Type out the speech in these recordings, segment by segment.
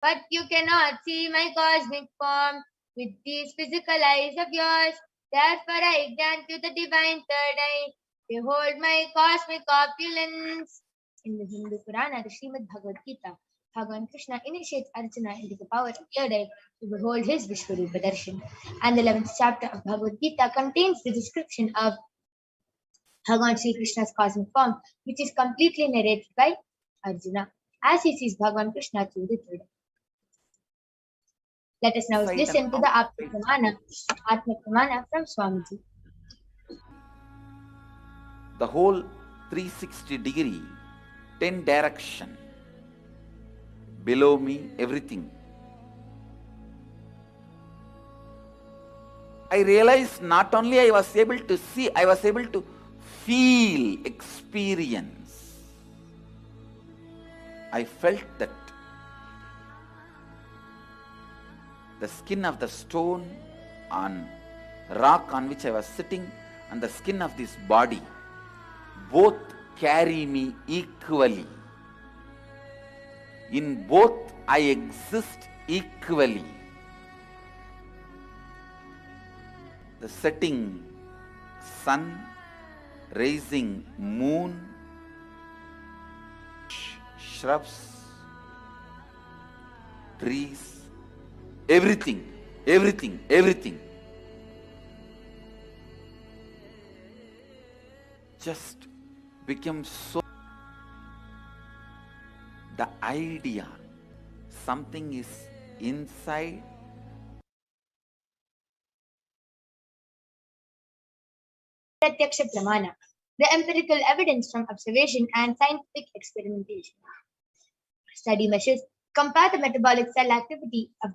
But you cannot see my cosmic form with these physical eyes of yours. Therefore I grant you the divine third eye. Behold my cosmic opulence. In the Hindu Purana, the Srimad Bhagavad Gita, Bhagavan Krishna initiates Arjuna into the power of third eye to behold his Vishwarupa Darshan. And the 11th chapter of Bhagavad Gita contains the description of Bhagavan Sri Krishna's cosmic form, which is completely narrated by Arjuna as he sees Bhagavan Krishna through the third eye. Let us now listen to the Atma Pramana from Swamiji. The whole 360-degree, 10 direction, below me, everything. I realized not only I was able to see, I was able to feel, experience. I felt that the skin of the stone on rock on which I was sitting and the skin of this body both carry me equally. In both I exist equally. The setting sun, rising moon, shrubs, trees, everything. Just became so. The idea, something is inside. Pratyaksha Pramana, the empirical evidence from observation and scientific experimentation. Study measures compare the metabolic cell activity of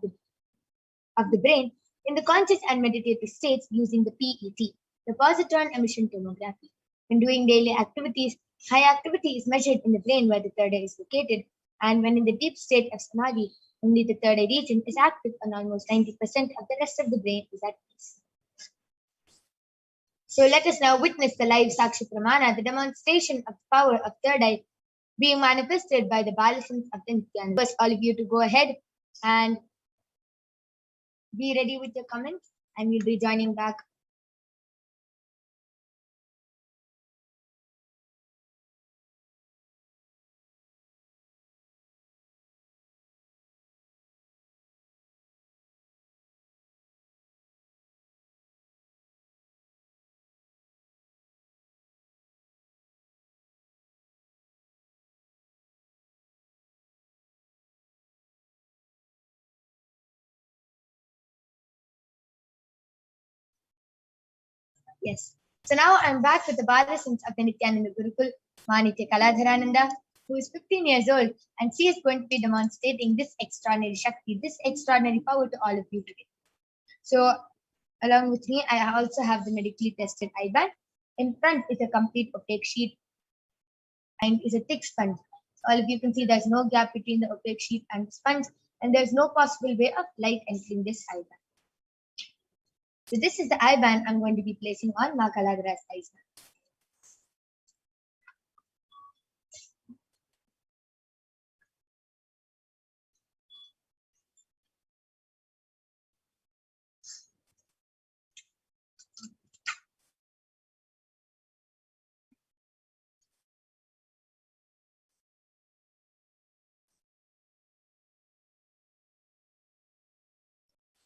the brain in the conscious and meditative states using the PET, the positron emission tomography. When doing daily activities, high activity is measured in the brain where the third eye is located, and when in the deep state of samadhi, only the third eye region is active and almost 90% of the rest of the brain is at peace. So let us now witness the live Sakshi Pramana, the demonstration of the power of third eye being manifested by the Balasams of the Nithyananda. First, all of you to go ahead and be ready with your comments, and we'll be joining back. Yes. So now I'm back with the Balasams of the Nithyananda Gurukul, Manitya Kaladharananda, who is 15 years old, and she is going to be demonstrating this extraordinary Shakti, this extraordinary power to all of you today. So along with me, I also have the medically tested eye band. In front is a complete opaque sheet and is a thick sponge. So all of you can see there's no gap between the opaque sheet and the sponge, and there's no possible way of light entering this eye band. So this is the eye band I'm going to be placing on Ma Kaladhara's eyes now.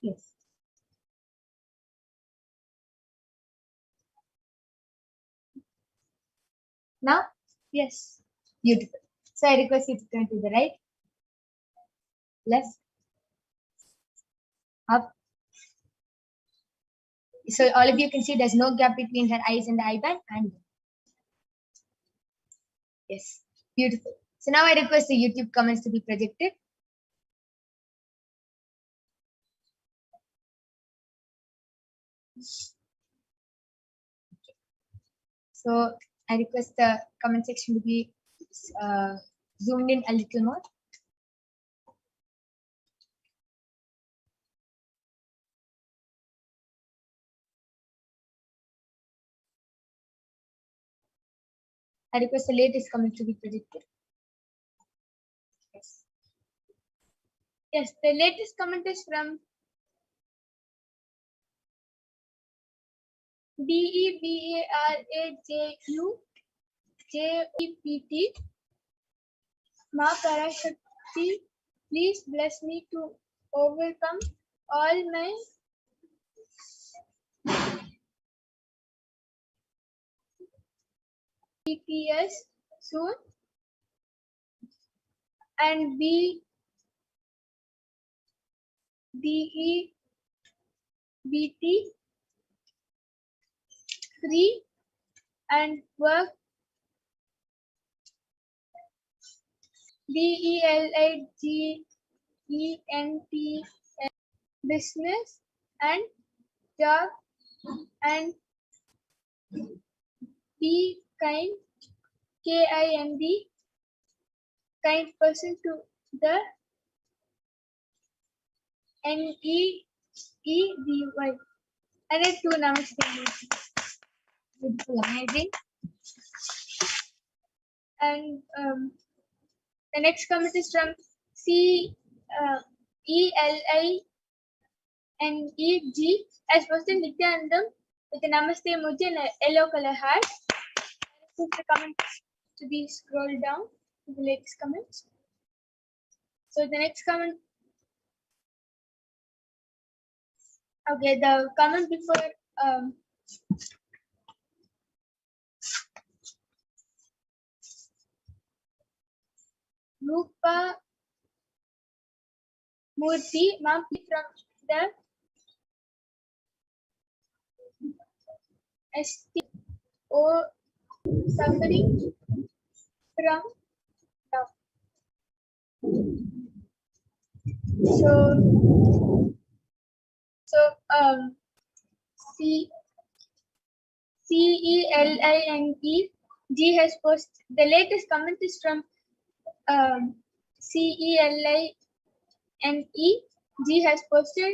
Yes. Now, yes, beautiful. So I request you to turn to the right, left, up. So all of you can see there's no gap between her eyes and the eye band, and yes, beautiful. So now I request the YouTube comments to be projected. So I request the comment section to be zoomed in a little more. I request the latest comment to be projected. Yes. Yes, the latest comment is from DEBARAJUJEPT. Ma Parashakti, please bless me to overcome all my PTS soon and be DEBT free and work DELIGENT business and job and be kind KIND kind person to the NEEDY. And it too namaste. Beautiful, amazing. And the next comment is from CELINEG as posted Nithyanandam with a namaste emoji and a yellow color heart. This is the comment to be scrolled down to the latest comments. So the next comment. Okay, the comment before Rupa Murthy, ma'am, from the STO suffering from love. So CELINEG has posted the latest comment is from CELINEG has posted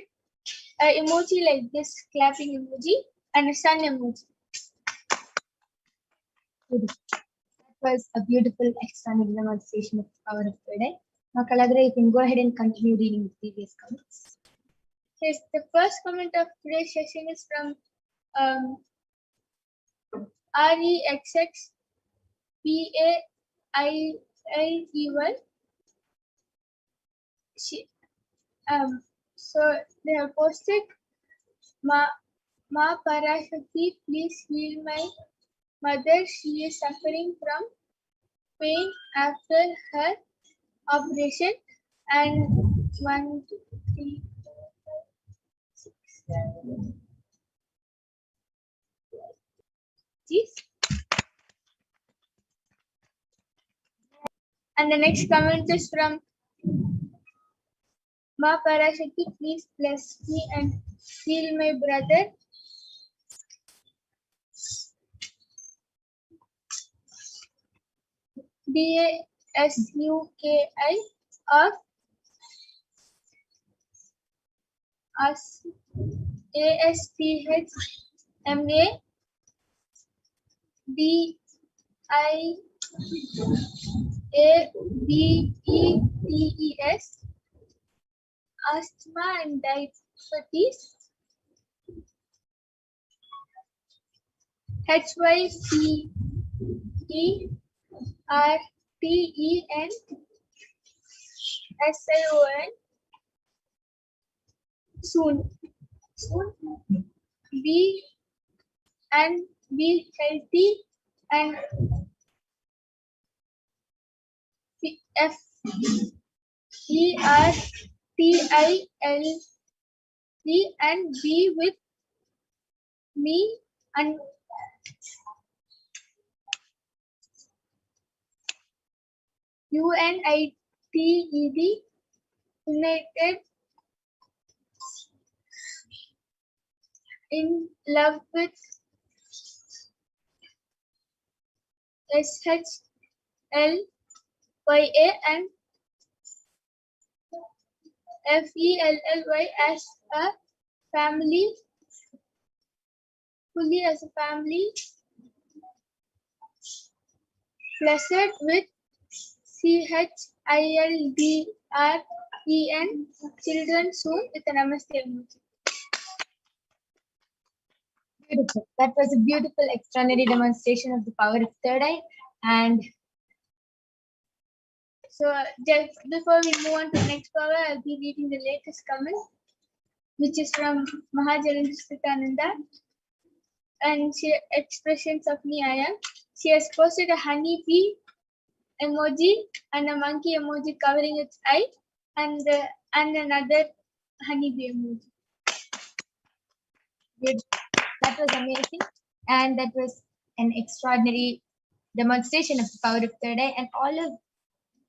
an emoji like this clapping emoji and a sun emoji. That was a beautiful external demonstration of the power of today. Now, Kaladra, you can go ahead and continue reading the previous comments. Yes, the first comment of today's session is from REXXPAILEY. So they have posted, Ma Parashakti, please heal my mother. She is suffering from pain after her operation. And 1, 2, 3, 4, 5, 6, 7, 8. And the next comment is from Ma Parashakti, please bless me and heal my brother. DASUKI of ASTHMA DIABETES asthma and diabetes. HYCERTENSION soon be healthy and FERTILE and be with me and UNITED United in love with SHLYA and FELLY as a family, fully as a family, blessed with CHILDR EN, children soon with a namaste emoji. Beautiful. That was a beautiful, extraordinary demonstration of the power of third eye. And so, just before we move on to the next power, I'll be reading the latest comment, which is from Mahajan Nithyananda. And she expressions of me I am. She has posted a honeybee emoji and a monkey emoji covering its eye, and another honeybee emoji. Good. That was amazing, and that was an extraordinary demonstration of the power of third eye. And all of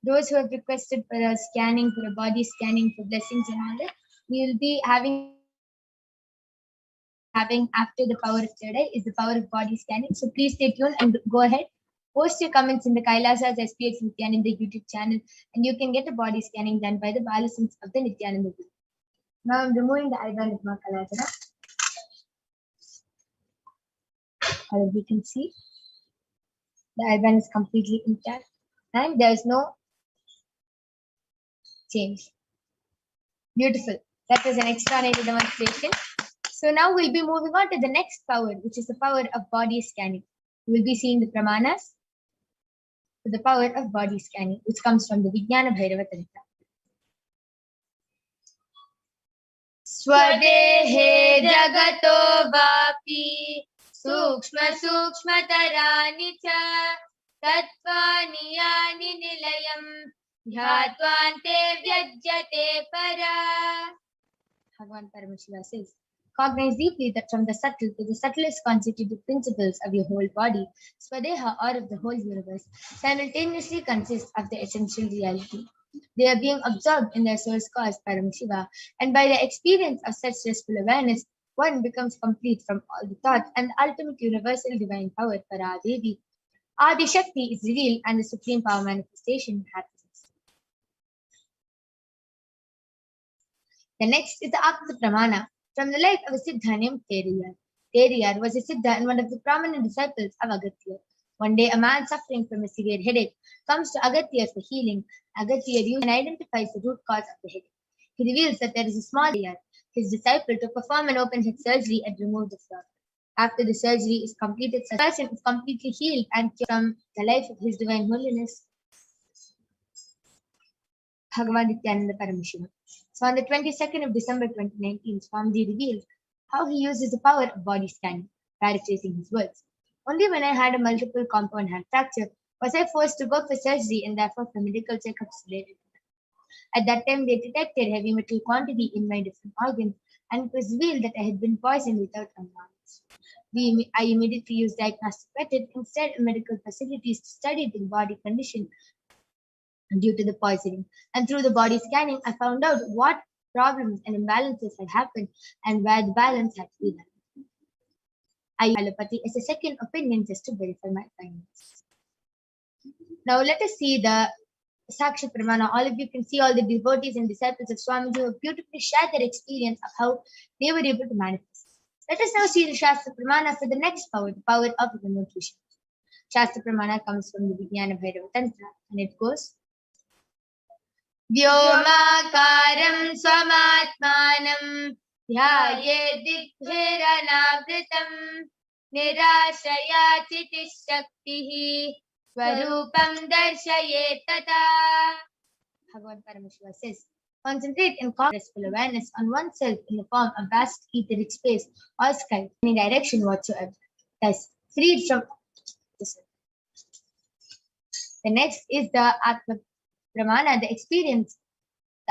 those who have requested for a scanning, for a body scanning, for blessings and all that, we will be having after the power of third eye is the power of body scanning. So please stay tuned and go ahead. Post your comments in the Kailasa's HDH Nithyananda YouTube channel, and you can get a body scanning done by the Balasins of the Nithyananda group. Now I'm removing the eyebrow with my Kaladhara. As you can see, the eyebrow is completely intact and there is no change. Beautiful. That was an extraordinary demonstration. So now we'll be moving on to the next power, which is the power of body scanning. We'll be seeing the pramanas for the power of body scanning, which comes from the Vijnana Bhairava Tantra. Swadehe jagato vapi sukshma sukshmatarani cha tattvani yani nilayam dhyattvante vyajyate para. Bhagavan Paramashiva says, cognize deeply that from the subtle to the subtlest constitutive principles of your whole body, Swadeha, or of the whole universe, simultaneously consist of the essential reality. They are being absorbed in their source cause, Paramashiva, and by the experience of such restful awareness, one becomes complete from all the thoughts and the ultimate universal divine power, Paradevi. Adi Shakti is revealed and the supreme power manifestation happens. The next is the Akta Pramana, from the life of a Siddha named Teriyar. Teriyar was a Siddha and one of the prominent disciples of Agatya. One day, a man suffering from a severe headache comes to Agatya for healing. Agatya reviews and identifies the root cause of the headache. He reveals that there is a small Teriyar, his disciple, to perform an open head surgery and remove the flaw. After the surgery is completed, the person is completely healed and cured from the life of His Divine Holiness, Bhagavan Nithyananda Paramashivam. So on the 22nd of December 2019, Swamiji revealed how he uses the power of body scanning, paraphrasing his words. Only when I had a multiple compound hand fracture was I forced to go for surgery and therefore for medical checkups related to that. At that time, they detected heavy metal quantity in my different organs, and it was revealed that I had been poisoned without my knowledge. I immediately used diagnostic method instead of medical facilities to study the body condition due to the poisoning. And through the body scanning, I found out what problems and imbalances had happened and where the balance had to be done. I used allopathy as a second opinion just to verify my findings. Now let us see the Sakshi Pramana. All of you can see all the devotees and disciples of Swamiji who have beautifully shared their experience of how they were able to manifest. Let us now see the Shastra Pramana for the next power, the power of remote vision. Shastra Pramana comes from the Vijnana Bhairava Tantra, and it goes, Vyomakaram swamatmanam dhyayeddibhiranavrtam nirashaya chitishaktihi swarupam darshayet tata. Bhagavan Paramashiva says, concentrate and restful awareness on oneself in the form of vast etheric space or sky in any direction whatsoever, thus freed from this. The next is the Atma Pramana, the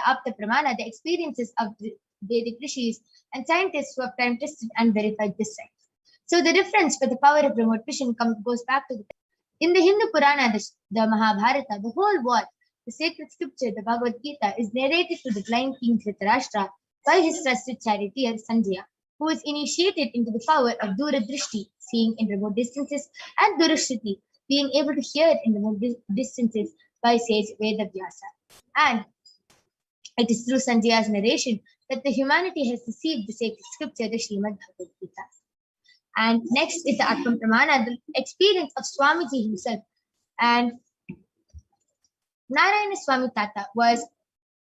Apta Pramana, the experiences of the Vedic rishis and scientists who have time tested and verified this science. So the difference for the power of remote vision goes back to in the Hindu Purana, the Mahabharata, the whole war, the sacred scripture, the Bhagavad Gita, is narrated to the blind king Dhritarashtra by his trusted charioteer Sanjaya, who was initiated into the power of Duradrishti, seeing in remote distances, and Durashriti, being able to hear in remote distances by sage Vedavyasa. And it is through Sanjaya's narration that the humanity has received the sacred scripture, the Srimad Bhagavad Gita. And next is the Atma Pramana, the experience of Swamiji himself. And Narayana Swami Tata was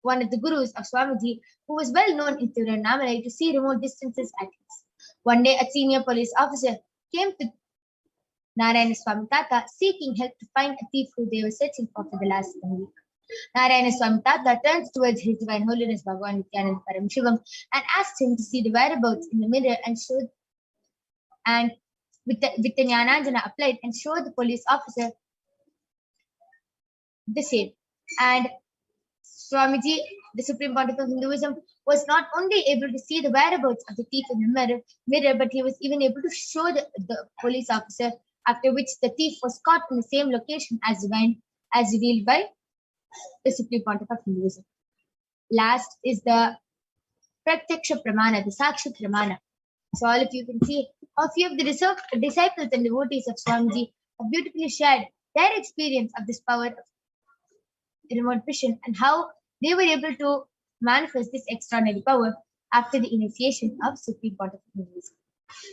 one of the gurus of Swamiji, who was well known in Tiruvannamalai to see remote distances at least. One day, a senior police officer came to Narayana Swami Tata seeking help to find a thief who they were searching for the last week. Narayana Swami Tata turns towards His Divine Holiness Bhagavan Nithyananda Paramashivam and asked him to see the whereabouts in the mirror and showed, and with the Jnananjana applied and showed the police officer the same. And Swamiji, the Supreme Pontiff of Hinduism, was not only able to see the whereabouts of the thief in the mirror, but he was even able to show the police officer, after which the thief was caught in the same location as revealed by the Supreme Pontiff of Hinduism. Last is the Pratyaksha Pramana, the Sakshi Pramana. So all of you can see, a few of the disciples and devotees of Swamiji have beautifully shared their experience of this power of remote vision and how they were able to manifest this extraordinary power after the initiation of Supreme Pontiff of Hinduism.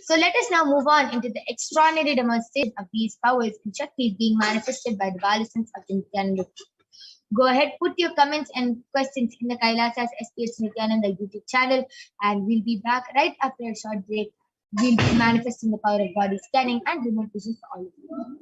So let us now move on into the extraordinary demonstration of these powers and Shaktis being manifested by the Balisons of the Nithyananda. Go ahead, put your comments and questions in the Kailasa's HDH Nithyananda YouTube channel, and we'll be back right after a short break. We'll be manifesting the power of body scanning and remote vision for all of you.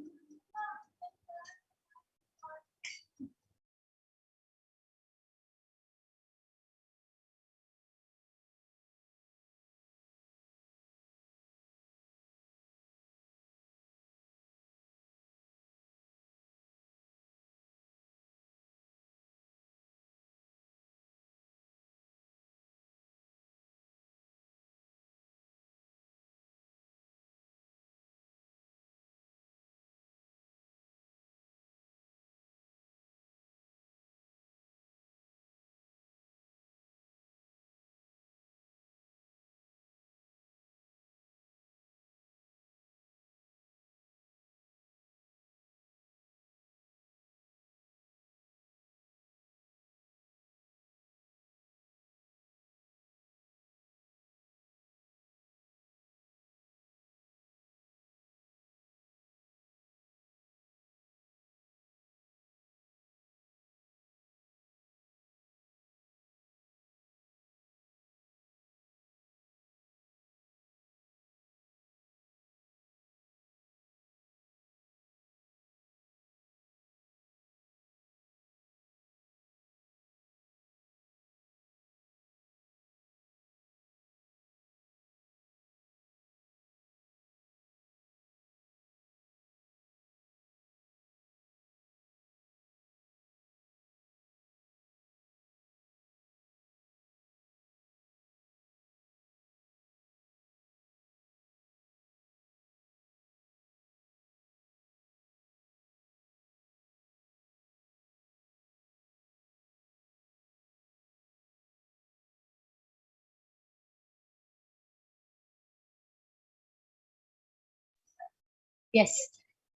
Yes.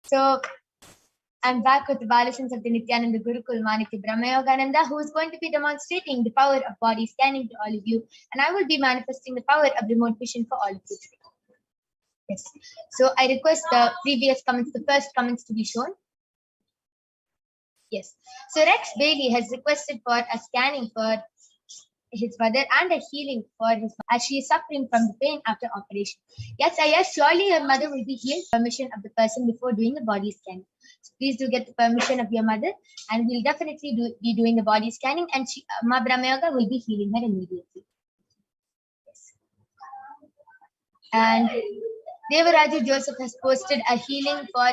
So I'm back with the Balisons of the Nithyananda Gurukul Maniki Brahmayogananda, who is going to be demonstrating the power of body scanning to all of you. And I will be manifesting the power of remote vision for all of you today. Yes. So I request the previous comments, the first comments to be shown. Yes. So Rex Bailey has requested for a scanning for his mother and a healing for his as she is suffering from the pain after operation. Yes, surely your mother will be healed. Permission of the person before doing the body scanning. So please do get the permission of your mother, and we'll definitely be doing the body scanning, and Ma Brahmayoga will be healing her immediately. Yes. And Devaraju Joseph has posted a healing for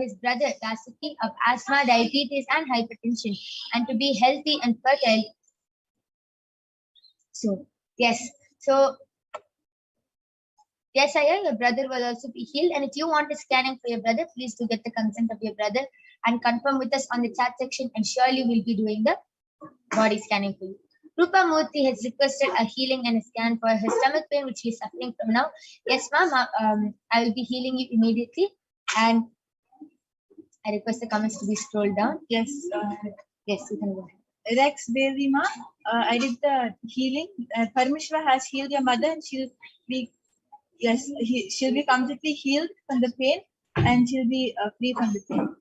his brother Dasuki of asthma, diabetes, and hypertension, and to be healthy and fertile. So yes, Ayah, your brother will also be healed. And if you want a scanning for your brother, please do get the consent of your brother and confirm with us on the chat section, and surely we'll be doing the body scanning for you. Rupa Murthy has requested a healing and a scan for her stomach pain, which she is suffering from now. Yes, ma'am, I will be healing you immediately. And I request the comments to be scrolled down. Yes, yes, you can go ahead. Rex Bailey, ma, I did the healing. Parmeshwar has healed your mother, and she'll be completely healed from the pain, and she'll be free from the pain.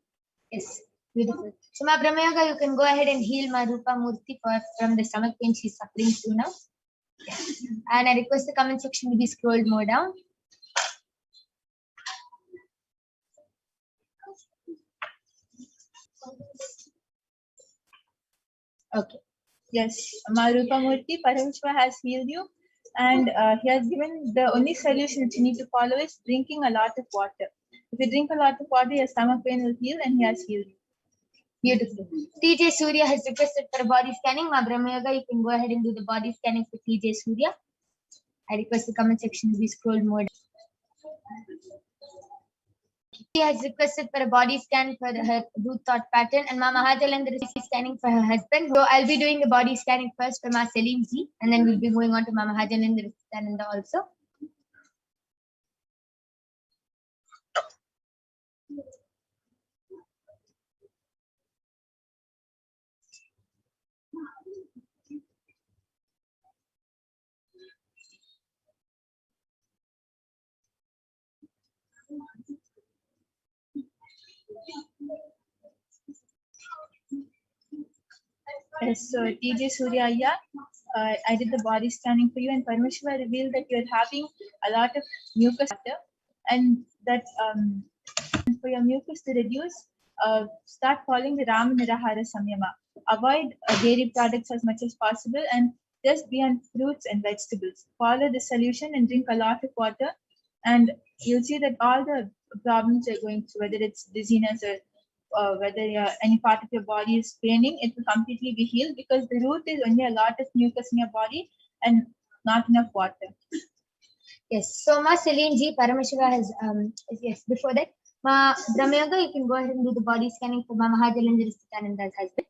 Yes. Beautiful. So, Ma Brahmayoga, you can go ahead and heal Ma Rupa Murti from the stomach pain she's suffering through now. And I request the comment section to be scrolled more down. Okay. Yes, Marupa Murti, Paramashiva has healed you, and he has given the only solution that you need to follow is drinking a lot of water. If you drink a lot of water, your stomach pain will heal, and he has healed you. Beautiful. TJ Surya has requested for a body scanning. Ma Brahmayoga, you can go ahead and do the body scanning for TJ Surya. I request the comment section to be scrolled more down. She has requested for a body scan for her root thought pattern, and Ma Mahajalendra is scanning for her husband. So I'll be doing the body scanning first for Ma Selim ji, and then we'll be moving on to Ma Mahajalendra also. Yes, so TJ Surya, I did the body scanning for you, and Paramashiva revealed that you're having a lot of mucus water, and that for your mucus to reduce, start following the Rama Nirahara Samyama. Avoid dairy products as much as possible, and just be on fruits and vegetables. Follow the solution and drink a lot of water, and you'll see that all the problems you're going through, whether it's dizziness or whether any part of your body is paining, it will completely be healed, because the root is only a lot of mucus in your body and not enough water. Yes. So Ma Celine ji, Paramashiva has yes. Before that, Ma Brahmayoga, you can go ahead and do the body scanning for Ma Mahajalendra Nithyananda's husband.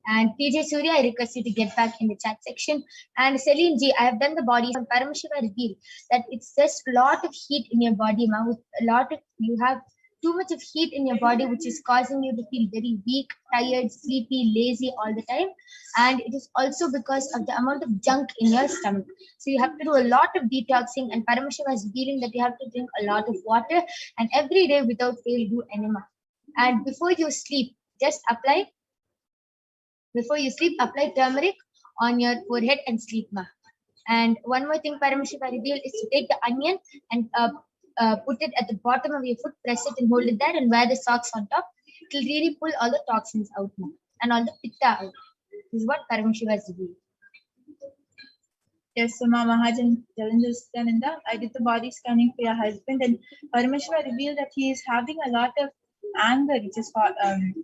And TJ Surya, I request you to get back in the chat section. And Celine ji, I have done the body. Paramashiva revealed that it's just a lot of heat in your body, Ma. With a lot of, you have too much of heat in your body, which is causing you to feel very weak, tired, sleepy, lazy all the time. And it is also because of the amount of junk in your stomach. So you have to do a lot of detoxing, and Paramashiva is revealing that you have to drink a lot of water, and every day without fail do enema. And before you sleep, just apply turmeric on your forehead and sleep, Ma. And one more thing Paramashiva revealed is to take the onion and put it at the bottom of your foot, press it and hold it there, and wear the socks on top. It will really pull all the toxins out, Ma, and all the pitta out. This is what Paramashiva has revealed. Yes, so Ma Mahajalendra, I did the body scanning for your husband, and Paramashiva revealed that he is having a lot of anger which is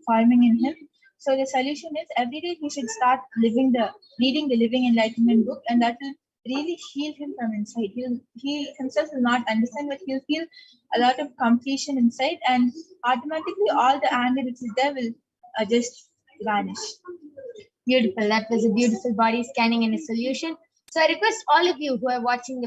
forming in him. So the solution is every day he should start reading the Living Enlightenment book, and that will really heal him from inside. He himself will not understand, but he'll feel a lot of completion inside, and automatically all the anger which is there will just vanish. Beautiful. That was a beautiful body scanning and a solution. So I request all of you who are watching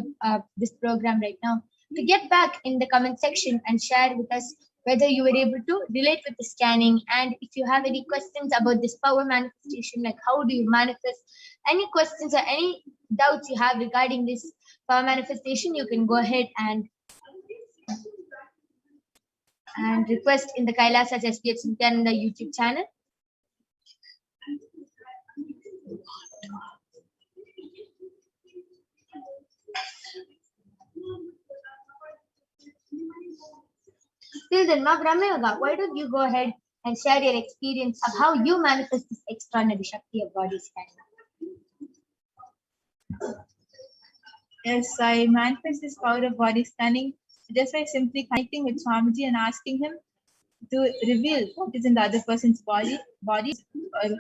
this program right now to get back in the comment section and share with us whether you were able to relate with the scanning, and if you have any questions about this power manifestation, like how do you manifest, any questions or any doubts you have regarding this power manifestation, you can go ahead and request in the Kailasa HDH Nithyananda YouTube channel. Till then, Ma Brahmayoga, why don't you go ahead and share your experience of how you manifest this extraordinary Shakti of body scanning? Yes, I manifest this power of body scanning just by simply connecting with Swamiji and asking him to reveal what is in the other person's body, or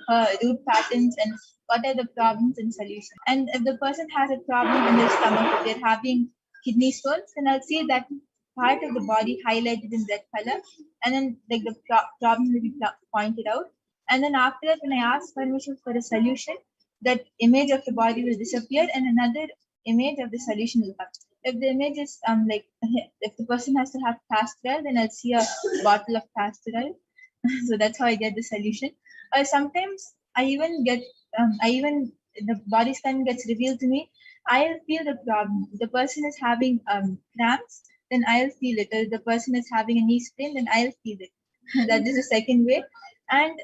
her root patterns, and what are the problems and solutions. And if the person has a problem in their stomach, if they're having kidney stones, then I'll see that part of the body highlighted in red color, and then like the problem will be pointed out. And then after that, when I ask permission for a solution, that image of the body will disappear and another image of the solution will come. If the image is if the person has to have castor oil, then I'll see a bottle of castor oil. So that's how I get the solution. Sometimes I even get the body scan gets revealed to me. I'll feel the problem. The person is having cramps, then I'll feel it. Or the person is having a knee sprain, then I'll feel it. That is the second way. And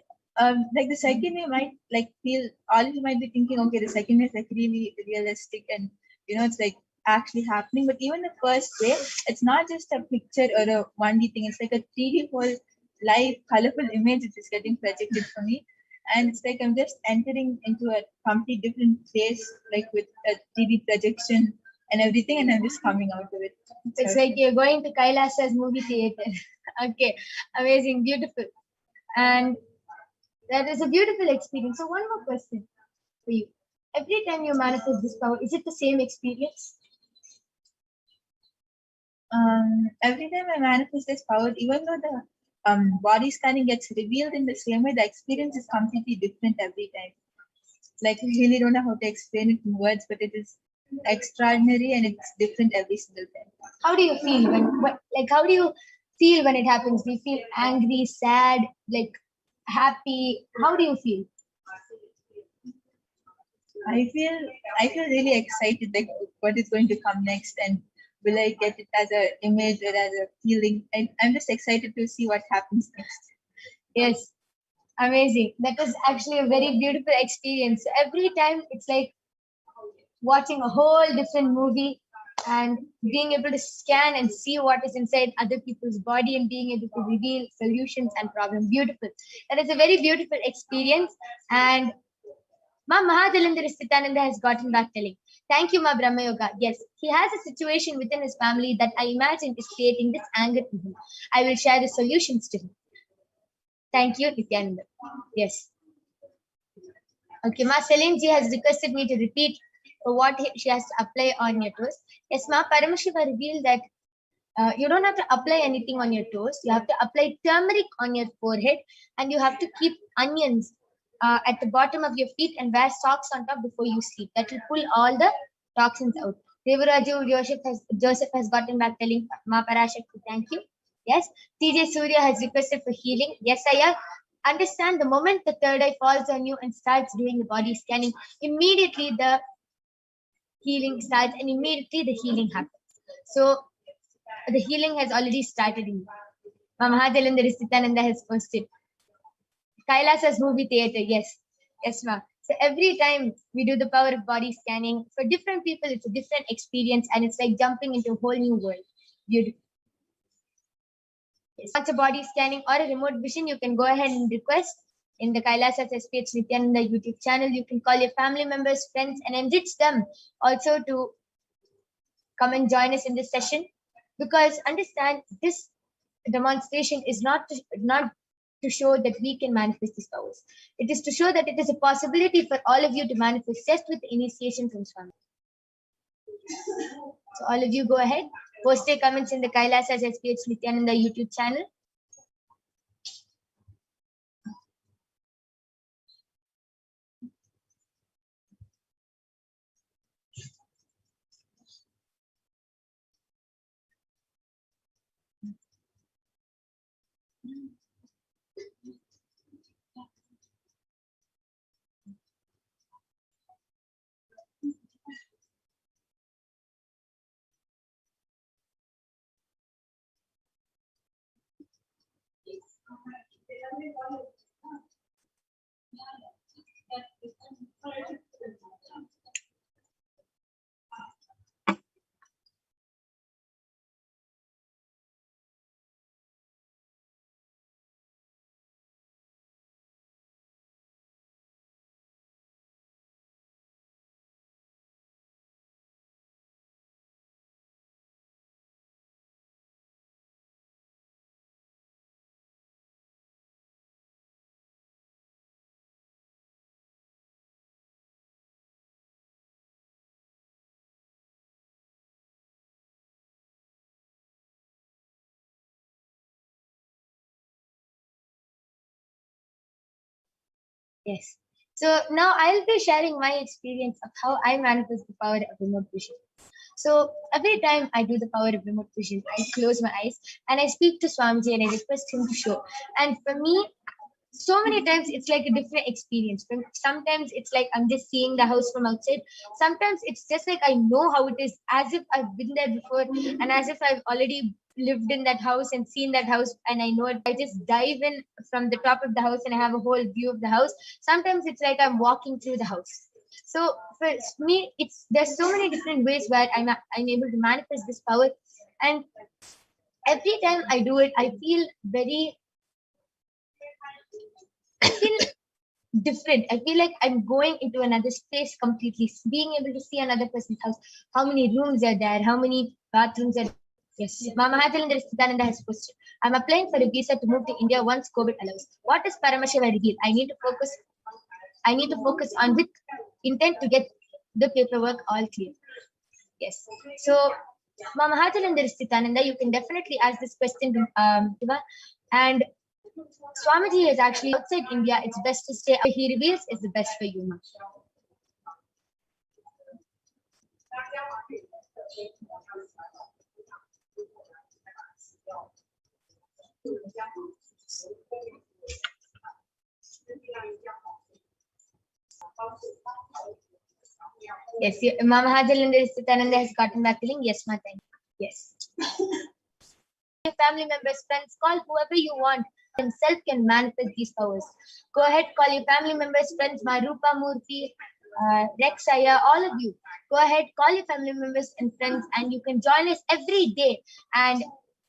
like the second you might like feel, all of you might be thinking, okay, the second is like really realistic and it's like actually happening. But even the first way, it's not just a picture or a 1D thing, it's like a 3D whole live colorful image which is getting projected for me. And it's like I'm just entering into a complete different place, like with a 3D projection and everything, and I'm just coming out of it. It's like you're going to Kailasa's movie theater. Okay, amazing, beautiful. And that is a beautiful experience. So one more question for you. Every time you manifest this power, is it the same experience? Every time I manifest this power, even though the body scanning gets revealed in the same way, the experience is completely different every time. Like I really don't know how to explain it in words, but it is extraordinary and it's different every single time. How do you feel how do you feel when it happens? Do you feel angry, sad, like happy? How do you feel? I feel really excited, like what is going to come next, and will I get it as an image or as a feeling? And I'm just excited to see what happens next. Yes, amazing. That is actually a very beautiful experience. Every time it's like watching a whole different movie and being able to scan and see what is inside other people's body and being able to reveal solutions and problems. Beautiful. That is a very beautiful experience. And Ma Mahadalandar Nithyananda has gotten back telling, thank you, Ma Brahma Yoga. Yes, he has a situation within his family that I imagine is creating this anger in him. I will share the solutions to him. Thank you, Nithyananda. Yes. Okay, Ma Celine ji has requested me to repeat what she has to apply on your toes. Yes, Ma Paramashiva revealed that you don't have to apply anything on your toes. You have to apply turmeric on your forehead, and you have to keep onions at the bottom of your feet and wear socks on top before you sleep. That will pull all the toxins out. Devaraju Joseph has gotten back telling Ma Parashakti, thank you. Yes, TJ Surya has requested for healing. Yes, I understand the moment the third eye falls on you and starts doing the body scanning, immediately the healing starts and immediately the healing happens. So the healing has already started in you. Mahadalandar Nithyananda has posted. Kailasa's movie theater, yes. Yes, ma. So every time we do the power of body scanning, for different people, it's a different experience and it's like jumping into a whole new world. Beautiful. Yes. If you want a body scanning or a remote vision, you can go ahead and request in the Kailasa's HDH Nithyananda YouTube channel. You can call your family members, friends, and enrich them also to come and join us in this session. Because understand, this demonstration is not to show that we can manifest these powers. It is to show that it is a possibility for all of you to manifest just with the initiation from Swami. So all of you go ahead, post your comments in the Kailasa's HDH Nithyananda YouTube channel. Yes. So now I'll be sharing my experience of how I manifest the power of remote vision. So every time I do the power of remote vision, I close my eyes and I speak to Swamiji and I request him to show. And for me, so many times it's like a different experience. Sometimes it's like I'm just seeing the house from outside. Sometimes it's just like I know how it is, as if I've been there before and as if I've already lived in that house and seen that house and I know it. I just dive in from the top of the house and I have a whole view of the house. Sometimes it's like I'm walking through the house. So for me, there's so many different ways where I'm able to manifest this power, and every time I do it, I feel different. I feel like I'm going into another space completely. Being able to see another person's house, how many rooms are there, how many bathrooms are there. Yes, Mama Nithyananda has posted. I'm applying for a visa to move to India once COVID allows. What does Paramashiva reveal? I need to focus on with intent to get the paperwork all clear. Yes. So Mama Nithyananda, you can definitely ask this question to and Swamiji is actually outside India. It's best to stay. He reveals is the best for you, ma'am. Yes, Mama Nithyananda has gotten back to link. Yes, ma, thank you. Yes. Family members, friends, call whoever you want. Himself can manifest these powers. Go ahead, call your family members, friends, Marupa Murthy, Rexaya, all of you. Go ahead, call your family members and friends, and you can join us every day. And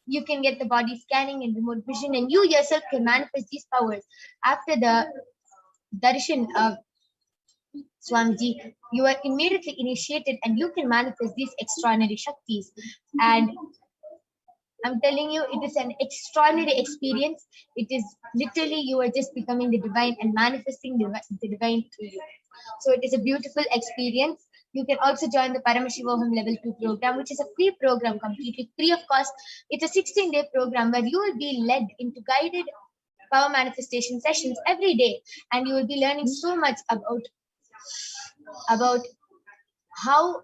you can get the body scanning and remote vision, and you yourself can manifest these powers. After the darshan of Swamiji, you are immediately initiated, and you can manifest these extraordinary shaktis. And I'm telling you, it is an extraordinary experience. It is literally, you are just becoming the divine and manifesting the divine through you. So it is a beautiful experience. You can also join the Paramashivoham Level 2 program, which is a free program, completely free of cost. It's a 16-day program where you will be led into guided power manifestation sessions every day. And you will be learning so much about how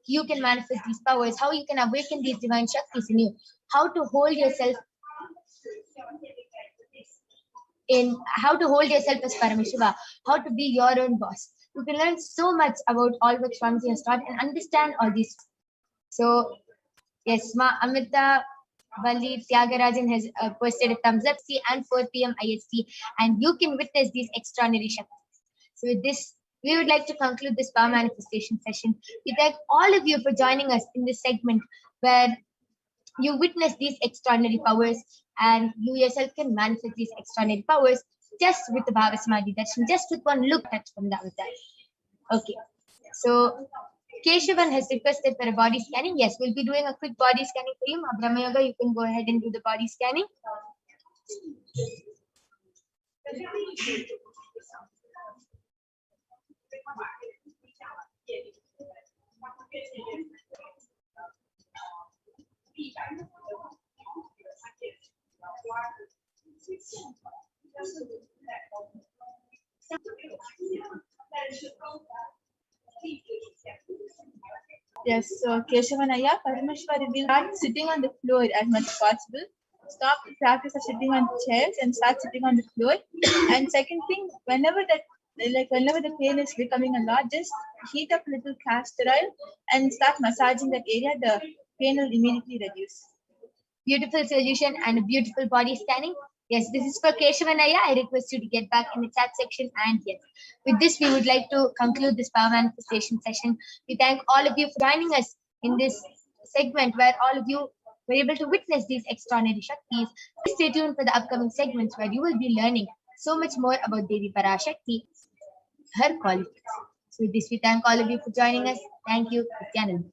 you can manifest these powers, how you can awaken these divine shaktis in you, how to hold yourself as Paramashiva, how to be your own boss. You can learn so much about all what Swamiji has taught and understand all these. So, yes, Ma Amrita Valli Tyagarajan has posted a thumbs up, and 4 p.m. IST, and you can witness these extraordinary shaktis. So, with this, we would like to conclude this power manifestation session. We thank all of you for joining us in this segment where you witness these extraordinary powers and you yourself can manifest these extraordinary powers just with the Bhava Samadhi Darshan, just with one look at from the avatar. Okay, so Keshavan has requested for a body scanning. Yes, we'll be doing a quick body scanning for you. Brahma Yoga, you can go ahead and do the body scanning. Yes, so Keshavanaya, Parameshwar will start sitting on the floor as much as possible. Stop the practice of sitting on chairs and start sitting on the floor. And second thing, whenever the pain is becoming a lot, just heat up a little castor oil and start massaging that area. The pain will immediately reduce. Beautiful solution and a beautiful body scanning. Yes, this is for Keshavanaya. I request you to get back in the chat section. And yes, with this, we would like to conclude this power manifestation session. We thank all of you for joining us in this segment where all of you were able to witness these extraordinary shaktis. Please stay tuned for the upcoming segments where you will be learning so much more about Devi Parashakti, her qualities. So with this, we thank all of you for joining us. Thank you, Nithyananda.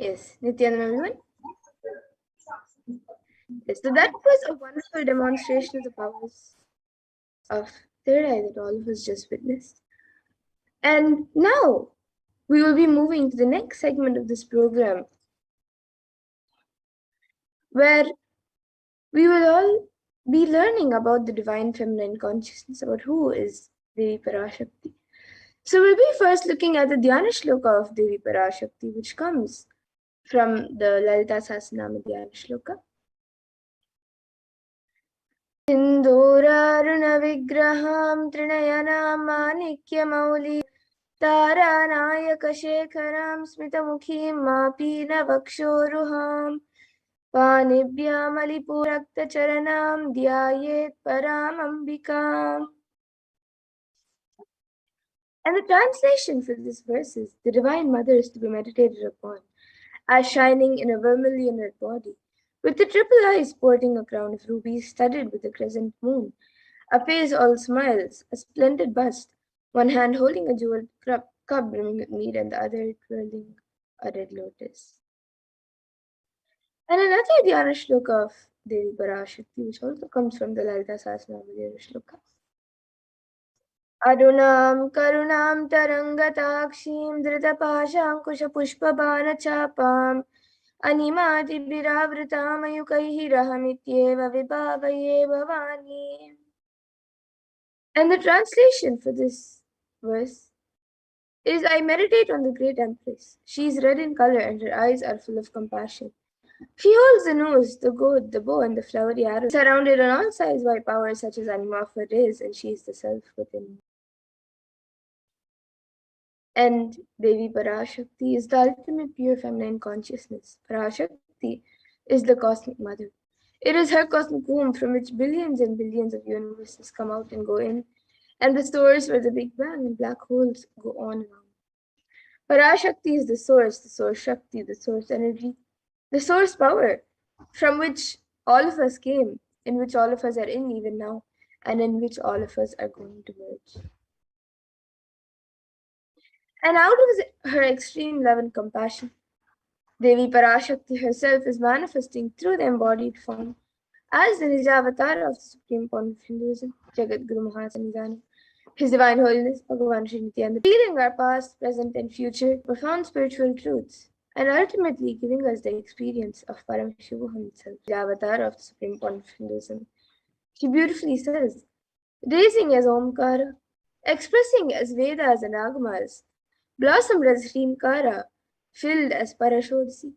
Yes, Nithyananda everyone. Yes, so that was a wonderful demonstration of the powers of third eye that all of us just witnessed. And now we will be moving to the next segment of this program, where we will all be learning about the divine feminine consciousness, about who is Devi Parashakti. So we'll be first looking at the Dhyana Shloka of Devi Parashakti, which comes from the Lalita Sahasranama Dhyana Shloka. Sindhuraruna Trinayana Manikya तारानायकशेखरां स्मितमुखीं मापीनवक्षोरुहां पाणिभ्यामलिपूरक्तचरणां ध्यायेत् परामम्बिकाम्. And the translation for this verse is, the Divine Mother is to be meditated upon as shining in a vermilion red body, with the triple eyes sporting a crown of rubies studded with a crescent moon, a face all smiles, a splendid bust, one hand holding a jeweled cup brimming with mead and the other twirling a red lotus. And another Dhyana Shloka of Devi Parashakti, which also comes from the Lalita Sahasranama Dhyana Shloka. Adunam karunam tarangatakshim dritapashankushapushpabanachapam animati biravritam ayukaihi rahamityeva vibhavaye bhavani. And the translation for this verse is, I meditate on the great Empress. She is red in color and her eyes are full of compassion. She holds the nose, the goad, the bow, and the flowery arrow, surrounded on all sides by powers such as Anima of her is, and she is the self within. And Devi Parashakti is the ultimate pure feminine consciousness. Parashakti is the cosmic mother. It is her cosmic womb from which billions and billions of universes come out and go in, and the source where the Big Bang and black holes go on and on. Parashakti is the source Shakti, the source energy, the source power from which all of us came, in which all of us are in even now, and in which all of us are going to merge. And out of her extreme love and compassion, Devi Parashakti herself is manifesting through the embodied form as the Nijavatar of the Supreme Point of Hinduism, Jagat Guru Mahasannidhanam, His Divine Holiness, Bhagavan Sri Nithyananda, revealing our past, present, and future profound spiritual truths, and ultimately giving us the experience of Paramashivoham himself, the avatar of the Supreme Point of Hinduism. She beautifully says, raising as Omkara, expressing as Vedas and Agamas, blossomed as Hrimkara, filled as Parashakti,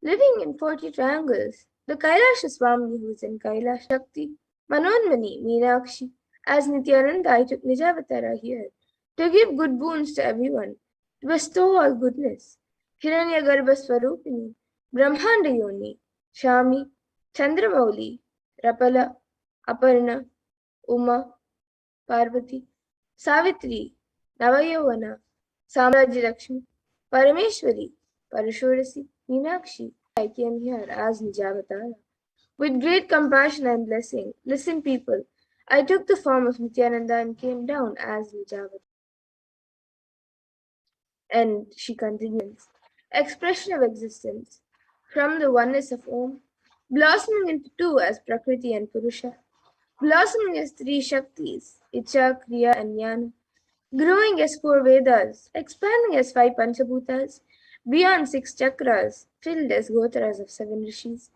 living in 40 triangles, the Kailasha Swami who is in Kailash Shakti, Manonmani, Meenakshi, as Nithyananda, I took Nijavatara here to give good boons to everyone, to bestow all goodness. Hiranyagarbha Swarupini, Brahmanda Yoni, Shami, Chandramauli, Rapala, Aparna, Uma, Parvati, Savitri, Navayavana, Samrajya Lakshmi, Parameshwari, Parashurasi, Meenakshi. I came here as Nijavatara. With great compassion and blessing, listen people, I took the form of Nithyananda and came down as Nijavatara. And she continues, expression of existence, from the oneness of Om, blossoming into two as Prakriti and Purusha, blossoming as three Shaktis, Icha, Kriya, and Jnana, growing as 4 Vedas, expanding as 5 Panchabhutas, beyond 6 chakras, filled as Gotras of 7 rishis,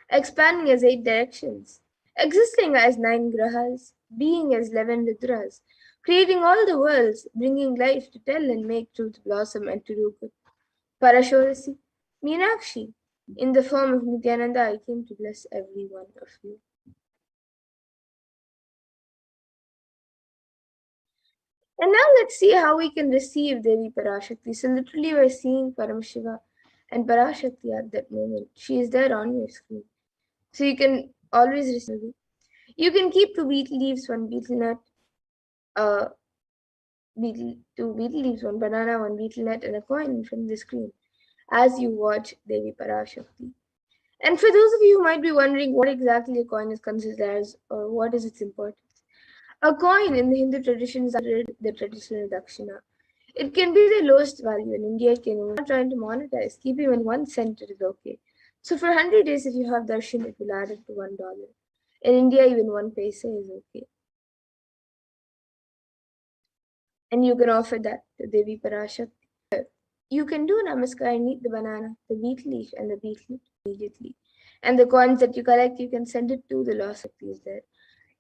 expanding as 8 directions, existing as 9 grahas, being as 11 Rudras, creating all the worlds, bringing life to tell and make truth blossom and to do good. Parashurasi, Meenakshi, in the form of Nithyananda, I came to bless every one of you. And now let's see how we can receive Devi Parashakti. So literally we're seeing Paramashiva and Parashakti at that moment. She is there on your screen. So you can always receive it. You can keep 2 betel leaves, 1 betel nut, 2 betel leaves, 1 banana, 1 betel nut, and a coin from the screen as you watch Devi Parashakti. And for those of you who might be wondering what exactly a coin is considered as or what is its importance, a coin in the Hindu tradition is the traditional dakshina. It can be the lowest value. In India, it can, we're not trying to monetize. Keep even 1 cent, it is okay. So for 100 days, if you have darshan, it will add up to $1. In India, even 1 paisa is okay. and you can offer that to Devi Parashakti. You can do namaskar and eat the banana, the beet leaf, and the beetroot immediately. And the coins that you collect, you can send it to the lost Shaktis there.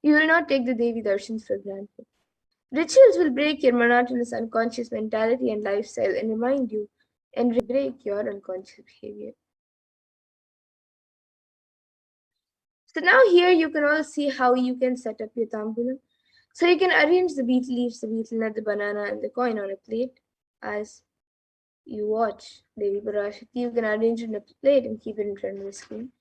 You will not take the Devi darshans for granted. Rituals will break your monotonous unconscious mentality and lifestyle and remind you and break your unconscious behavior. So now here you can all see how you can set up your tambulam. So you can arrange the beet leaves, the beetle nut, the banana, and the coin on a plate as you watch Devi Parashakti. You can arrange it on a plate and keep it in front of the screen.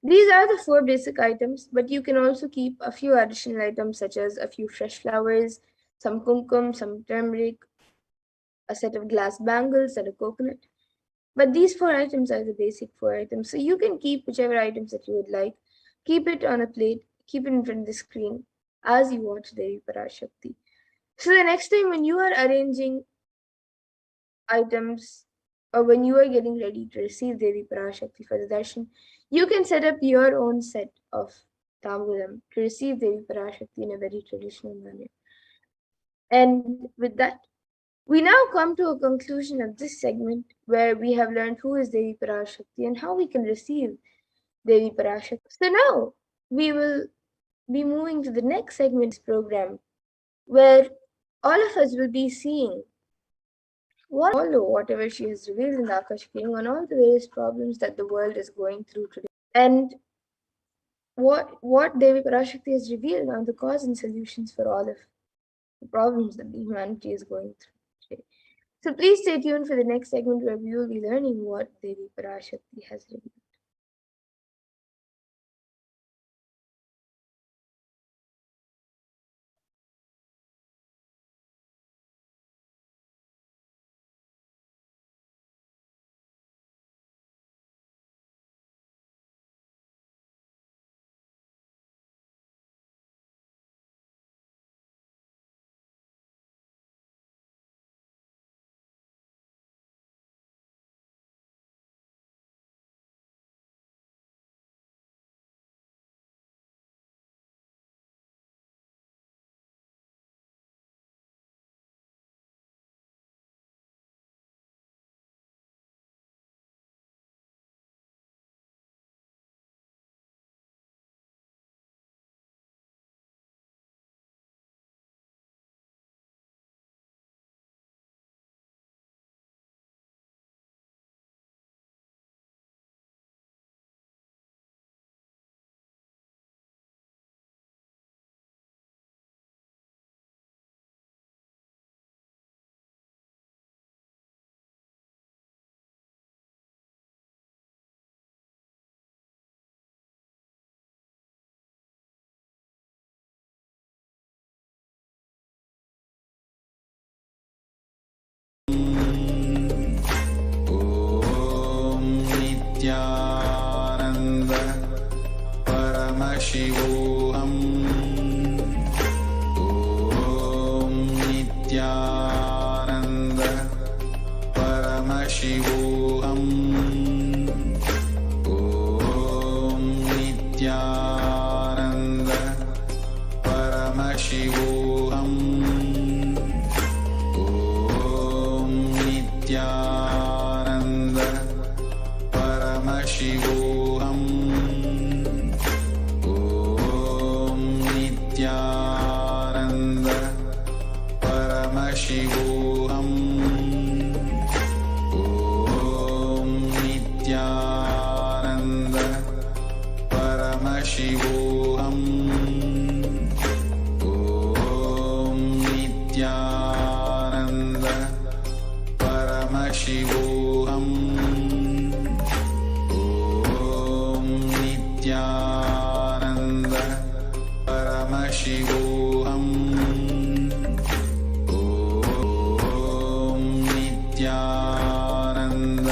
These are the 4 basic items, but you can also keep a few additional items such as a few fresh flowers, some kumkum, some turmeric, a set of glass bangles, and a coconut. But these 4 items are the basic 4 items. So you can keep whichever items that you would like, keep it on a plate, keep it in front of the screen as you watch Devi Parashakti. So the next time when you are arranging items or when you are getting ready to receive Devi Parashakti for the darshan, you can set up your own set of tambulam to receive Devi Parashakti in a very traditional manner. And with that, we now come to a conclusion of this segment where we have learned who is Devi Parashakti and how we can receive Devi Parashakti. So now we will be moving to the next segment of this program where all of us will be seeing whatever she has revealed in the Akashic on all the various problems that the world is going through today. And what Devi Parashakti has revealed are the cause and solutions for all of the problems that the humanity is going through today. So please stay tuned for the next segment where we will be learning what Devi Parashakti has revealed. Nithyananda Paramashivoham. Om Nithyananda Paramashivoham. Om Nithyananda Paramashivoham. Om Nithyananda Paramashivoham. Om Nithyananda Paramashivoham. Om Nithyananda Paramashivoham. Om Nithyananda Paramashivoham. Om Nithyananda Paramashivoham. Om Nithyananda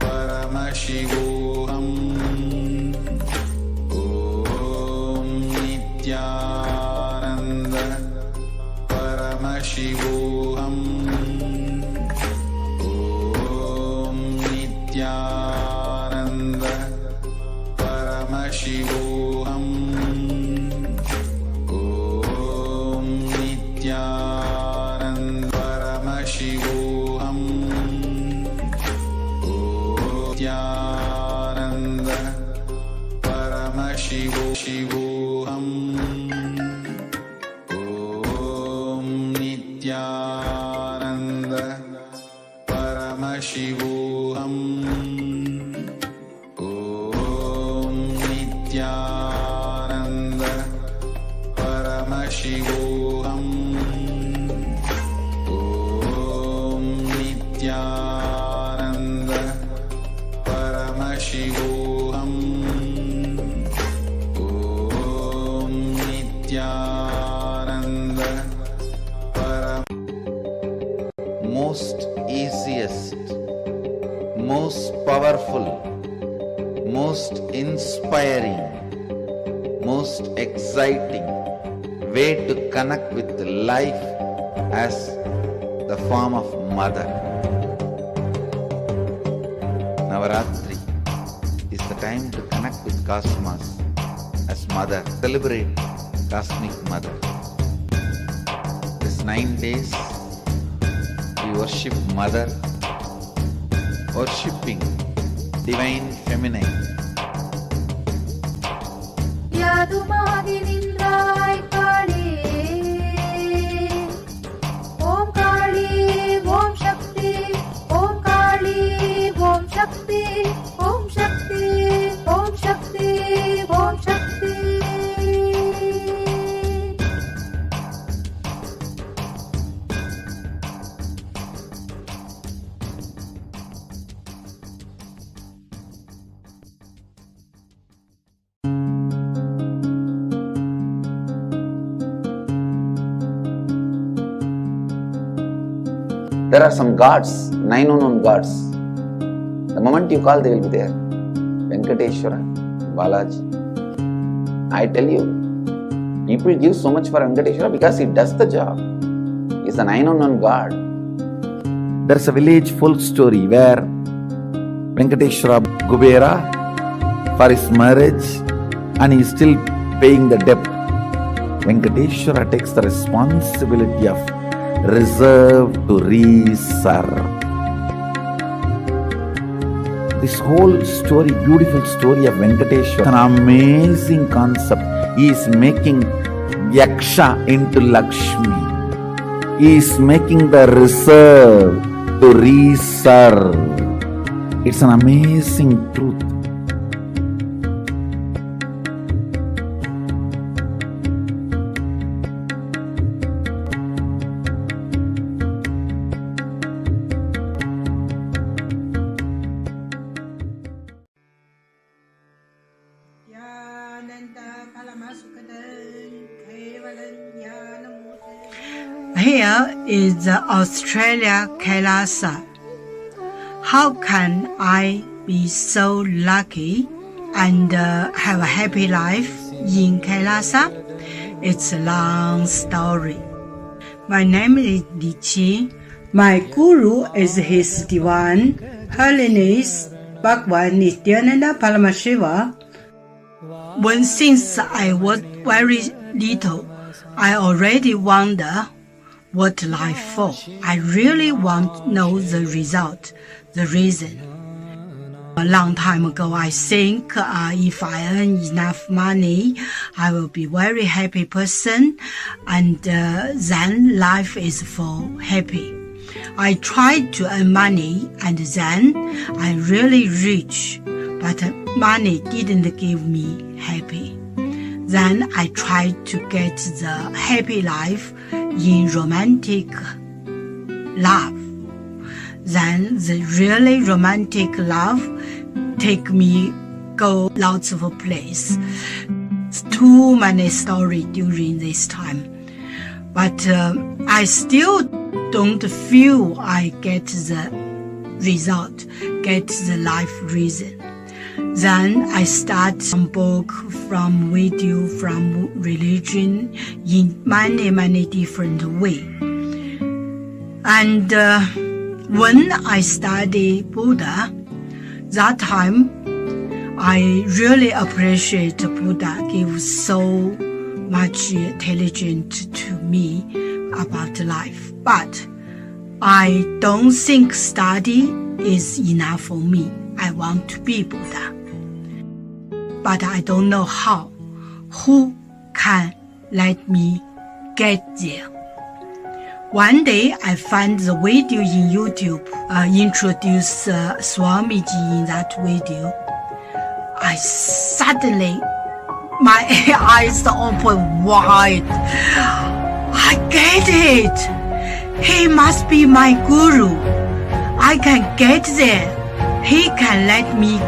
Paramashivoham. Om Nithyananda Paramashivoham. Om Nithyananda Paramashivoham. Om Nithyananda Paramashivoham. Om Nithyananda Paramashivoham. Om Nithyananda Paramashivoham. Om Nithyananda Paramashivoham. Om Nithyananda most easiest, most powerful, most inspiring, most exciting way to connect with life as the form of mother. Navaratri is the time to connect with cosmos as mother, celebrate cosmic mother. This 9 days we worship mother, worshipping divine feminine. யாதுமாகி நின்றாய் காளி ஓம் காளி ஓம் சக்தி ஓம் காளி ஓம் சக்தி ஓம் சக்தி ஓம் சக்தி ஓம் சக்தி There are some gods, 9 unknown gods. The moment you call, they will be there. Venkateshwara, Balaji. I tell you, people give so much for Venkateshwara because he does the job. He is a 9 unknown god. There is a village full story where Venkateshwara Kubera for his marriage and he is still paying the debt. Venkateshwara takes the responsibility of reserve to reserve. This whole story, beautiful story of Venkateshwara, an amazing concept. He is making Yaksha into Lakshmi. He is making the reserve to reserve. It's an amazing truth. Here is the Australia Kailasa. How can I be so lucky and have a happy life in Kailasa? It's a long story. My name is Li Qi. My guru is His Divine Holiness Bhagwan Nithyananda Paramashivam. Since I was very little, I already wonder what life for. I really want to know the result, the reason. A long time ago, I think if I earn enough money, I will be very happy person, and then life is for happy. I tried to earn money, and then I'm really rich, but money didn't give me happy. Then I tried to get the happy life in romantic love. Then the really romantic love take me go lots of place. It's too many stories during this time. But I still don't feel I get the result, get the life reason. Then I start some book, from video, from religion in many different way. And when I study Buddha, that time I really appreciate Buddha give so much intelligence to me about life. But I don't think study is enough for me. I want to be Buddha. but I don't know how. Who can let me get there? One day I found the video in YouTube, introduced Swamiji in that video. I suddenly, my eyes open wide. I get it. He must be my guru. I can get there. He can let me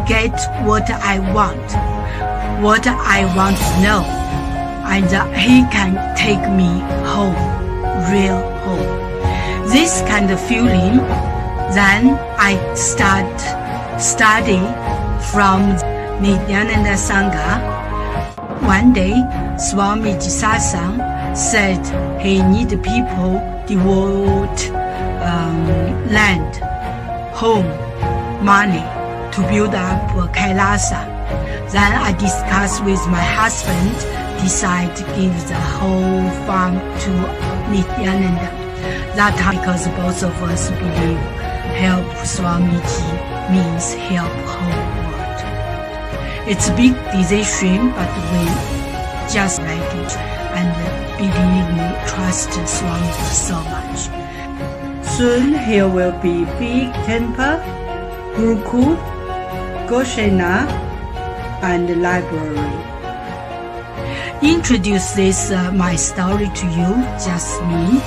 get what I want to know. And he can take me home, real home. This kind of feeling, then I start studying from Nithyananda Sangha. One day, Swamiji Satsang said he need people devote land, home, money to build up Kailasa. Then I discussed with my husband, decide to give the whole farm to Nithyananda. That time, because both of us believe help Swamiji means help whole world. It's a big decision, but we just like it and believe me, trust Swamiji so much. Soon here will be big temple, Gurukul, Goshena, and library. Introduce this my story to you, just me.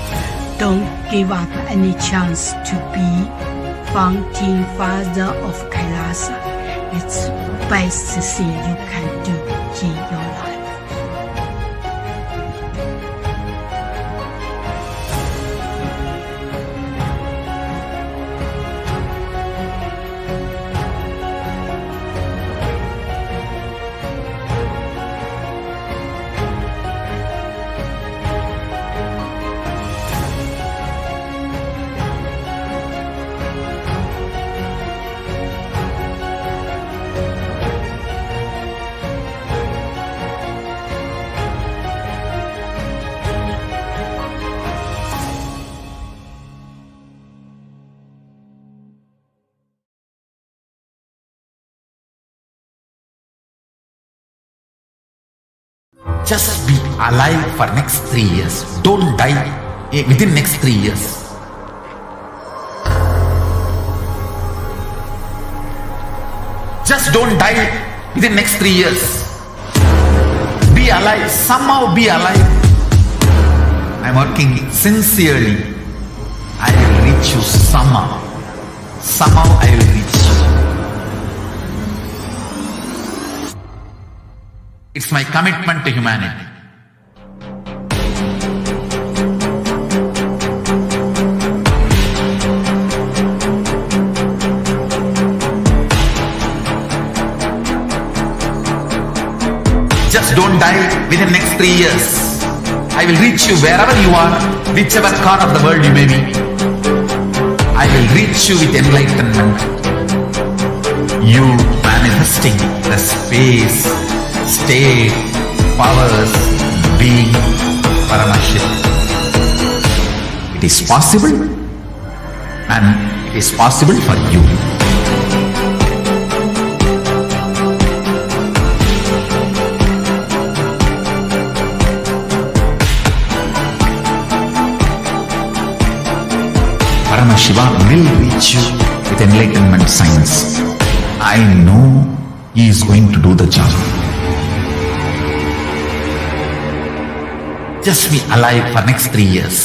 Don't give up any chance to be founding father of Kailasa. It's the best thing you can do in your life. Just be alive for next 3 years. Don't die within next 3 years. Just don't die within next 3 years. Be alive. Somehow be alive. I'm working sincerely. I will reach you somehow. Somehow I will reach you. It's my commitment to humanity. Just don't die within next 3 years. I will reach you wherever you are, whichever corner of the world you may be. I will reach you with enlightenment. You manifesting the space, state, powers, being Paramashivoham. It is possible, and it is possible for you. Paramashivoham will reach you with enlightenment science. I know he is going to do the job. Just be alive for next 3 years.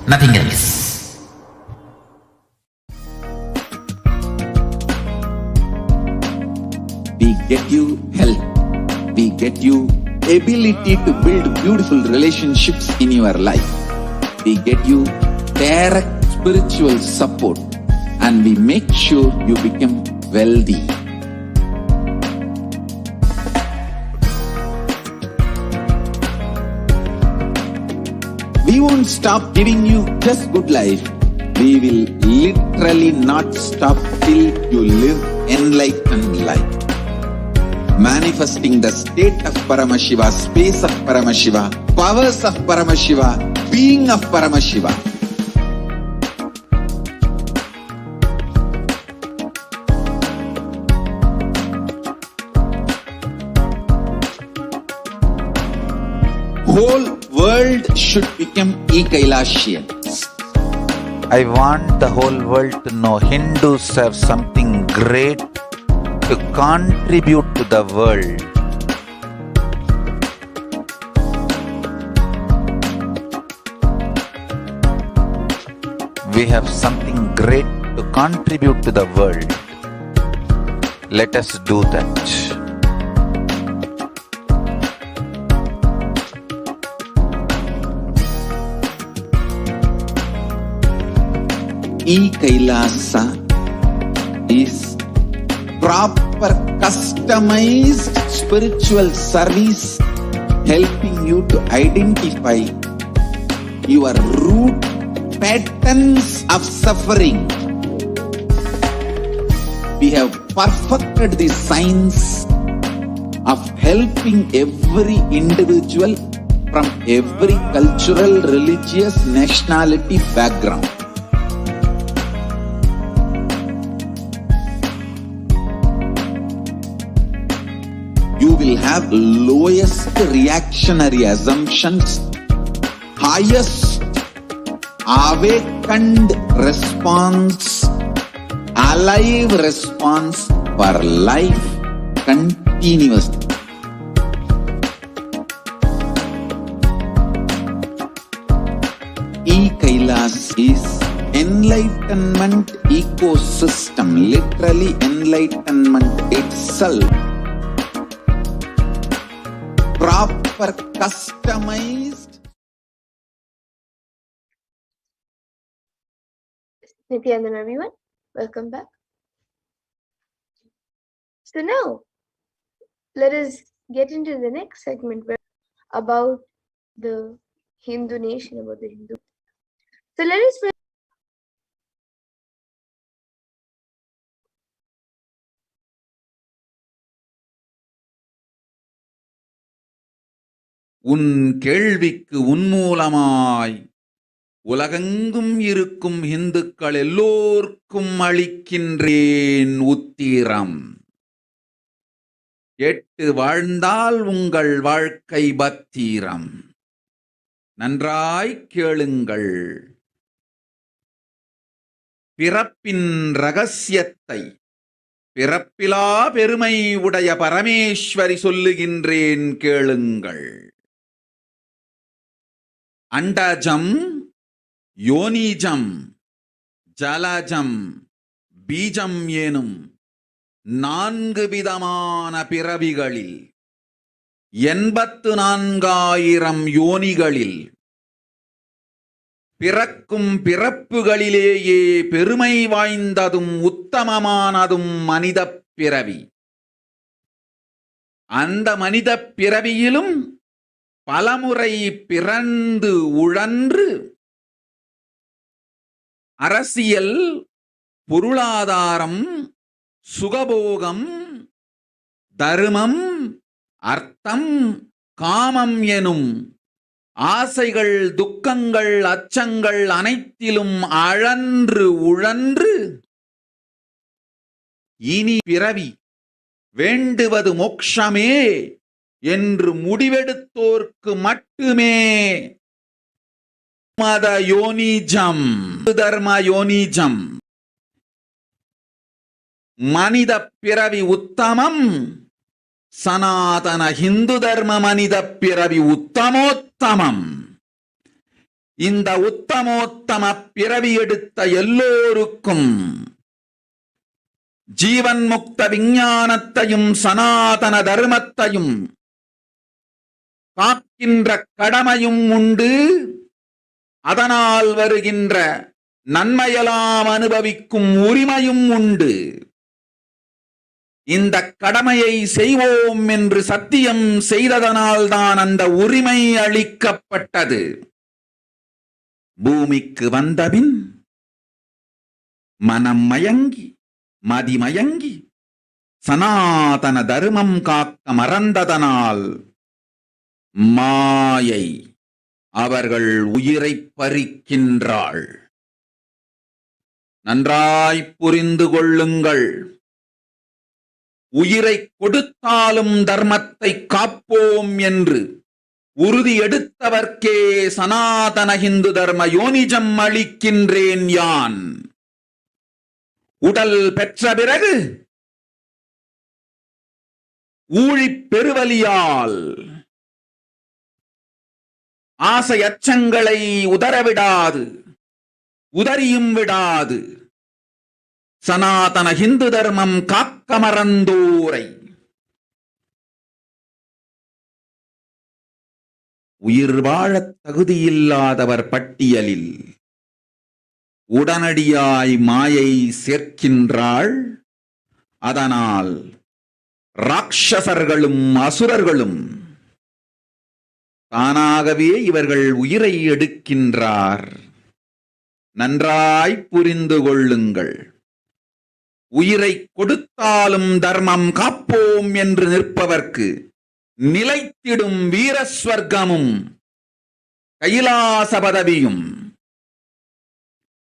Nothing else. We get you health. We get you ability to build beautiful relationships in your life. We get you direct spiritual support, and we make sure you become wealthy. We won't stop giving you just good life. We will literally not stop till you live enlightened life. Manifesting the state of Paramashiva, space of Paramashiva, powers of Paramashiva, being of Paramashiva. whole world should become e-Kailashiyans. I want the whole world to know Hindus have something great to contribute to the world. We have something great to contribute to the world. Let us do that. E-Kailasa is proper customized spiritual service helping you to identify your root patterns of suffering. We have perfected the science of helping every individual from every cultural, religious, nationality background. You will have lowest reactionary assumptions, highest awakened response, alive response for life continuously. E-Kailas is enlightenment ecosystem, literally enlightenment itself. Proper customized. Nithyananda, everyone, welcome back. So now, let us get into the next segment about the Hindu nation, about the Hindu. So let us உன் கேள்விக்கு உன்மூலமாய் உலகெங்கும் இருக்கும் இந்துக்கள் எல்லோர்க்கும் அளிக்கின்றேன் உத்திரம். கேட்டு வாழ்ந்தால் உங்கள் வாழ்க்கை பத்திரம். நன்றாய் கேளுங்கள். பிறப்பின் ரகசியத்தை பிறப்பிலா பெருமை உடைய பரமேஸ்வரி சொல்லுகின்றேன் கேளுங்கள். அண்டஜம், யோனிஜம், ஜலஜம், பீஜம் எனும் 4 விதமான பிறவிகளில் 84,000 யோனிகளில் பிறக்கும் பிறப்புகளிலேயே பெருமை வாய்ந்ததும் உத்தமமானதும் மனிதப் பிறவி. அந்த மனிதப் பிறவியிலும் பலமுறை பிறந்து உழன்று அரசியல், பொருளாதாரம், சுகபோகம், தர்மம், அர்த்தம், காமம் எனும் ஆசைகள், துக்கங்கள், அச்சங்கள் அனைத்திலும் அழன்று உழன்று இனி பிறவி வேண்டுவது மோட்சமே என்று முடிவெடுத்தோர்க்கு மட்டுமே மத யோனிஜம், தர்ம யோனிஜம், மனித பிறவி உத்தமம், சனாதன ஹிந்து தர்ம மனித பிறவி உத்தமோத்தமம். இந்த உத்தமோத்தம பிறவி எடுத்த எல்லோருக்கும் ஜீவன் முக்த விஞ்ஞானத்தையும் சனாதன தர்மத்தையும் காக்கின்ற கடமையும் உண்டு. அதனால் வருகின்ற நன்மையெல்லாம் அனுபவிக்கும் உரிமையும் உண்டு. இந்த கடமையை செய்வோம் என்று சத்தியம் செய்ததனால்தான் அந்த உரிமை அளிக்கப்பட்டது. பூமிக்கு வந்தபின் மனம் மயங்கி மதிமயங்கி சனாதன தர்மம் காக்க மறந்ததனால் மாயை அவர்கள் உயிரை பறிக்கின்றாள். நன்றாய் புரிந்து கொள்ளுங்கள். உயிரை கொடுத்தாலும் தர்மத்தை காப்போம் என்று உறுதி எடுத்தவர்க்கே சனாதன ஹிந்து தர்ம யோனிஜம் அளிக்கின்றேன் யான். உடல் பெற்ற பிறகு ஊழிப் பெருவலியால் ஆசை அச்சங்களை உதறவிடாது, உதறியும் விடாது சனாதன ஹிந்து தர்மம் காக்க மறந்தோரை உயிர் வாழத் தகுதியில்லாதவர் பட்டியலில் உடனடியாய் மாயை சேர்க்கின்றாள். அதனால் ராட்சசர்களும் அசுரர்களும் தானாகவே இவர்கள் உயிரை எடுக்கின்றார். நன்றாய் புரிந்து கொள்ளுங்கள். உயிரை கொடுத்தாலும் தர்மம் காப்போம் என்று நிற்பவர்க்கு நிலைத்திடும் வீரஸ்வர்க்கமும் கைலாச பதவியும்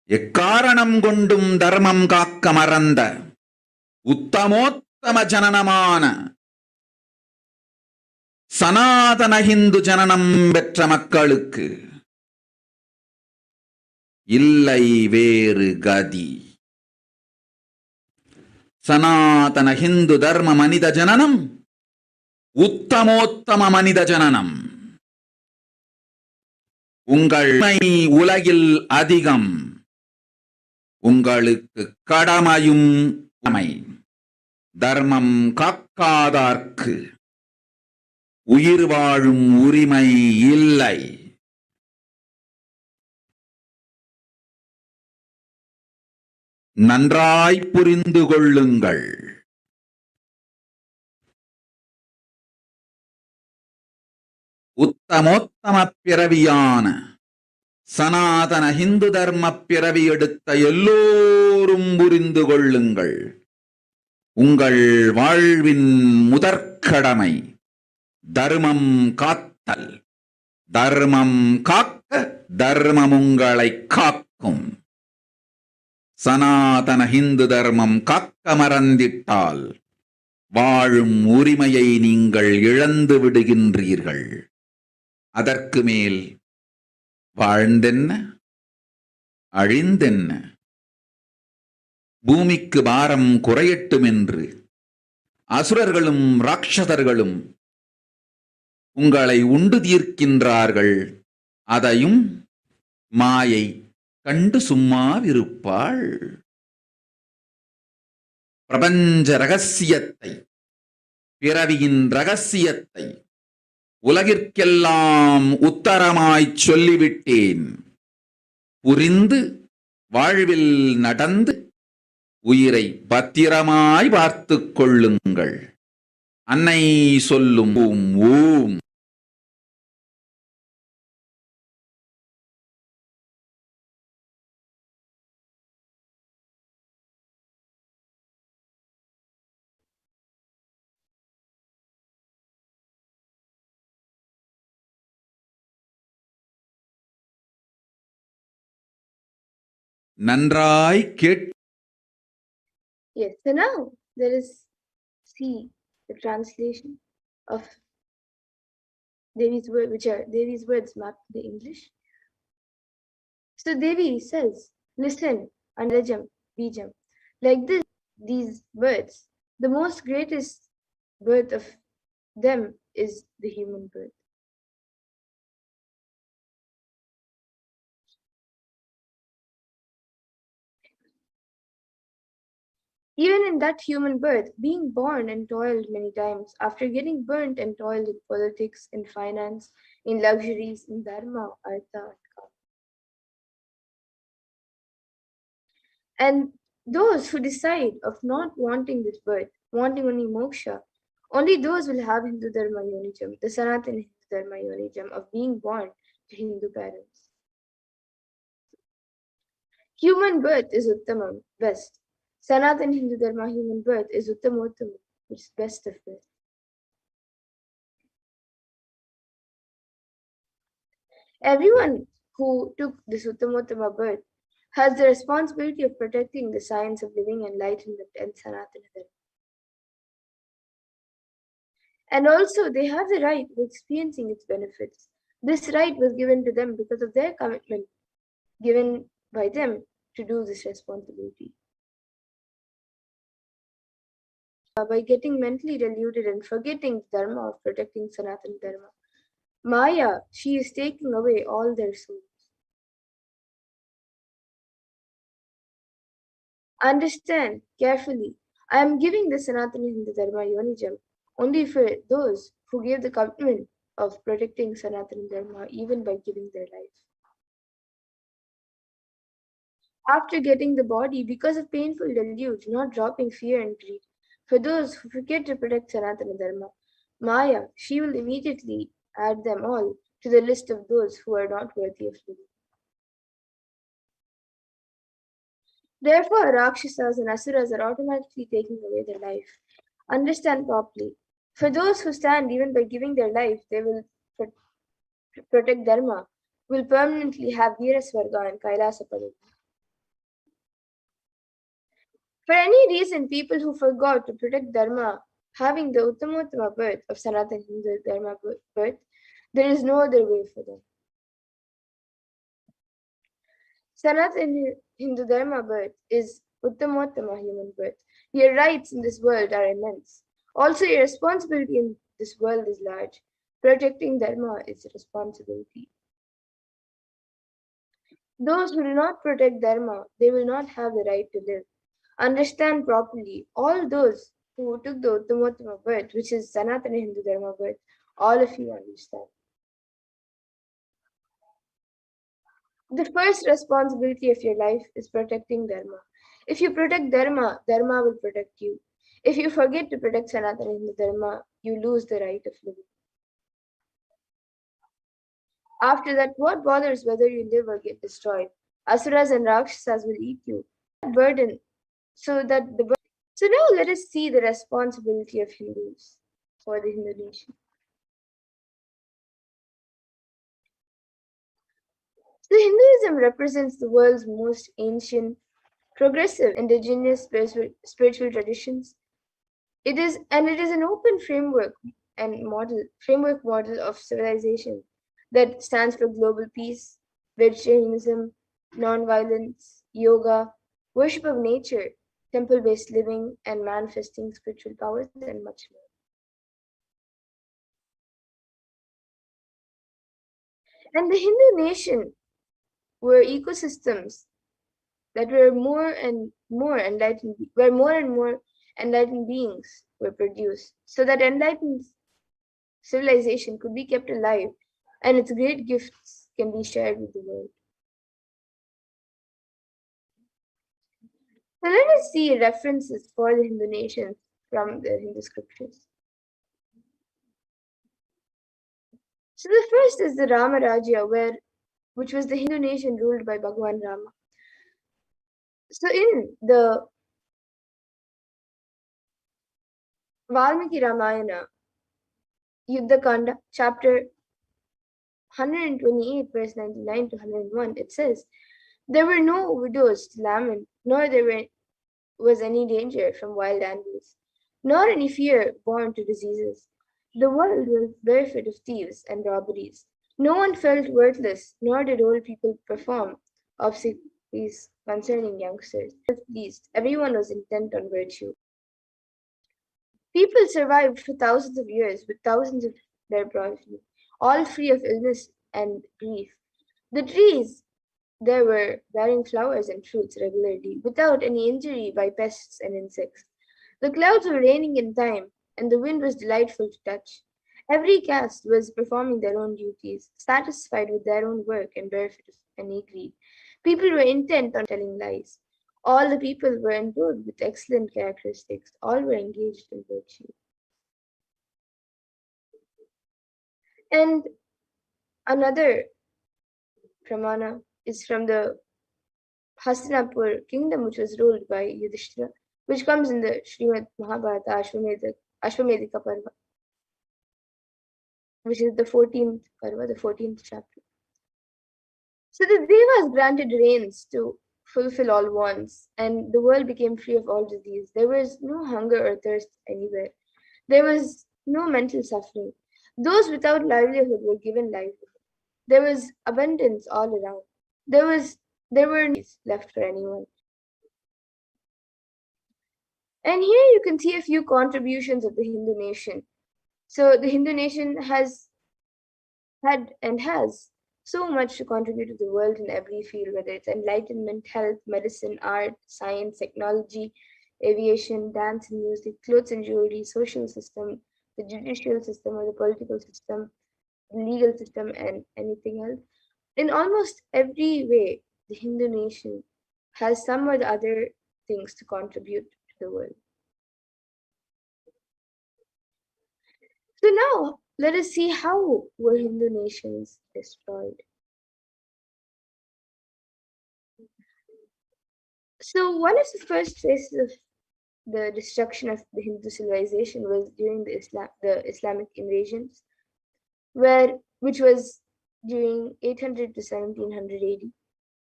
எக்காரணம் கொண்டும் தர்மம் காக்க மறந்த உத்தமோத்தம ஜனனமான சனாதன ஹிந்து ஜனனம் பெற்ற மக்களுக்கு இல்லை வேறு கதி. சனாதன ஹிந்து தர்ம மனித ஜனனம் உத்தமோத்தம மனித ஜனனம். உங்கள் உலகில் அதிகம். உங்களுக்கு கடமையும் தர்மம் காக்காதார்க்கு உயிர் வாழும் உரிமை இல்லை. நன்றாய் புரிந்து கொள்ளுங்கள். உத்தமோத்தம பிறவியான சனாதன ஹிந்து தர்ம பிறவி எடுத்த எல்லோரும் புரிந்து கொள்ளுங்கள். உங்கள் வாழ்வின் முதற்கடமை தர்மம் காத்தல். தர்மம் காக்க தர்மம் உங்களை காக்கும். சனாதன ஹிந்து தர்மம் காக்க மறந்திட்டால் வாழும் உரிமையை நீங்கள் இழந்து விடுகின்றீர்கள். அதற்கு மேல் வாழ்ந்தென்ன அழிந்தென்ன? பூமிக்கு பாரம் குறையட்டும் என்று அசுரர்களும் ராட்சதர்களும் உங்களை உண்டு தீர்க்கின்றார்கள். அதையும் மாயை கண்டு சும்மாவிருப்பாள். பிரபஞ்ச ரகசியத்தை, பிறவியின் ரகசியத்தை உலகிற்கெல்லாம் உத்தரமாய்ச் சொல்லிவிட்டேன். புரிந்து வாழ்வில் நடந்து உயிரை பத்திரமாய் பார்த்துக் கொள்ளுங்கள். அன்னை சொல்லும் ஓம் ஓம். நன்றாய் gate. Yes, so now there is see the translation of Devi's word, which are Devi's words mapped to the English. So Devi says, listen, Anrajam, Bijam. Like this, these birds, the most greatest birth of them is the human birth. Even in that human birth, being born and toiled many times, after getting burnt and toiled in politics, in finance, in luxuries, in dharma, artha, and kama. And those who decide of not wanting this birth, wanting only moksha, only those will have Hindu Dharma Yonijam, the Sanatana Hindu Dharma Yonijam of being born to Hindu parents. Human birth is Uttamam, best. Sanatana Hindu Dharma human birth is Uttamottamam, which is best of birth. Everyone who took this Uttamottama birth has the responsibility of protecting the science of living, enlightenment, and Sanatana Dharma. And also, they have the right of experiencing its benefits. This right was given to them because of their commitment given by them to do this responsibility. By getting mentally deluded and forgetting the dharma of protecting Sanatana Dharma, Maya, she is taking away all their souls. Understand carefully. I am giving the Sanatana Hindu Dharma Yonijam only for those who gave the commitment of protecting Sanatana Dharma even by giving their life. After getting the body, because of painful deluge, not dropping fear and greed, for those who forget to protect Sanatana Dharma, Maya, she will immediately add them all to the list of those who are not worthy of living. Therefore, Rakshasas and Asuras are automatically taking away their life. Understand properly. For those who stand even by giving their life, they will protect Dharma, will permanently have Veerasvarga and Kailasa Padam. For any reason, people who forgot to protect Dharma, having the Uttamottama birth of Sanatana Hindu Dharma birth, there is no other way for them. Sanatana Hindu Dharma birth is Uttamottama human birth. Your rights in this world are immense. Also, your responsibility in this world is large. Protecting Dharma is a responsibility. Those who do not protect Dharma, they will not have the right to live. Understand properly. All those who took the Uttamottama birth, which is Sanatana Hindu Dharma birth, all of you understand. The first responsibility of your life is protecting Dharma. If you protect Dharma, Dharma will protect you. If you forget to protect Sanatana Hindu Dharma, you lose the right of living. After that, what bothers whether you live or get destroyed? Asuras and Rakshasas will eat you. Burden. So now let us see the responsibility of Hindus for the Hindu nation. So Hinduism represents the world's most ancient, progressive, indigenous spiritual traditions. It is an open framework model of civilization that stands for global peace, vegetarianism, non-violence, yoga, worship of nature, temple-based living, and manifesting spiritual powers, and much more. And the Hindu nation were ecosystems that were more and more enlightened beings were produced, so that enlightened civilization could be kept alive and its great gifts can be shared with the world. So let us see references for the Hindu nations from the Hindu scriptures. So the first is the Rama Rajya, which was the Hindu nation ruled by Bhagwan Rama. So in the Valmiki Ramayana, Yuddha Kanda, chapter 128, verse 99 to 101, it says, "There were no widows to lament, nor was any danger from wild animals, nor any fear born to diseases. The world was barefoot of thieves and robberies. No one felt worthless, nor did old people perform obsequies concerning youngsters. Pleased, everyone was intent on virtue. People survived for thousands of years with thousands of their progeny, all free of illness and grief. The trees there were bearing flowers and fruits regularly, without any injury by pests and insects. The clouds were raining in time, and the wind was delightful to touch. Every caste was performing their own duties, satisfied with their own work and barefoot of any greed. People were intent on telling lies. All the people were endowed with excellent characteristics. All were engaged in virtue." And another pramana is from the Hastinapur kingdom, which was ruled by Yudhishthira, which comes in the Srimad Mahabharata Ashwamedika Parva, which is the 14th Parva, the 14th chapter. So the Devas granted rains to fulfill all wants, and the world became free of all disease. There was no hunger or thirst anywhere. There was no mental suffering. Those without livelihood were given livelihood. There was abundance all around. There were no needs left for anyone. And here you can see a few contributions of the Hindu nation. So the Hindu nation has had and has so much to contribute to the world in every field, whether it's enlightenment, health, medicine, art, science, technology, aviation, dance and music, clothes and jewelry, social system, the judicial system or the political system, the legal system, and anything else. In almost every way, the Hindu nation has some or the other things to contribute to the world. So now let us see how were Hindu nations destroyed. So one of the first phases of the destruction of the Hindu civilization was during the Islamic invasions, which was during 800 to 1700 AD,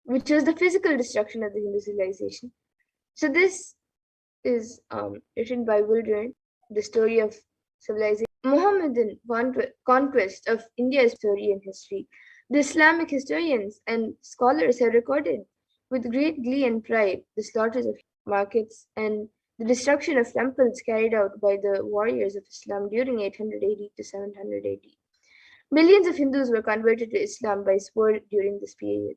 which was the physical destruction of the Hindu civilization. So this is written by Wildern, the story of civilization. Mohammedan conquest of India's story and history. The Islamic historians and scholars have recorded with great glee and pride the slaughters of markets and the destruction of temples carried out by the warriors of Islam during 880 to 700 AD. Millions of Hindus were converted to Islam by sword during this period.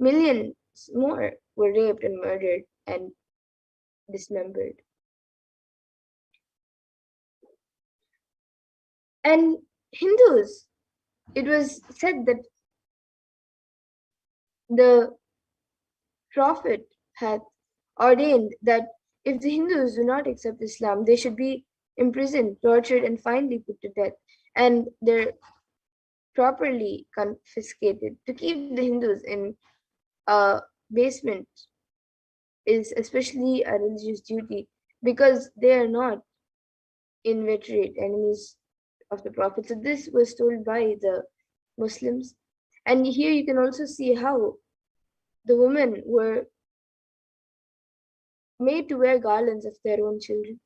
Millions more were raped and murdered and dismembered. And Hindus, it was said that the Prophet had ordained that if the Hindus do not accept Islam, they should be imprisoned, tortured, and finally put to death, and they're properly confiscated. To keep the Hindus in a basement is especially a religious duty because they are not inveterate enemies of the Prophet. So this was told by the Muslims. And here you can also see how the women were made to wear garlands of their own children.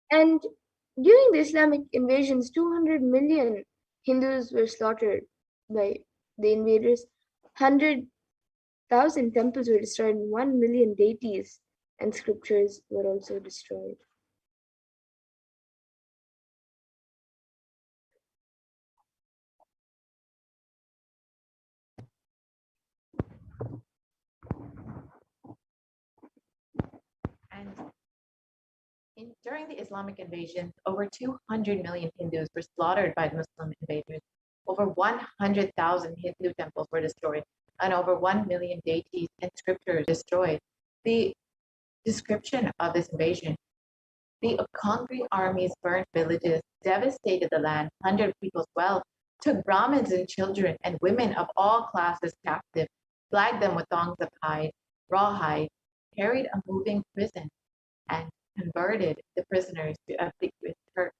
And during the Islamic invasions, 200 million Hindus were slaughtered by the invaders. 100,000 temples were destroyed, and 1 million deities and scriptures were also destroyed. And during the Islamic invasion, over 200 million Hindus were slaughtered by the Muslim invaders. Over 100,000 Hindu temples were destroyed, and over 1 million deities and scriptures destroyed. The description of this invasion: the conquering armies burned villages, devastated the land, plundered people's wealth, took Brahmins and children and women of all classes captive, flagged them with thongs of hide, rawhide, carried a moving prison, and converted the prisoners to obsequious Turks.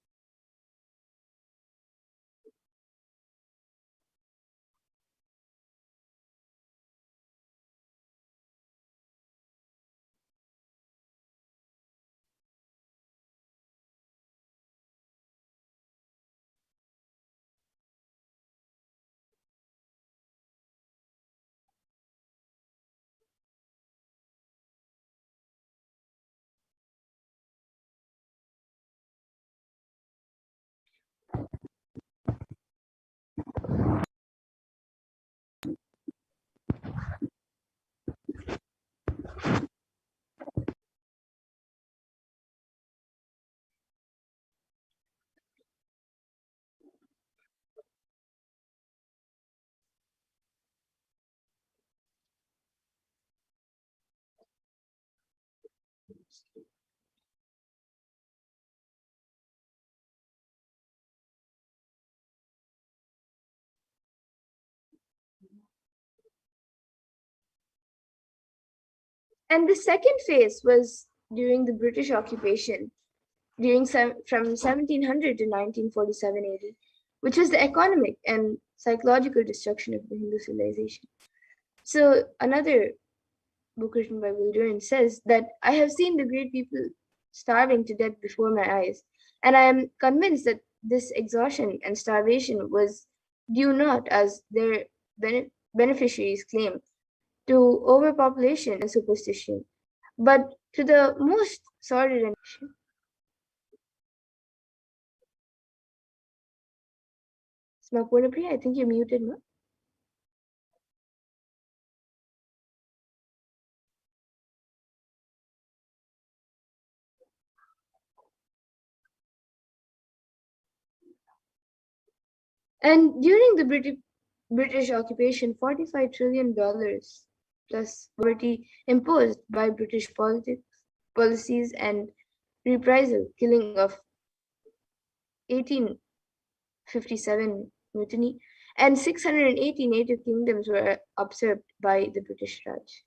And the second phase was during the British occupation, from 1700 to 1947 AD, which was the economic and psychological destruction of the Hindu civilization. So another book written by Will Durant says that I have seen the great people starving to death before my eyes, and I am convinced that this exhaustion and starvation was due not, as their beneficiaries claim, to overpopulation and superstition, but to the most sordid and Purnapriya, I think you're muted, no? And during the British occupation, $45 trillion plus poverty imposed by British policies and reprisal killing of 1857 mutiny, and 680 native kingdoms were usurped by the British Raj.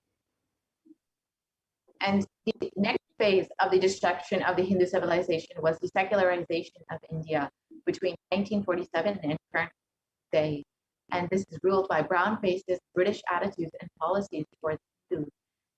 And the next phase of the destruction of the Hindu civilization was the secularization of India between 1947 and current day. And this is ruled by brown-faced British attitudes and policies towards Hindus.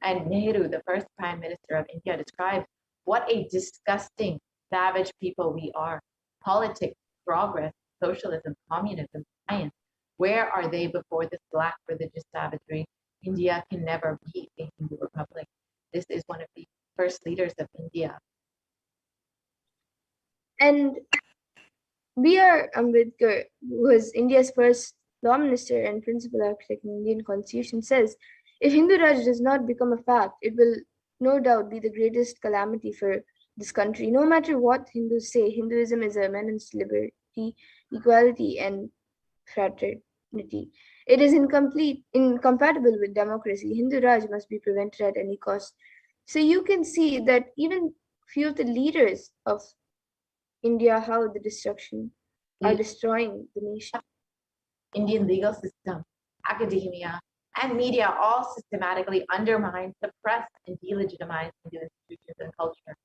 And Nehru, the first Prime Minister of India, described what a disgusting, savage people we are. Politics, progress, socialism, communism, science. Where are they before this black religious savagery? India can never be a Hindu republic. This is one of the first leaders of India. And B.R. Ambedkar, who was India's first law minister and principal architect in the Indian Constitution, says, if Hindu Raj does not become a fact, it will no doubt be the greatest calamity for this country. No matter what Hindus say, Hinduism is a menace to liberty, equality, and fraternity. It is incompatible with democracy. Hindu Raj must be prevented at any cost. So you can see that even few of the leaders of India, how the destruction are destroying the nation. Indian legal system, academia, and media all systematically undermine, suppress, and delegitimize Hindu institutions and culture.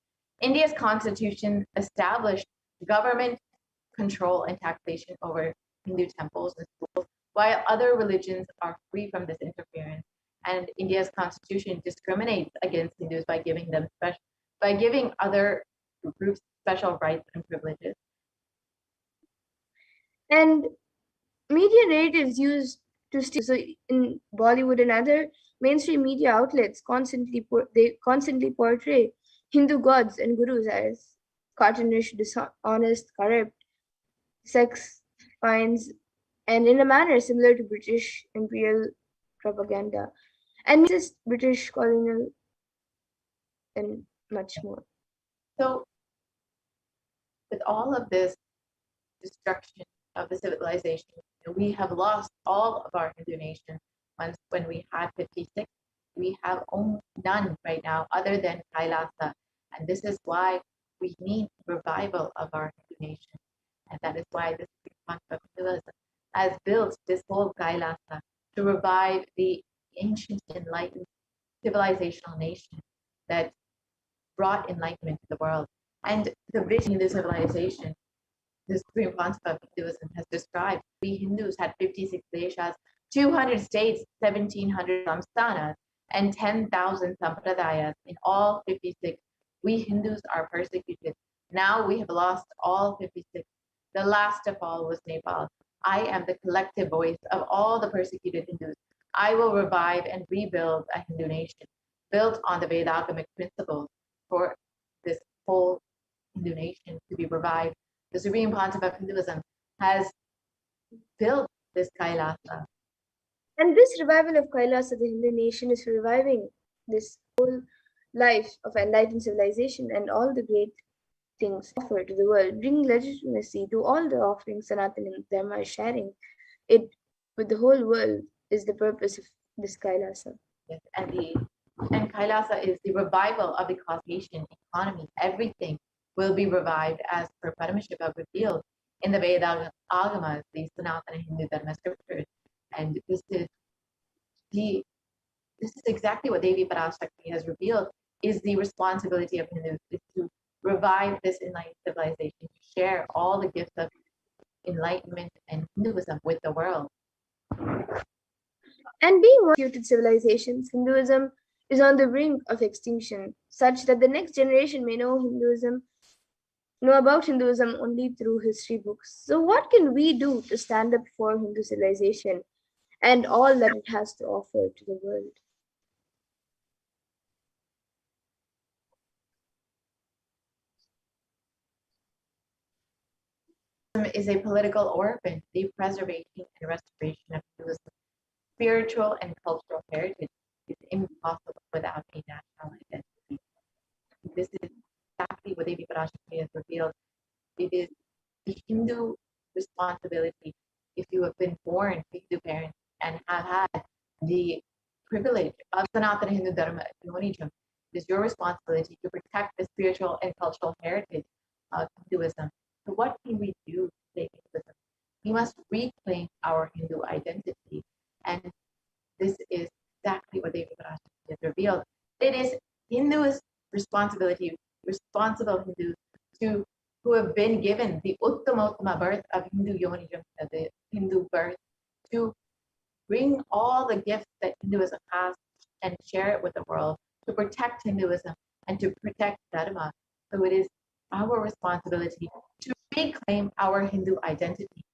India's constitution established government control and taxation over Hindu temples and schools, while other religions are free from this interference. And India's constitution discriminates against Hindus by giving other groups special rights and privileges. And media narratives used to steal. So in Bollywood and other mainstream media outlets constantly portray Hindu gods and gurus as cartoonish, dishonest, corrupt, sex finds, and in a manner similar to British imperial propaganda, and just British colonial, and much more. So, with all of this destruction of the civilization, we have lost all of our Hindu nation. When we had 56, we have none right now other than Kailasa. And this is why we need revival of our Hindu nation. And that is why this concept of Hinduism has built this whole Kailasa to revive the ancient enlightened civilizational nation that brought enlightenment to the world. And the British Hindu civilization, the supreme concept of Hinduism, has described we Hindus had 56 deshas, 200 states, 1,700 samsthanas, and 10,000 sampradayas. In all 56, we Hindus are persecuted. Now we have lost all 56. The last of all was Nepal. I am the collective voice of all the persecuted Hindus. I will revive and rebuild a Hindu nation built on the Vedagamic principles for this whole Hindu nation to be revived. The supreme concept of Hinduism has built this Kailasa. And this revival of Kailasa, the Hindu nation, is reviving this whole life of enlightened civilization and all the great things offered to the world, bringing legitimacy to all the offerings Sanatana Dharma is sharing. It with the whole world is the purpose of this Kailasa. Yes, and And Kailasa is the revival of the cosmation economy. Everything will be revived as per Paramashiva revealed in the Veda Agamas, the Sanatana Hindu Dharma scriptures. And this is exactly what Devi Parashakti has revealed is the responsibility of Hindus is to revive this enlightened civilization, to share all the gifts of enlightenment and Hinduism with the world. And being one of reputed civilizations, Hinduism is on the brink of extinction, such that the next generation may know about Hinduism only through history books. So what can we do to stand up for Hindu civilization and all that it has to offer to the world? Is a political orphan. The preservation and restoration of Hinduism, spiritual and cultural heritage is impossible without a national identity. This is exactly what Devi Parashakti has revealed. It is the Hindu responsibility. If you have been born to Hindu parents and have had the privilege of Sanatana Hindu Dharma Yonijam, it is your responsibility to protect the spiritual and cultural heritage of Hinduism. So what can we do to save Hinduism? We must reclaim our Hindu identity. And this is exactly what Devi Parashakti has revealed. It is Hindus' responsibility, responsible Hindus who have been given the Uttama birth of Hindu Yonijam, the Hindu birth, to bring all the gifts that Hinduism has and share it with the world, to protect Hinduism and to protect Dharma. So it is our responsibility to reclaim our Hindu identity.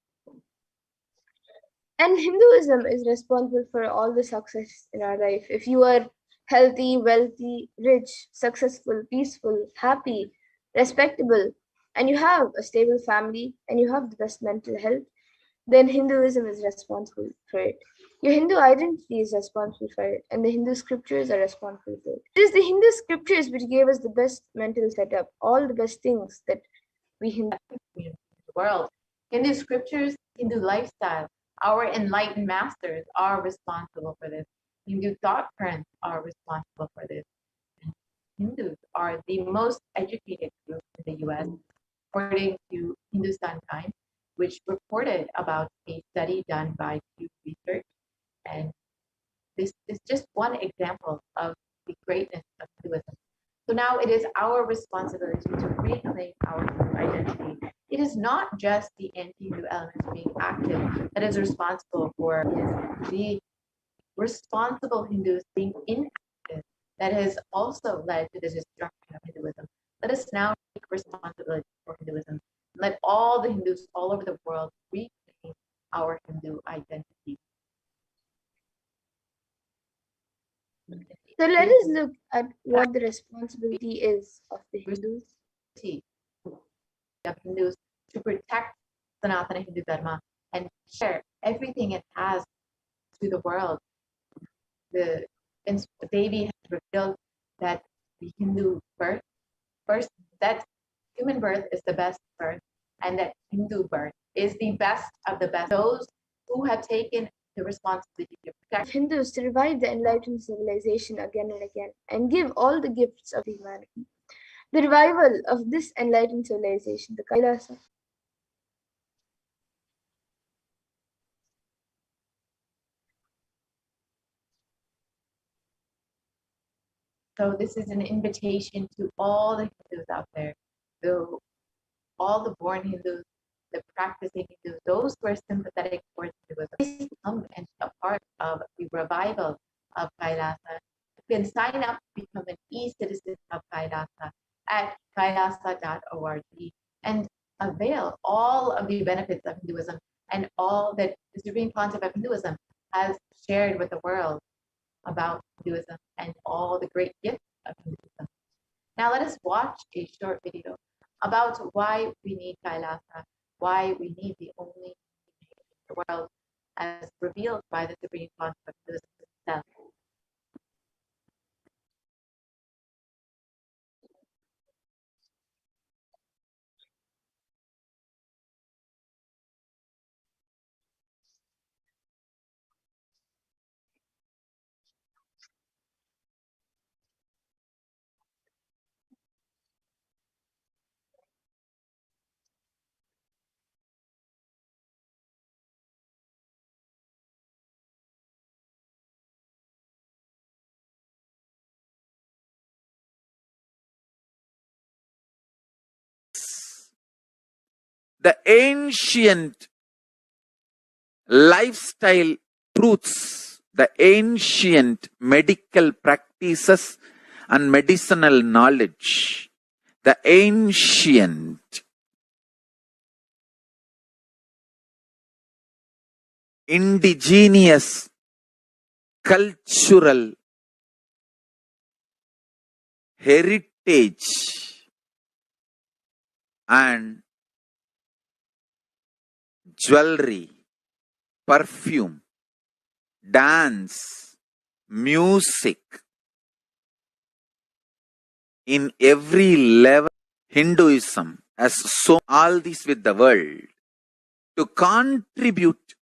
And Hinduism is responsible for all the success in our life. If you are healthy, wealthy, rich, successful, peaceful, happy, respectable, and you have a stable family and you have the best mental health, then Hinduism is responsible for it. Your Hindu identity is responsible for it, and the Hindu scriptures are responsible for it. It is the Hindu scriptures which gave us the best mental setup, all the best things that we Hindu the world. Hindu scriptures, Hindu lifestyle, our enlightened masters are responsible for this. Hindu thought currents are responsible for this. And Hindus are the most educated group in the US, according to Hindustan Times, which reported about a study done by Pew Research. And this is just one example of the greatness of Hinduism. So now it is our responsibility to reclaim our Hindu identity. It is not just the anti-Hindu elements being active that is responsible for it is the responsible Hindus being inactive that has also led to the destruction of Hinduism. Let us now take responsibility for Hinduism. Let all the Hindus all over the world reclaim our Hindu identity. So let us look at what the responsibility is of the Hindus. Of Hindus to protect Sanatana Hindu Dharma and share everything it has to the world. The Devi has revealed that the Hindu birth, first, that human birth is the best birth, and that Hindu birth is the best of the best. Those who have taken the responsibility to protect Hindus to revive the enlightened civilization again and again and give all the gifts of humanity. The revival of this enlightened civilization, the Kailasa. So this is an invitation to all the Hindus out there, all the born Hindus, the practicing Hindus, those who are sympathetic towards Hinduism, please come and be a part of the revival of Kailasa. You can sign up to become an e-citizen of Kailasa at kailasa.org and avail all of the benefits of Hinduism and all that the Supreme Concept of Hinduism has shared with the world about Hinduism and all the great gifts of Hinduism. Now let us watch a short video about why we need Kailasa, why we need the only in the world as revealed by the Supreme Concept of Hinduism itself. the ancient lifestyle truths, the ancient medical practices and medicinal knowledge, the ancient indigenous cultural heritage and jewelry, perfume, dance, music, in every level. Hinduism has sown all this with the world to contribute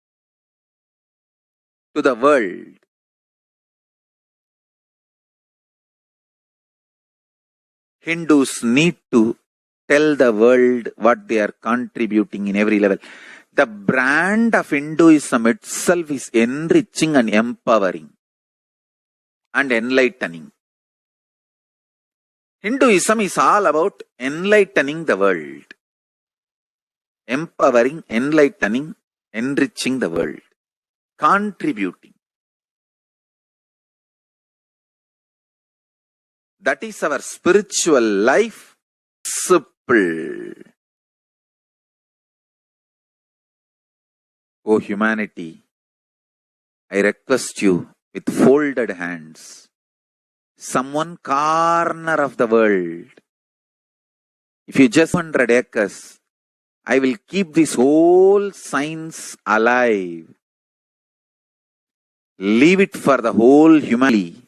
to the world. Hindus need to tell the world what they are contributing in every level. The brand of Hinduism itself is enriching and empowering and enlightening. Hinduism is all about enlightening the world, empowering, enlightening, enriching the world, contributing. That is our spiritual life principle. O humanity, I request you with folded hands, some one corner of the world. If you just 100 acres, I will keep this whole science alive. Leave it for the whole humanity.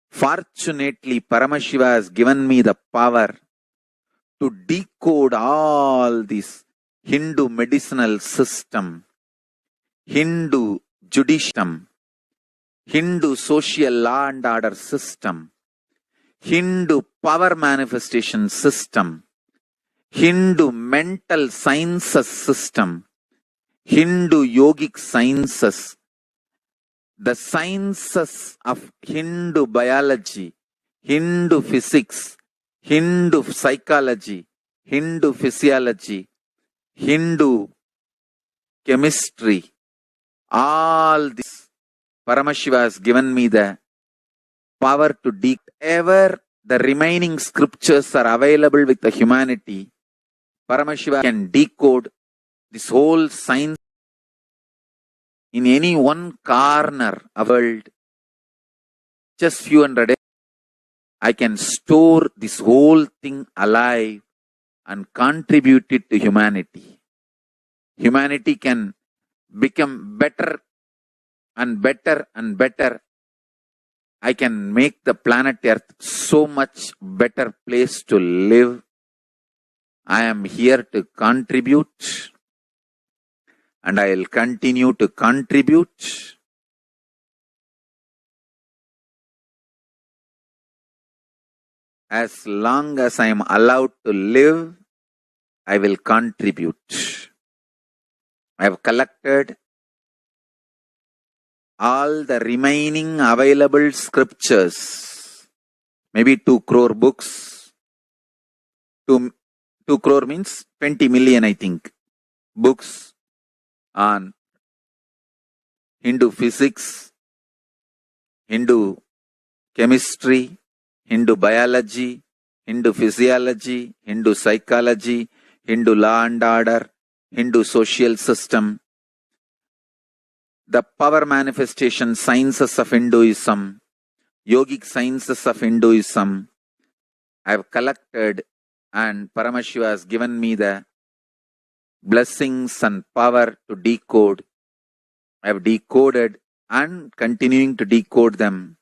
Fortunately, Paramashiva has given me the power to decode all this Hindu medicinal system, Hindu judicium, Hindu social law and order system, Hindu power manifestation system, Hindu mental sciences system, Hindu yogic sciences, the sciences of Hindu biology, Hindu physics, Hindu psychology, Hindu physiology, Hindu chemistry, all this Paramashiva has given me the power to decode. Ever the remaining scriptures are available with the humanity, Paramashiva can decode this whole science in any one corner of the world. Just few hundred, I can store this whole thing alive and contribute it to humanity. Humanity can become better and better and better. I can make the planet Earth so much better place to live. I am here to contribute, and I will continue to contribute. As long as I am allowed to live, I will contribute. I have collected all the remaining available scriptures, maybe 2 crore books. 2 crore means 20 million, I think, books on Hindu physics, Hindu chemistry, Hindu biology, Hindu physiology, Hindu psychology, Hindu law and order, Hindu social system, the power manifestation sciences of Hinduism, yogic sciences of Hinduism. I have collected, and Paramashiva has given me the blessings and power to decode. I have decoded and continuing to decode them.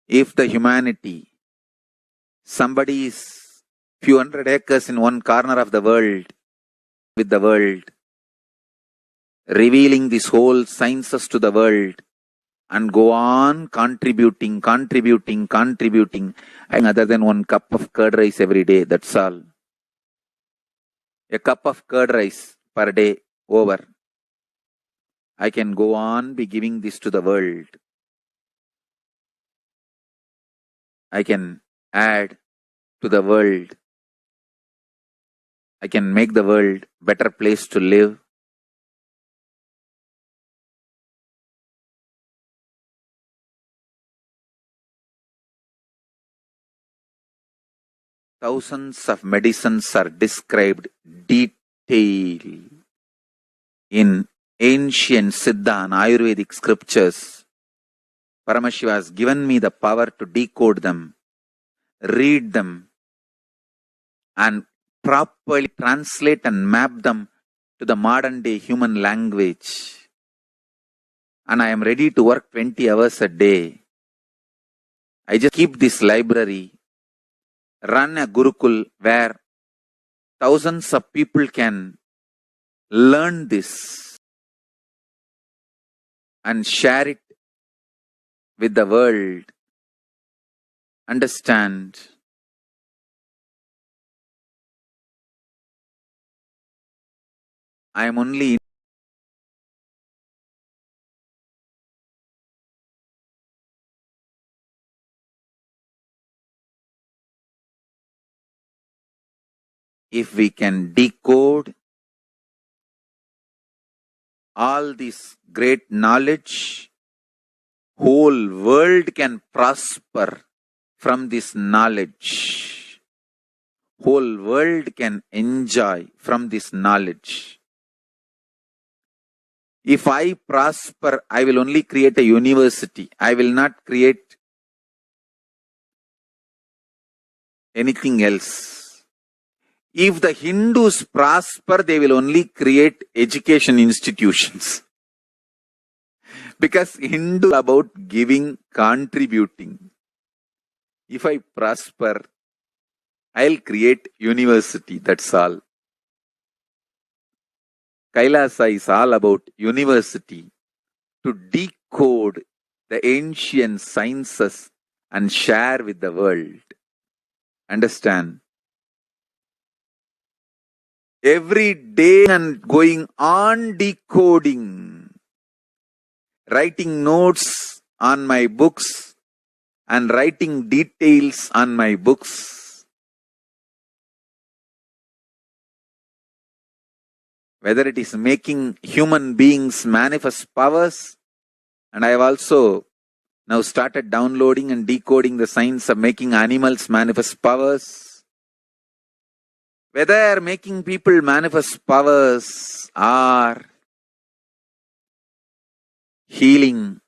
If the humanity, somebody is few hundred acres in one corner of the world, with the world, revealing this whole sciences to the world, and go on contributing, other than 1 cup of curd rice every day, that's all. A cup of curd rice per day, over. I can go on be giving this to the world. I can add to the world I can make the world a better place to live. Thousands of medicines are described detail in ancient Siddha and Ayurvedic scriptures. Paramashiva has given me the power to decode them, read them, and properly translate and map them to the modern day human language. And I am ready to work 20 hours a day. I just keep this library, run a Gurukul where thousands of people can learn this and share it with the world. Understand? I am only if we can decode all this great knowledge, whole world can prosper from this knowledge. Whole world can enjoy from this knowledge. If I prosper, I will only create a university. I will not create anything else. If the Hindus prosper, they will only create education institutions. Because Hindu is about giving, contributing. If I prosper, I'll create university, that's all. Kailasa is all about university to decode the ancient sciences and share with the world. Understand? Every day and going on decoding, writing notes on my books and writing details on my books. Whether it is making human beings manifest powers, and I have also now started downloading and decoding the science of making animals manifest powers. Whether making people manifest powers or healing,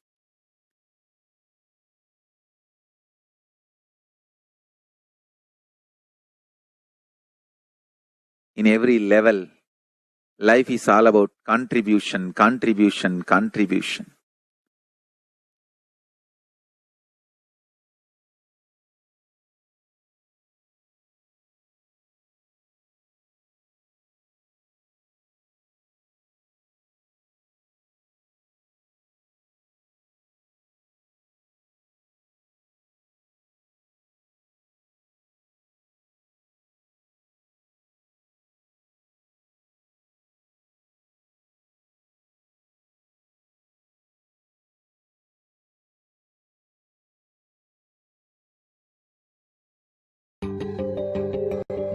in every level, life is all about contribution, contribution, contribution.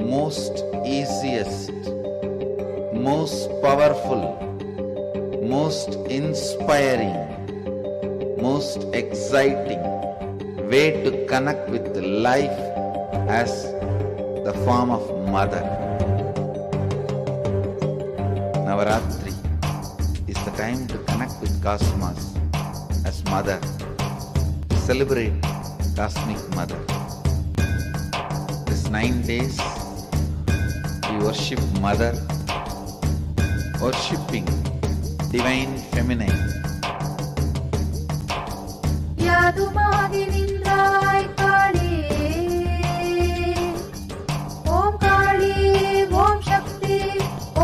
Most easiest, most powerful, most inspiring, most exciting way to connect with life as the form of mother. Navaratri is the time to connect with Cosmos as mother. Celebrate Cosmic Mother. This 9 days we worship Mother, worshipping Divine Feminine. யாதுமாகி நின்றாய் காளி, ஓம் காளி ஓம் சக்தி,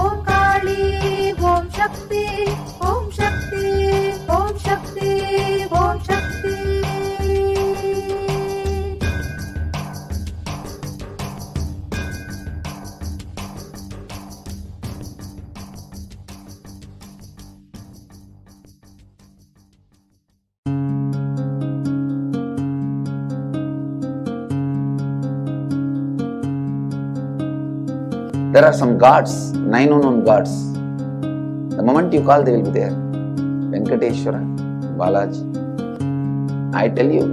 ஓம் காளி ஓம் சக்தி, ஓம் சக்தி ஓம் சக்தி ஓம் சக்தி. There are some gods, 9 unknown gods. The moment you call, they will be there. Venkateshwara, Balaji. I tell you,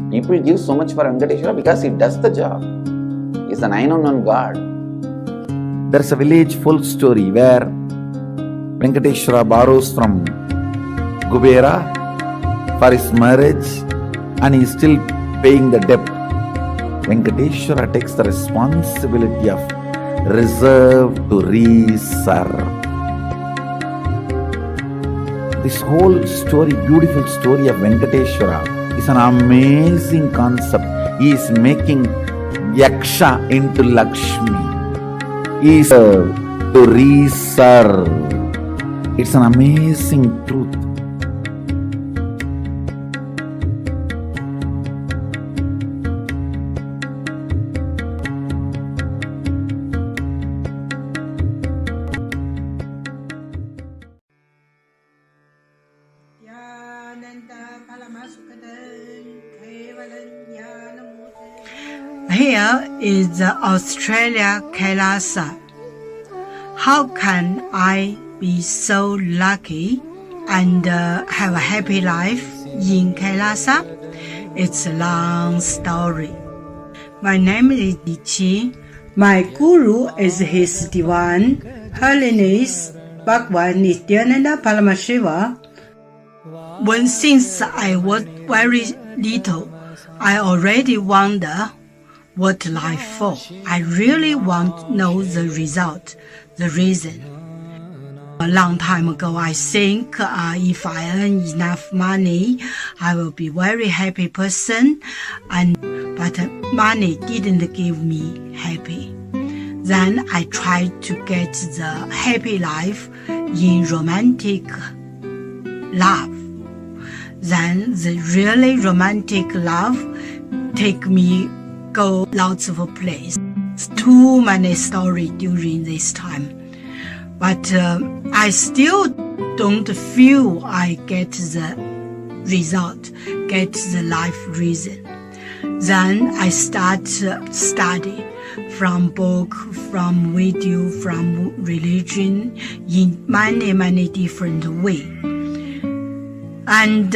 people give so much for Venkateshwara because he does the job. He's the 9 unknown god. There's a village folk story where Venkateshwara borrows from Kubera for his marriage and he is still paying the debt. Venkateshwara takes the responsibility of reserve to reserve. This whole story, beautiful story of Venkateshwara is an amazing concept. He is making Yaksha into Lakshmi. He is to reserve. It's an amazing truth. Here is Australia, Kailasa. How can I be so lucky and have a happy life in Kailasa? It's a long story. My name is Dichi. My guru is His Divine Holiness Bhagwan Nithyananda Paramashivam. Since I was very little, I already wonder what life for. I really want to know the result, the reason. A long time ago, I think if I earn enough money, I will be very happy person. But money didn't give me happy. Then I tried to get the happy life in romantic love. Then the really romantic love take me go lots of places. Too many stories during this time. But I still don't feel I get the result, get the life reason. Then I start study from book, from video, from religion in many different ways. And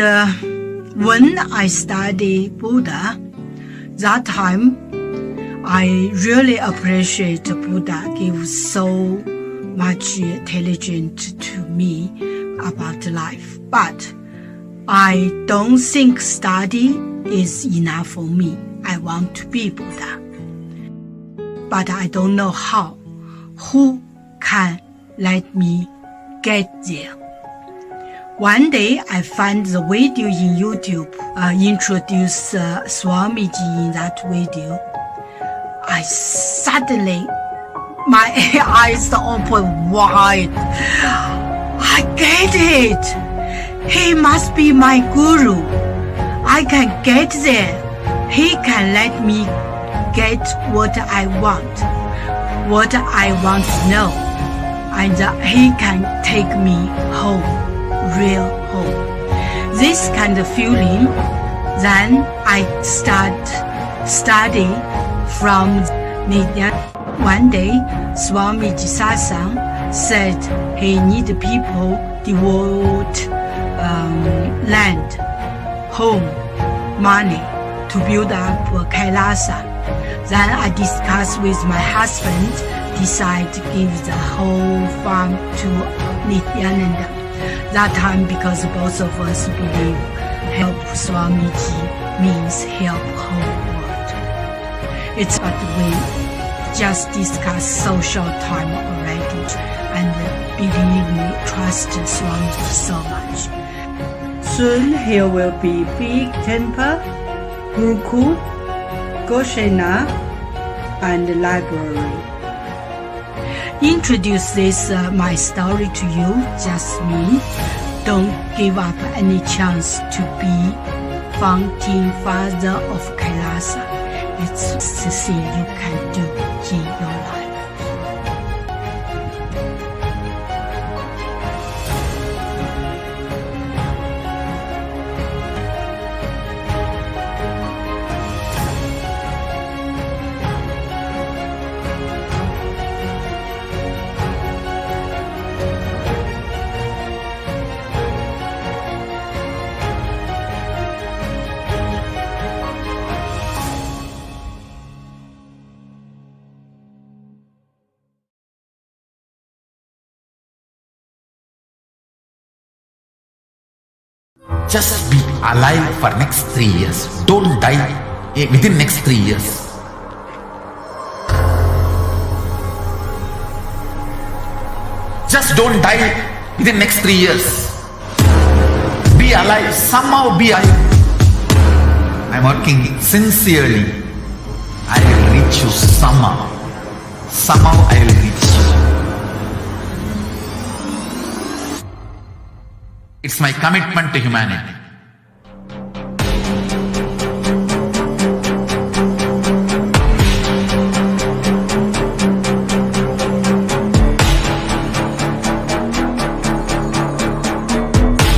when I study Buddha, that time I really appreciate Buddha gives so much intelligence to me about life. But I don't think study is enough for me. I want to be Buddha. But I don't know how. Who can let me get there? One day I found the video in YouTube, introduced Swamiji in that video. I suddenly, my eyes open wide. I get it. He must be my guru. I can get there. He can let me get what I want to know. And he can take me home, real home. This kind of feeling, then I start study from Nithyananda. One day, Swamiji Satsang said he need people devote land, home, money to build up Kailasa. Then I discussed with my husband, decide to give the whole farm to Nithyananda. That time, because both of us believe help Swamiji means help whole world. It's but we just discussed so short time already, and believe me, trust Swamiji so much. Soon here will be big temple, Gurukul, Goshena, and library. Introduce this my story to you, just me. Don't give up any chance to be founding father of Kailasa. It's the thing you can do in your life. Just be alive for next 3 years. Don't die within next 3 years. Just don't die within next 3 years. Be alive. Somehow be alive. I'm working sincerely. I will reach you somehow. Somehow I will reach you. It's my commitment to humanity.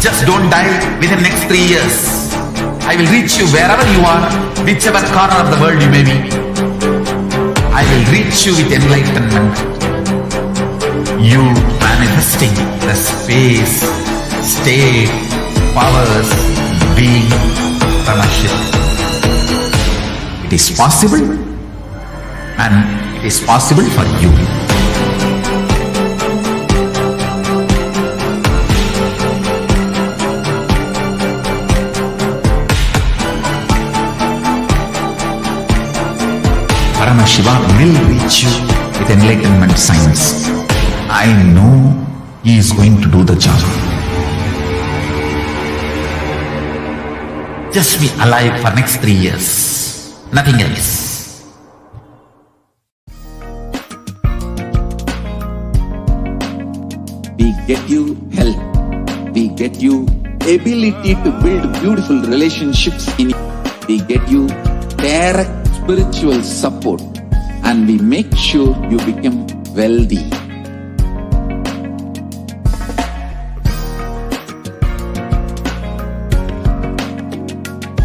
Just don't die within next 3 years. I will reach you wherever you are, whichever corner of the world you may be. I will reach you with enlightenment. You manifesting the space, state, powers, being, Paramashivoham. It is possible, and it is possible for you. Paramashivoham will reach you with enlightenment science. I know he is going to do the job. Just be alive for next 3 years. Nothing else. We get you health. We get you ability to build beautiful relationships in you. We get you direct spiritual support, and we make sure you become wealthy.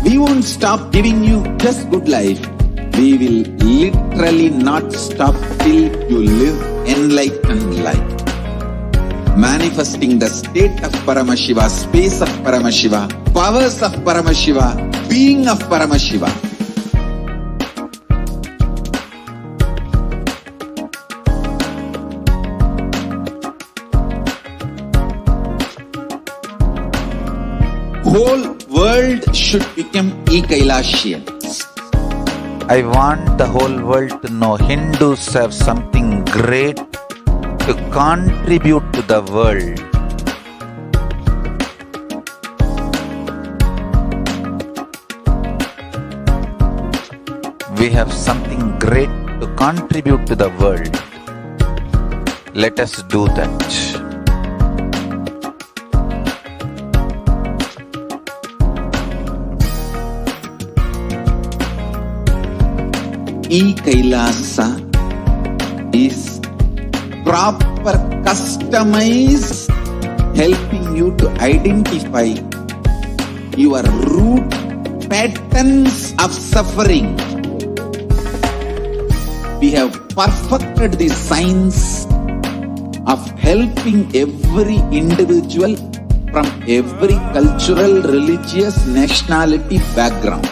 We won't stop giving you just good life. We will literally not stop till you live enlightened life. Manifesting the state of Paramashiva, space of Paramashiva, powers of Paramashiva, being of Paramashiva. Whole world should become e-Kailashians. I want the whole world to know Hindus have something great to contribute to the world. We have something great to contribute to the world. Let us do that. E-Kailasa is proper customized, helping you to identify your root patterns of suffering. We have perfected the science of helping every individual from every cultural, religious, nationality background.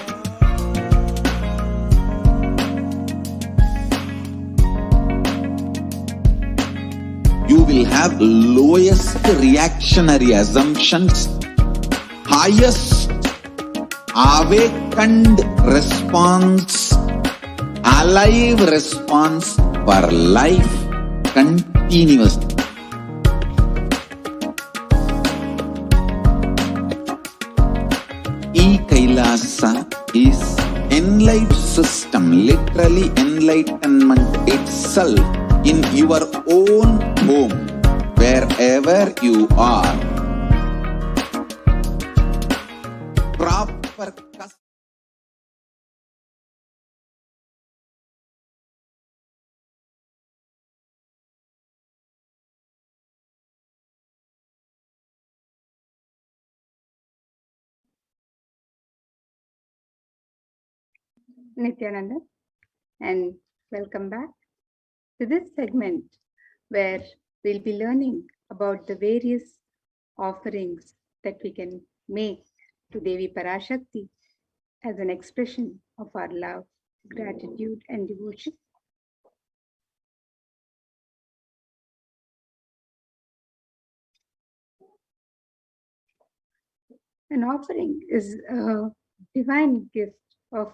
You will have lowest reactionary assumptions, highest awakened response, alive response for life continuously. E-Kailasa is enlightened system, literally enlightenment itself in your own home, wherever you are. Proper Nithyananda, and welcome back to this segment where we'll be learning about the various offerings that we can make to Devi Parashakti as an expression of our love, gratitude, and devotion. An offering is a divine gift of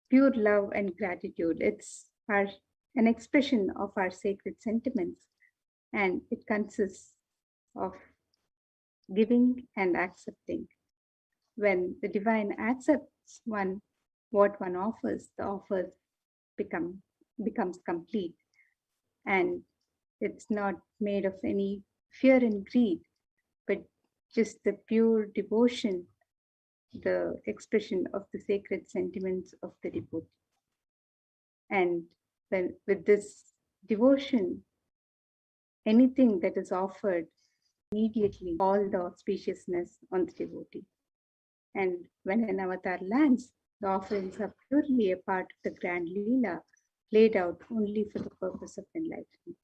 pure love and gratitude. It's an expression of our sacred sentiments, and it consists of giving and accepting. When the divine accepts what one offers, the offer becomes complete, and it's not made of any fear and greed, but just the pure devotion, the expression of the sacred sentiments of the devotee. And when with this devotion, anything that is offered immediately all the auspiciousness on the devotee. And when an avatar lands, the offerings are purely a part of the grand Leela, played out only for the purpose of enlightenment.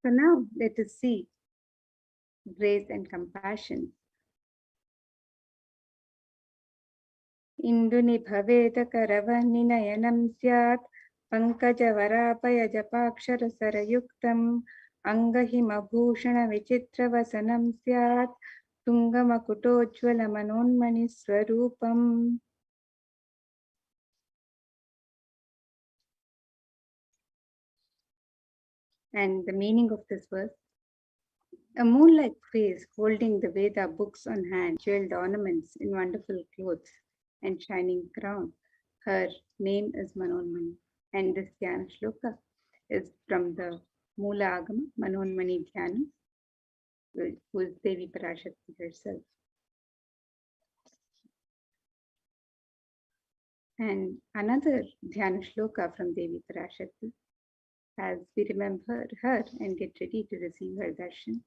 So now let us see grace and compassion. Induni bhaveda karavanninayanam syat pankajavarapayajapaakshara sarayuktam angahimabhushana vichitravasanam syat tungamakutojjvala manonmani swarupam. And the meaning of this verse: a moon-like face holding the Veda books on hand, jeweled ornaments in wonderful clothes and shining crown. Her name is Manonmani. And this Dhyana Shloka is from the Mula Agama, Manonmani Dhyana, who is Devi Parashakti herself. And another Dhyana Shloka from Devi Parashakti, as we remember her and get ready to receive her darshan.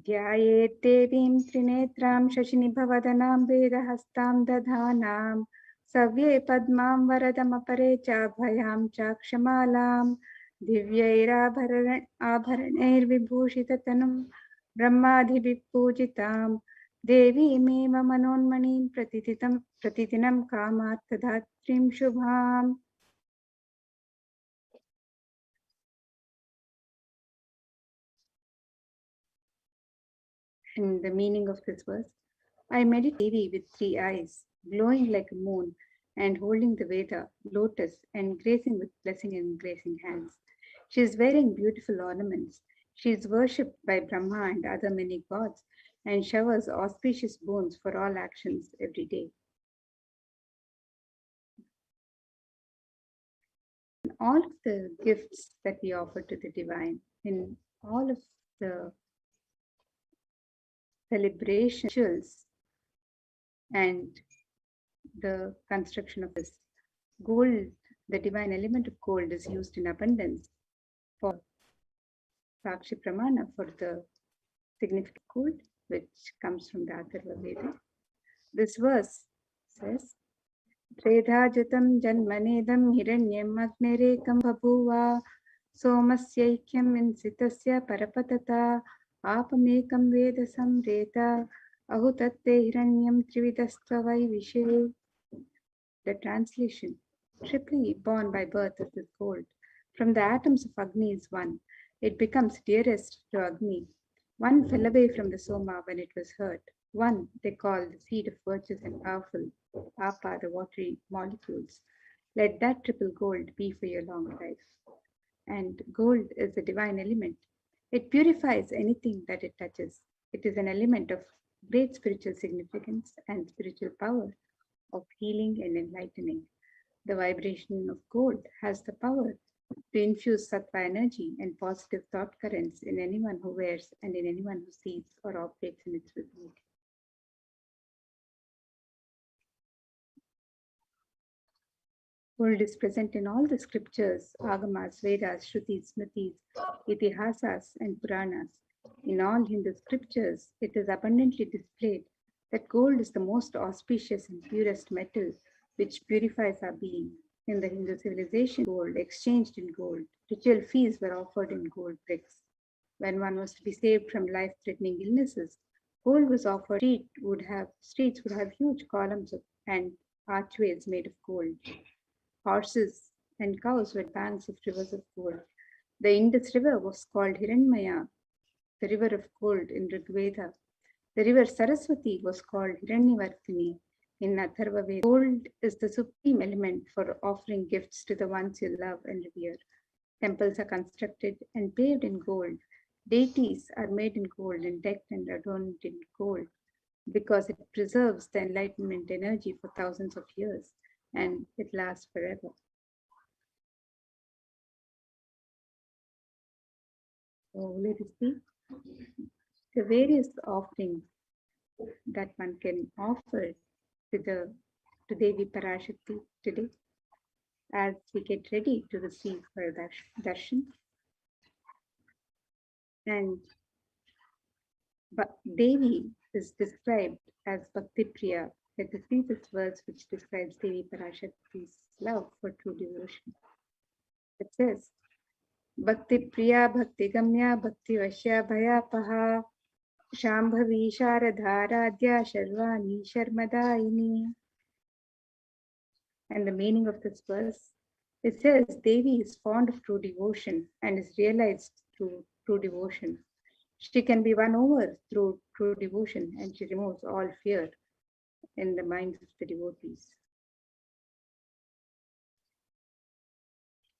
Dhyayet devim trinetram shashinibhavadanaam vedahastam dadhanam savye padmam varadam apare cha bhayam cha kshamalam divyairabharaner vibhushitatanam brahmadhibhipujitam devi meva manonmanim pratitinam kamarthadatrim shubham. And the meaning of this verse: I meditate Devi with 3 eyes, glowing like a moon, and holding the Veda, lotus, and gracing with blessing and gracing hands. She is wearing beautiful ornaments. She is worshipped by Brahma and other many gods, and showers auspicious boons for all actions every day. In all of the gifts that we offer to the divine, in all of the celebrations and the construction of this gold, the divine element of gold is used in abundance for Sakshi Pramana for the significant gold, which comes from the Atharva Veda. This verse says, Tredhajutam janmanedam hiranyam agnerekam babhuva somasyaikyam insitasya parapatata apamekam veda samreta ahutatte hiranyam trividastva vishe. The translation: triply born by birth of this gold. From the atoms of Agni is one. It becomes dearest to Agni. One fell away from the Soma when it was hurt. One they call the seed of virtuous and powerful, Apa, the watery molecules. Let that triple gold be for your long life. And gold is the divine element. It purifies anything that it touches. It is an element of great spiritual significance and spiritual power, of healing and enlightening. The vibration of gold has the power to infuse sattva energy and positive thought currents in anyone who wears and in anyone who sees or operates in its vicinity. Gold is present in all the scriptures, agamas, Vedas, Shrutis, Smritis, Itihasas, and Puranas. In all Hindu scriptures, it is abundantly displayed that gold is the most auspicious and purest metal which purifies our being. In the Hindu civilization, gold exchanged in gold. Ritual feasts were offered in gold bricks. When one was to be saved from life-threatening illnesses, gold was offered. Streets would have huge columns and archways made of gold. Horses and cows were banks of rivers of gold. The Indus River was called Hiranmaya, the river of gold in Rigveda. The river Saraswati was called Hiranyavartini in Atharva Veda. Gold is the supreme element for offering gifts to the ones you love and revere. Temples are constructed and paved in gold. Deities are made in gold and decked and adorned in gold because it preserves the enlightenment energy for thousands of years and it lasts forever. So let us see the various offerings that one can offer to Devi Parashakti today as we get ready to receive her darshan. And Devi is described as Bhakti Priya. Let us see this verse which describes Devi Parashakti's love for true devotion. It says, Bhakti Priya Bhakti Gamya Bhakti Vashya Bhayapaha Shambhavi Sharadharadhya Sharvani Sharmadaini. And the meaning of this verse, it says Devi is fond of true devotion and is realized through true devotion. She can be won over through true devotion and she removes all fear in the minds of the devotees.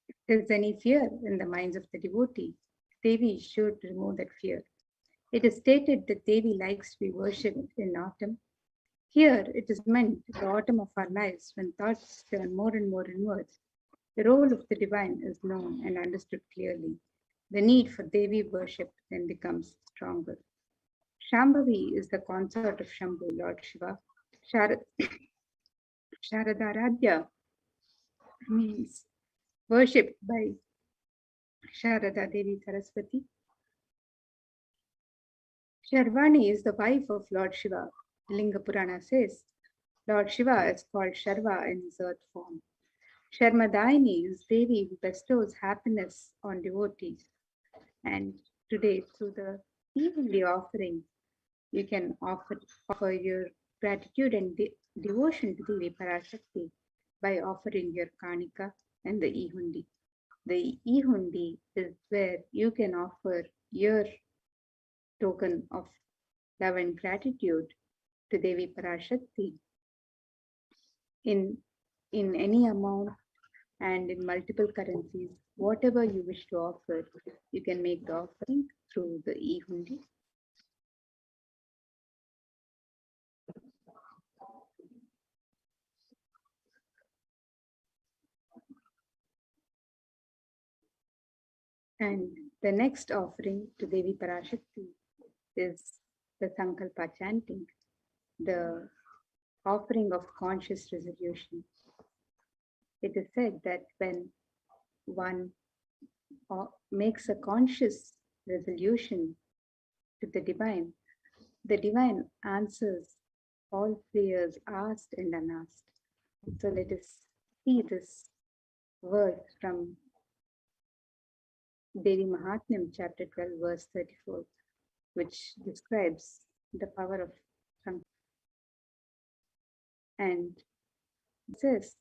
If there's any fear in the minds of the devotee, Devi should remove that fear. It is stated that Devi likes to be worshipped in autumn. Here it is meant the autumn of our lives when thoughts turn more and more inwards. The role of the divine is known and understood clearly. The need for Devi worship then becomes stronger. Shambhavi is the consort of Shambhu, Lord Shiva. Sharadaradhya means worshipped by Sharada Devi Saraswati. Sharvani is the wife of Lord Shiva. Linga Purana says Lord Shiva is called Sharva in his earth form. Sharmadaini is Devi who bestows happiness on devotees. And today, through the evenly offering, you can offer your gratitude and devotion to Devi Parashakti by offering your Kanika and the Ihundi. The Ihundi is where you can offer your token of love and gratitude to Devi Parashakti in any amount and in multiple currencies, whatever you wish to offer, you can make the offering through the e-hundi. And the next offering to Devi Parashakti is the Sankalpa chanting, the offering of conscious resolution. It is said that when one makes a conscious resolution to the divine answers all prayers asked and unasked. So let us see this word from Devi Mahatmyam, chapter 12, verse 34, which describes the power of Sankalpa. And it says,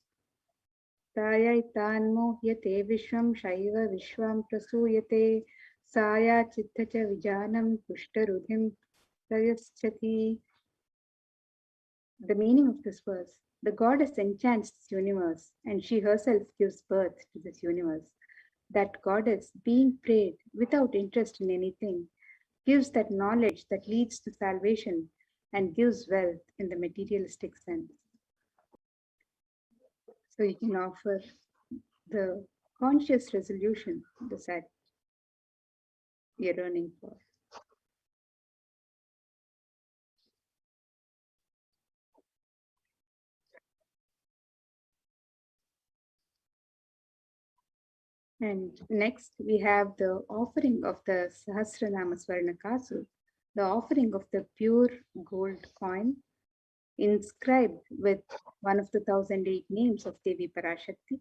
Saya tanmohyate vishwam shaiva vishwam prasuyate saya chittacha vijanam pushtarudhim prayaschati. The meaning of this verse, the goddess enchants this universe and she herself gives birth to this universe. That goddess, being prayed without interest in anything, gives that knowledge that leads to salvation and gives wealth in the materialistic sense. So you can offer the conscious resolution that you're yearning for. And next, we have the offering of the Sahasranama Swarna Kasu, the offering of the pure gold coin inscribed with one of the 1008 names of Devi Parashakti.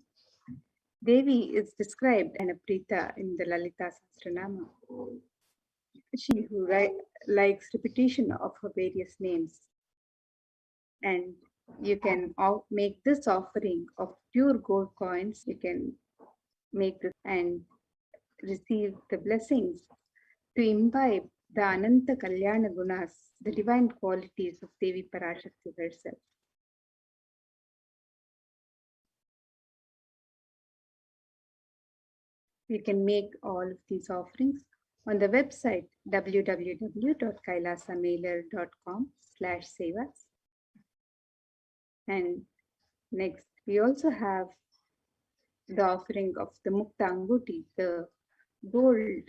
Devi is described as Prita in the Lalita Sahasranama. She who likes repetition of her various names. And you can make this offering of pure gold coins. You can make this and receive the blessings to imbibe the Ananta Kalyana Gunas, the divine qualities of Devi Parashakti herself. You can make all of these offerings on the website www.kailasamailer.com/sevas. And next, we also have the offering of the Mukta Anguti, the gold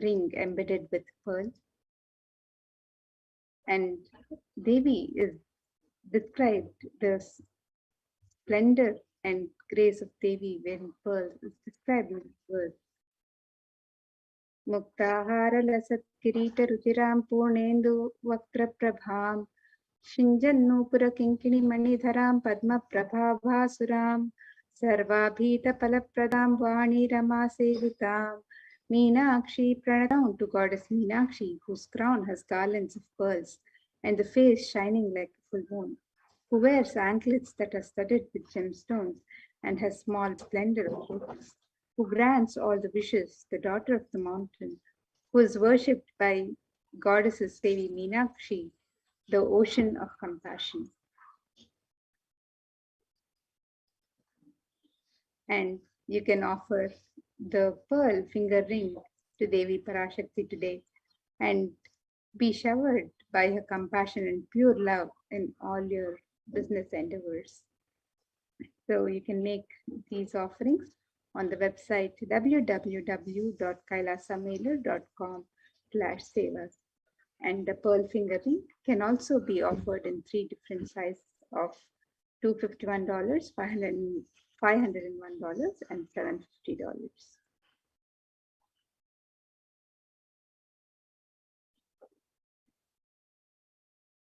ring embedded with pearl. And Devi is described, the splendor and grace of Devi wearing pearls is described in this verse. Muktahara lasat kirita ruchiram purnendu vaktra prabham Shinjannupura kinkini manidharam padma prabhavasuram sarvabhita palapradam vani rama sevitam Meenakshi pranam to goddess Meenakshi, whose crown has garlands of pearls and the face shining like a full moon, who wears anklets that are studded with gemstones and has small splendor of lotus, who grants all the wishes, the daughter of the mountain, who is worshipped by goddesses Devi Meenakshi, the ocean of compassion. And you can offer the pearl finger ring to Devi Parashakti today and be showered by her compassion and pure love in all your business endeavors. So you can make these offerings on the website www.kailasamailer.com/sevas. And the pearl finger ring can also be offered in 3 different sizes of $251, $501, and $750.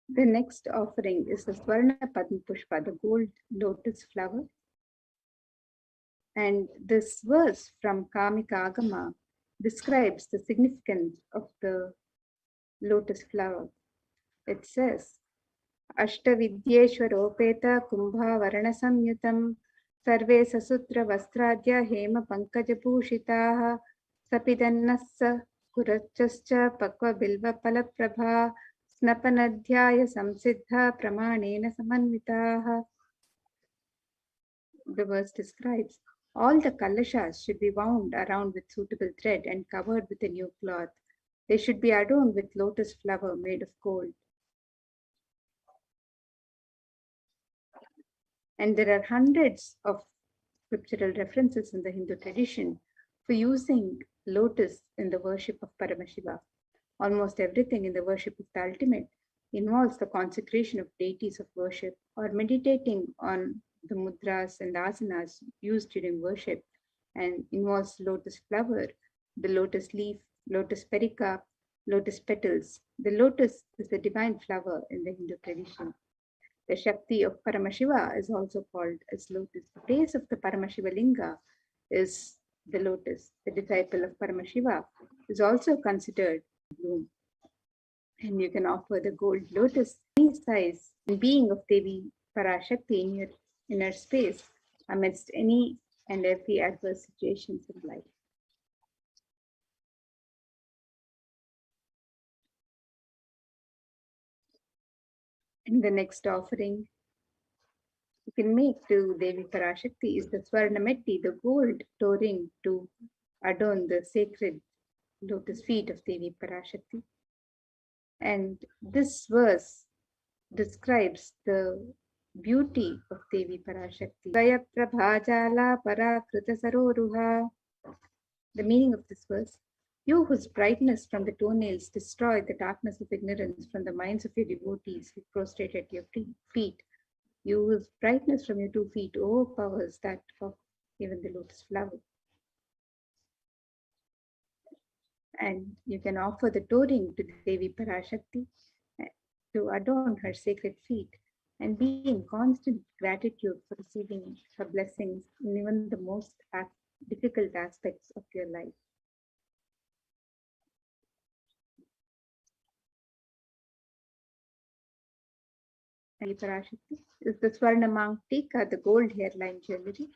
The next offering is the Swarna Padma Pushpa, the gold lotus flower. And this verse from Kamika Agama describes the significance of the lotus flower. It says, Ashtavidyeshwaropeta kumbha varana samyutam sarve sasutra vastradya hema pankajabhushitaha sapidannassa kurachascha pakva bilva palaprabha snapanadhyaya samsiddha pramanena samanvitaha. The verse describes all the kalashas should be wound around with suitable thread and covered with a new cloth. They should be adorned with lotus flower made of gold. And there are hundreds of scriptural references in the Hindu tradition for using lotus in the worship of Paramashiva. Almost everything in the worship of the ultimate involves the consecration of deities of worship or meditating on the mudras and asanas used during worship, and involves lotus flower, the lotus leaf, lotus pericarp, lotus petals. The lotus is the divine flower in the Hindu tradition. The Shakti of Paramashiva is also called as lotus. The base of the Paramashiva Linga is the lotus. The disciple of Paramashiva is also considered bloom. And you can offer the gold lotus any size and being of Devi Parashakti in your inner space amidst any and every adverse situations in life. And the next offering you can make to Devi Parashakti is the Swarnametti, the gold toe ring to adorn the sacred lotus feet of Devi Parashakti. And this verse describes the beauty of Devi Parashakti. The meaning of this verse: you whose brightness from the toenails destroy the darkness of ignorance from the minds of your devotees who prostrate at your feet. You whose brightness from your 2 feet overpowers that of even the lotus flower. And you can offer the touring to Devi Parashakti to adorn her sacred feet and be in constant gratitude for receiving her blessings in even the most difficult aspects of your life. Devi Parashakti is the Swarnamang Tika, the gold hairline jewelry.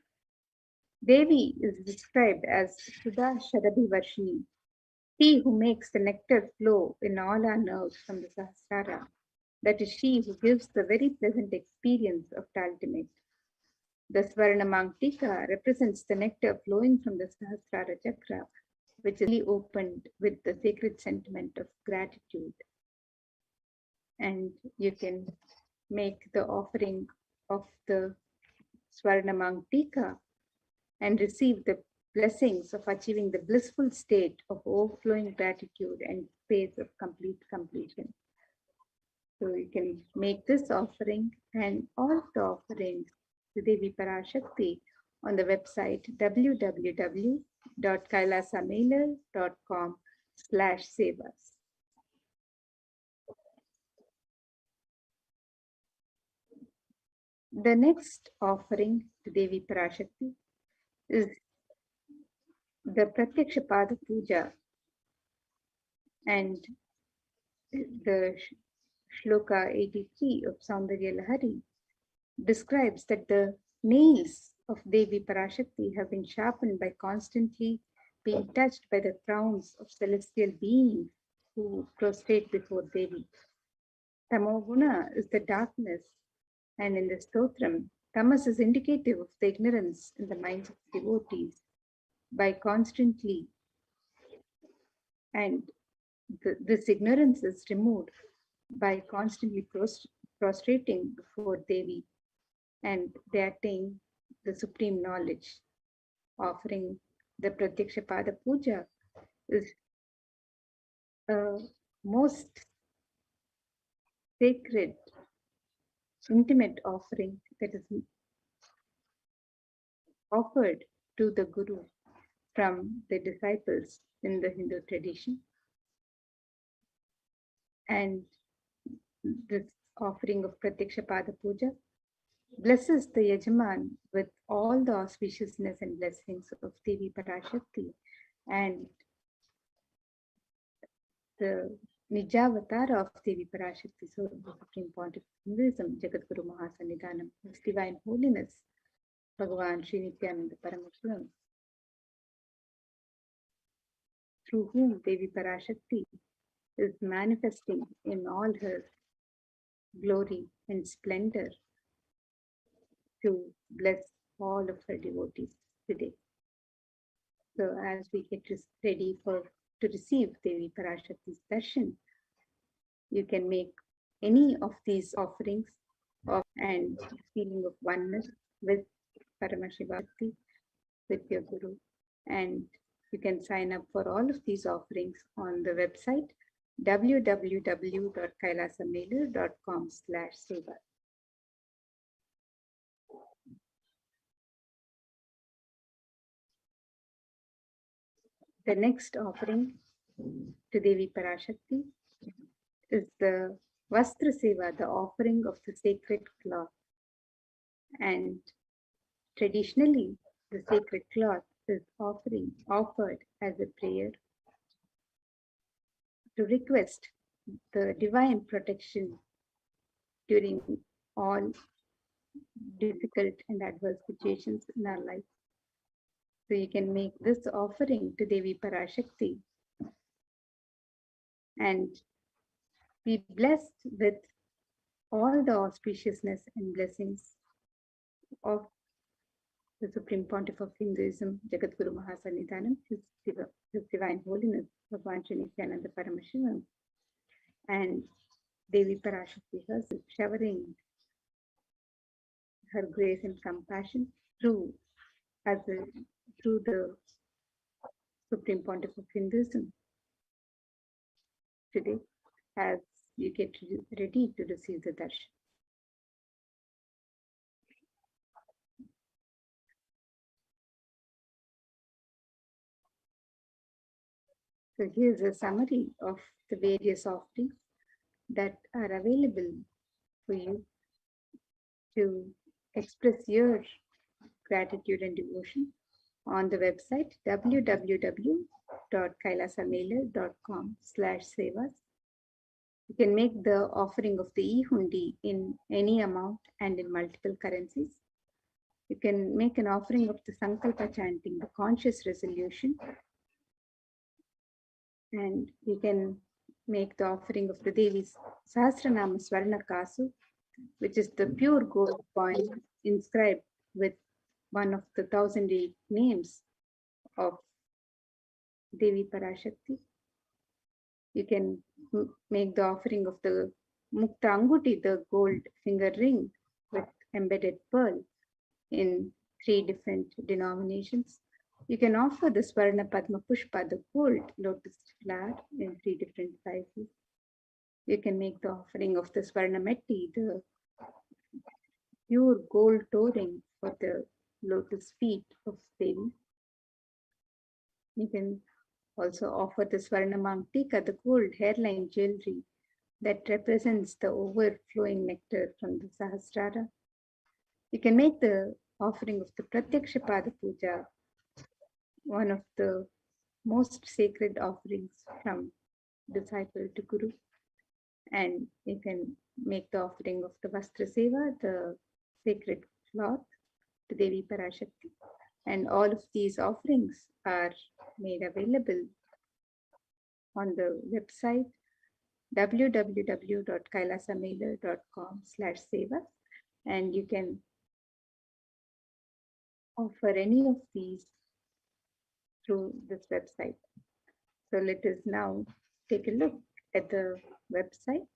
Devi is described as Sudha Sharabhi Varshini, she who makes the nectar flow in all our nerves from the Sahasrara. That is she who gives the very pleasant experience of the ultimate. The Swarnamang Tika represents the nectar flowing from the Sahasrara Chakra, which is really opened with the sacred sentiment of gratitude. And you can make the offering of the Swarnamang Tika and receive the blessings of achieving the blissful state of overflowing gratitude and space of complete completion. So you can make this offering and all the offerings to Devi Parashakti on the website www.kailasamailer.com/sevas. The next offering to Devi Parashakti is the Pratyaksha Pada Puja, and the Shloka 83 of Saundarya Lahari describes that the nails of Devi Parashakti have been sharpened by constantly being touched by the crowns of celestial beings who prostrate before Devi. Tamoguna is the darkness, and in the stotram, tamas is indicative of the ignorance in the minds of devotees. By constantly, and this ignorance is removed by constantly prostrating before Devi, and they attain the supreme knowledge. Offering the Pratyaksha Pada Puja is a most sacred, intimate offering that is offered to the Guru from the disciples in the Hindu tradition. And this offering of Pratyaksha Pada Puja blesses the Yajaman with all the auspiciousness and blessings of Devi Parashakti and the Nijavatara of Devi Parashakti, so the Supreme Pontiff of Hinduism, Jagadguru Mahasannidhanam, His Divine Holiness, Bhagavan Sri Nithyananda Paramashivam, through whom Devi Parashakti is manifesting in all her glory and splendor to bless all of her devotees today. So as we get ready to receive Devi Parashakti's darshan, you can make any of these offerings and feeling of oneness with Paramashivoham, with your Guru. And you can sign up for all of these offerings on the website www.kailasamailer.com/seva. The next offering to Devi Parashakti is the Vastra Seva, the offering of the sacred cloth. And traditionally, the sacred cloth is offered as a prayer to request the divine protection during all difficult and adverse situations in our life. So you can make this offering to Devi Parashakti and be blessed with all the auspiciousness and blessings of the Supreme Pontiff of Hinduism, Jagadguru Mahasannidhanam, His Divine Holiness, Bhagavan Sri Nithyananda Paramashivam, and Devi Parashakti herself, showering her grace and compassion through the Supreme Pontiff of Hinduism today, as you get ready to receive the darshan. So here's a summary of the various offerings that are available for you to express your gratitude and devotion on the website www.kailasamailer.com/sevas. You can make the offering of the e-hundi in any amount and in multiple currencies. You can make an offering of the Sankalpa chanting, the conscious resolution. And you can make the offering of the Devi's Sahasranama Swarna Kasu, which is the pure gold coin inscribed with one of the 1,008 names of Devi Parashakti. You can make the offering of the Mukta Anguti, the gold finger ring with embedded pearl in 3 different denominations. You can offer the Swarna Padma Pushpa, the gold lotus flower in 3 different sizes. You can make the offering of the Swarna Metti, the pure gold toe ring for the lotus feet of Devi. You can also offer the Swarna Mangtika, the gold hairline jewelry that represents the overflowing nectar from the Sahasrara. You can make the offering of the Pratyaksha Pada Puja, one of the most sacred offerings from disciple to Guru. And you can make the offering of the Vastra Seva, the sacred cloth, to Devi Parashakti. And all of these offerings are made available on the website www.kailasamailer.com/seva, and you can offer any of these through this website. So let us now take a look at the website.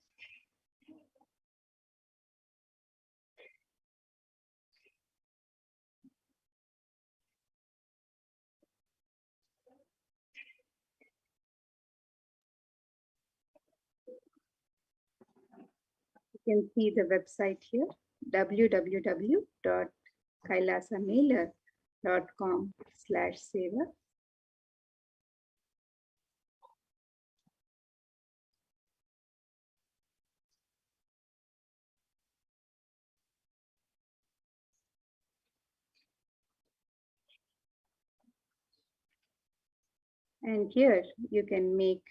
You can see the website here, www.kailasamailer.com/seva. And here you can make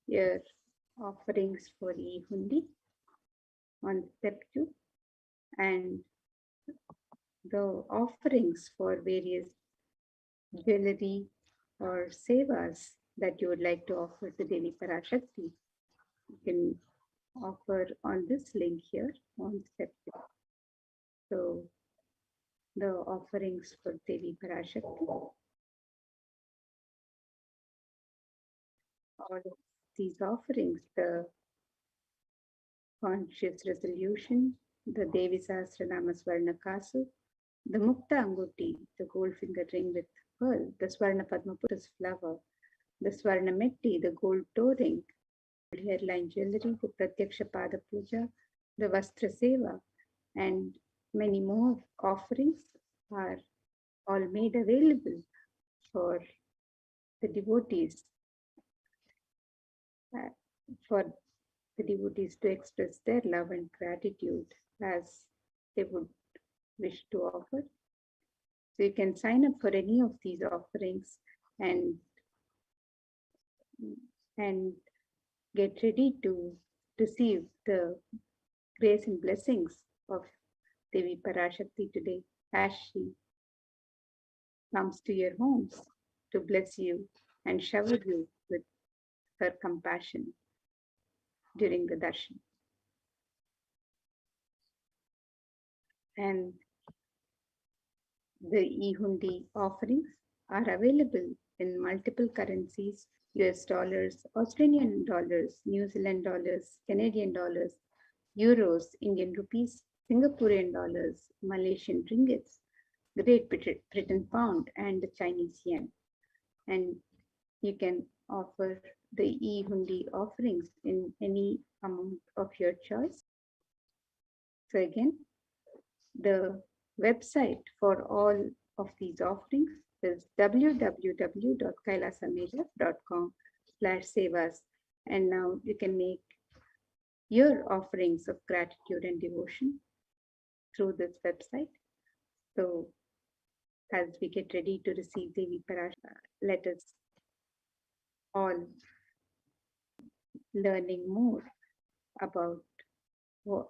your offerings for e-hundi on step 2, and the offerings for various jewelry or sevas that you would like to offer to Devi Parashakti. You can offer on this link here on step 2. So the offerings for Devi Parashakti. All of these offerings, the conscious resolution, the Devi Sahasranama Swarna Kasu, the Mukta Anguti, the gold finger ring with pearl, the Swarna Padma Putta's flower, the Swarna Metti, the gold toe ring, hairline jewelry, the Pratyaksha Pada Puja, the Vastra Seva, and many more offerings are all made available for the devotees, to express their love and gratitude as they would wish to offer. So you can sign up for any of these offerings and get ready to receive the grace and blessings of Devi Parashakti today as she comes to your homes to bless you and shower you with her compassion during the darshan. And the e-hundi offerings are available in multiple currencies: US dollars, Australian dollars, New Zealand dollars, Canadian dollars, euros, Indian rupees, Singaporean dollars, Malaysian ringgits, Great Britain pound, and the Chinese yen. And you can offer the e-hundi offerings in any amount of your choice. So again, the website for all of these offerings is www.kailasamailer.com /save us. And now you can make your offerings of gratitude and devotion through this website. So as we get ready to receive Devi Parashakti, let us all learning more about what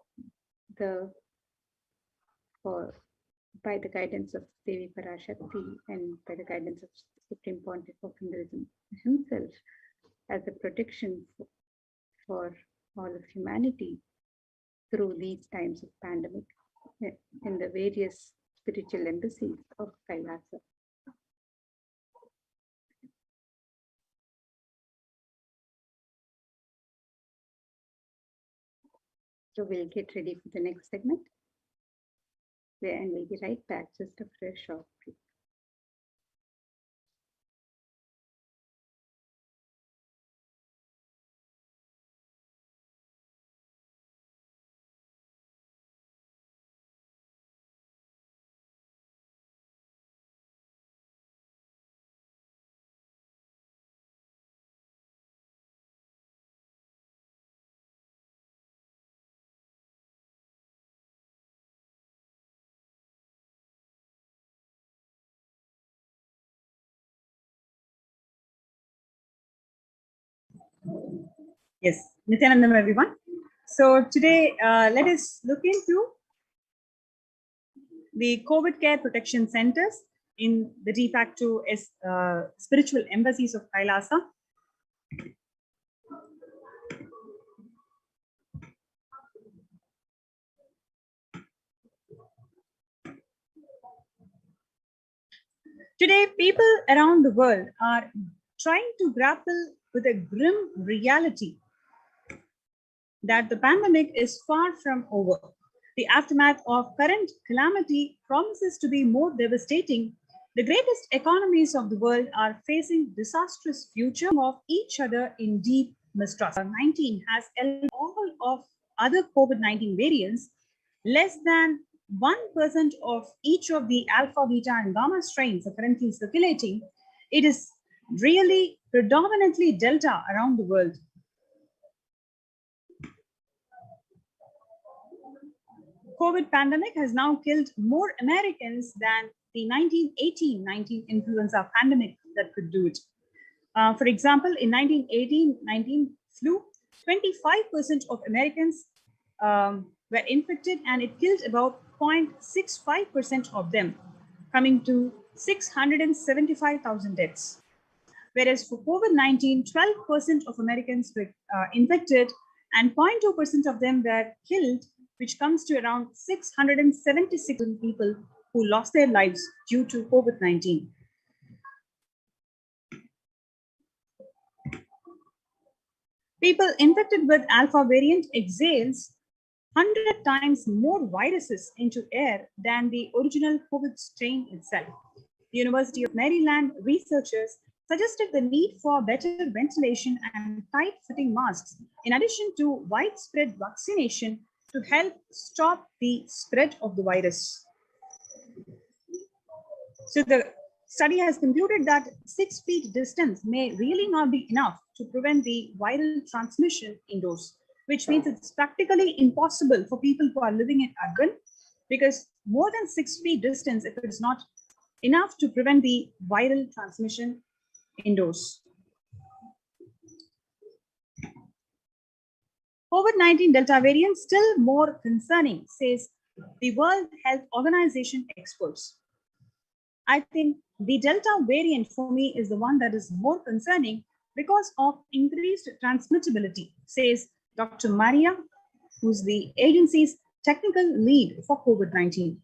by the guidance of Devi Parashakti and by the guidance of Supreme Pontiff of Hinduism himself as a protection for all of humanity through these times of pandemic in the various spiritual embassies of Kailasa. So we'll get ready for the next segment. And we'll be right back just after a short break. Yes, Nithyanandam everyone. So today let us look into the COVID care protection centers in the de facto spiritual embassies of Kailasa. Today, people around the world are trying to grapple with a grim reality that the pandemic is far from over. The aftermath of current calamity promises to be more devastating. The greatest economies of the world are facing disastrous future of each other in deep mistrust. 19 has all of other COVID-19 variants. Less than 1% of each of the alpha, beta, and gamma strains are currently circulating. It is really predominantly Delta around the world. COVID pandemic has now killed more Americans than the 1918-19 influenza pandemic that could do it. For example, in 1918-19 flu, 25% of Americans were infected, and it killed about 0.65% of them, coming to 675,000 deaths. Whereas for COVID-19, 12% of Americans were infected and 0.2% of them were killed, which comes to around 676,000 people who lost their lives due to COVID-19. People infected with alpha variant exhales 100 times more viruses into air than the original COVID strain itself. The University of Maryland researchers suggested the need for better ventilation and tight-fitting masks, in addition to widespread vaccination to help stop the spread of the virus. So the study has concluded that 6 feet distance may really not be enough to prevent the viral transmission indoors, which means it's practically impossible for people who are living in urban, because more than 6 feet distance, if it is not enough to prevent the viral transmission indoors. COVID-19 Delta variant still more concerning, says the World Health Organization experts. I think the Delta variant for me is the one that is more concerning because of increased transmissibility, says Dr. Maria, who's the agency's technical lead for COVID-19.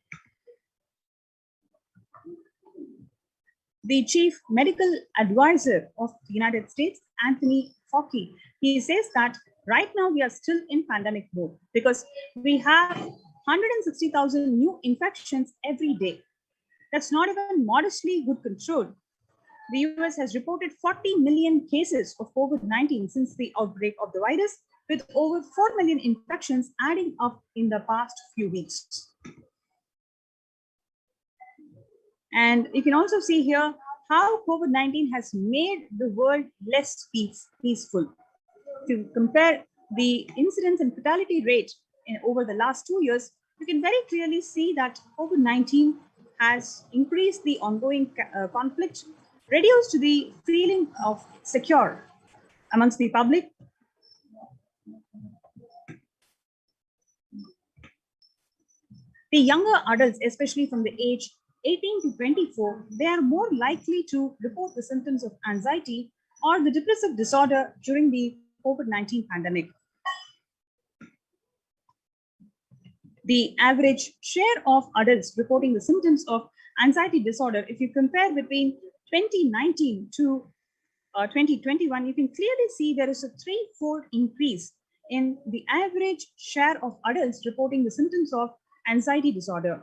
The chief medical advisor of the United States, Anthony Fauci, he says that right now we are still in pandemic mode because we have 160,000 new infections every day. That's not even modestly good control. The US has reported 40 million cases of COVID-19 since the outbreak of the virus, with over 4 million infections adding up in the past few weeks. And you can also see here how COVID-19 has made the world less peaceful. To compare the incidence and fatality rate over the last 2 years, you can very clearly see that COVID-19 has increased the ongoing conflict, reduced the feeling of secure amongst the public. The younger adults, especially from the age 18 to 24, they are more likely to report the symptoms of anxiety or the depressive disorder during the COVID-19 pandemic. The average share of adults reporting the symptoms of anxiety disorder, if you compare between 2019 to 2021, you can clearly see there is a threefold increase in the average share of adults reporting the symptoms of anxiety disorder.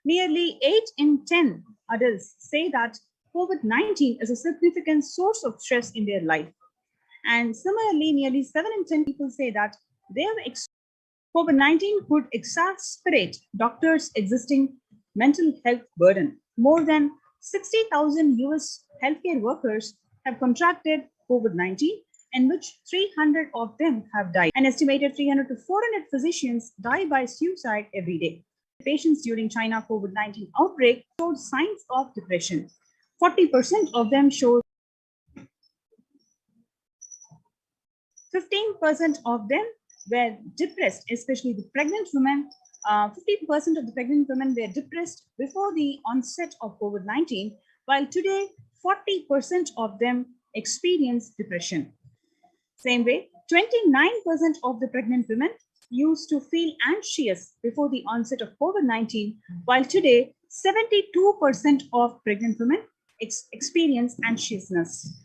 Nearly 8 in 10 adults say that COVID-19 is a significant source of stress in their life. And similarly, nearly 7 in 10 people say that COVID-19 could exacerbate doctors' existing mental health burden. More than 60,000 US healthcare workers have contracted COVID-19, in which 300 of them have died. An estimated 300 to 400 physicians die by suicide every day. Patients during China COVID-19 outbreak showed signs of depression. 40% of them showed 15% of them were depressed, especially the pregnant women. 50% of the pregnant women were depressed before the onset of COVID-19, while today 40% of them experience depression. Same way, 29% of the pregnant women used to feel anxious before the onset of COVID-19, while today 72% of pregnant women experience anxiousness.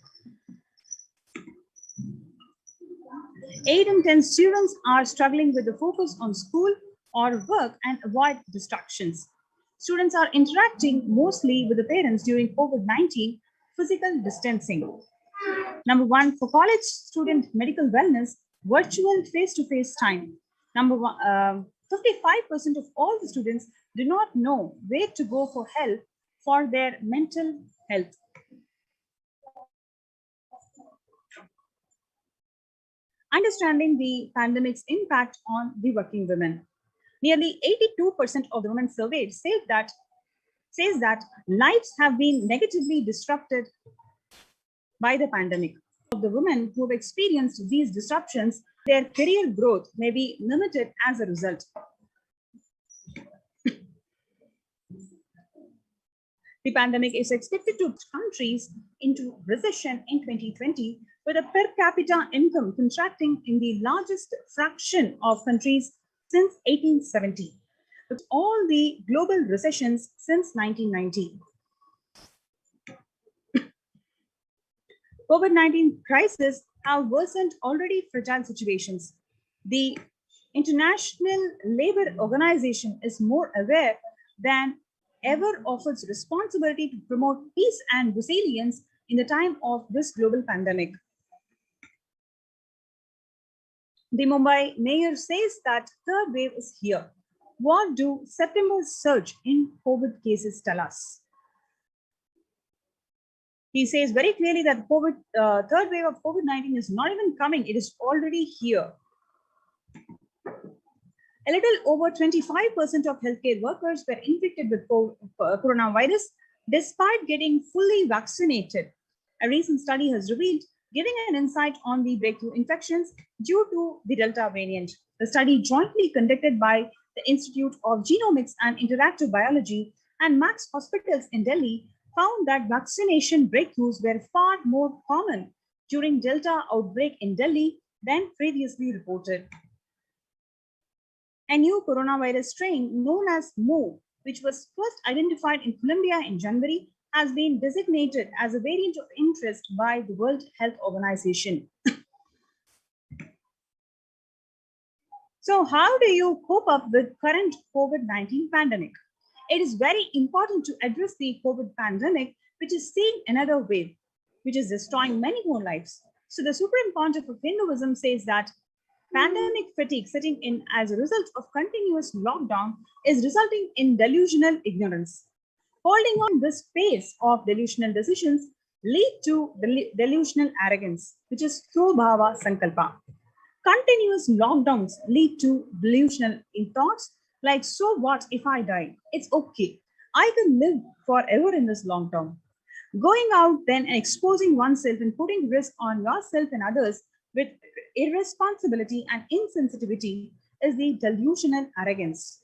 8 in 10 students are struggling with the focus on school or work and avoid distractions. Students are interacting mostly with the parents during COVID-19 physical distancing. Number 1, for college student medical wellness, virtual face-to-face time. Number 1, 55% of all the students do not know where to go for help for their mental health. Understanding the pandemic's impact on the working women. Nearly 82% of the women surveyed says that lives have been negatively disrupted by the pandemic. Of the women who have experienced these disruptions, their career growth may be limited as a result. The pandemic is expected to push countries into recession in 2020, with a per capita income contracting in the largest fraction of countries since 1870, with all the global recessions since 1990. COVID-19 crisis have worsened already fragile situations. The International Labour Organization is more aware than ever of its responsibility to promote peace and resilience in the time of this global pandemic. The Mumbai mayor says that third wave is here. What do September's surge in COVID cases tell us? He says very clearly that third wave of COVID-19 is not even coming, it is already here. A little over 25% of healthcare workers were infected with coronavirus despite getting fully vaccinated. A recent study has revealed, giving an insight on the breakthrough infections due to the Delta variant. The study, jointly conducted by the Institute of Genomics and Interactive Biology and Max Hospitals in Delhi, found that vaccination breakthroughs were far more common during Delta outbreak in Delhi than previously reported. A new coronavirus strain known as Mo, which was first identified in Colombia in January, has been designated as a variant of interest by the World Health Organization. So how do you cope up with current COVID-19 pandemic? It is very important to address the COVID pandemic, which is seeing another wave, which is destroying many more lives. So the Supreme Pontiff of Hinduism says that Pandemic fatigue setting in as a result of continuous lockdown is resulting in delusional ignorance. Holding on this pace of delusional decisions lead to delusional arrogance, which is Bhava Sankalpa. Continuous lockdowns lead to delusional thoughts like, so what if I die? It's okay. I can live forever in this long term. Going out then and exposing oneself and putting risk on yourself and others with irresponsibility and insensitivity is the delusional arrogance.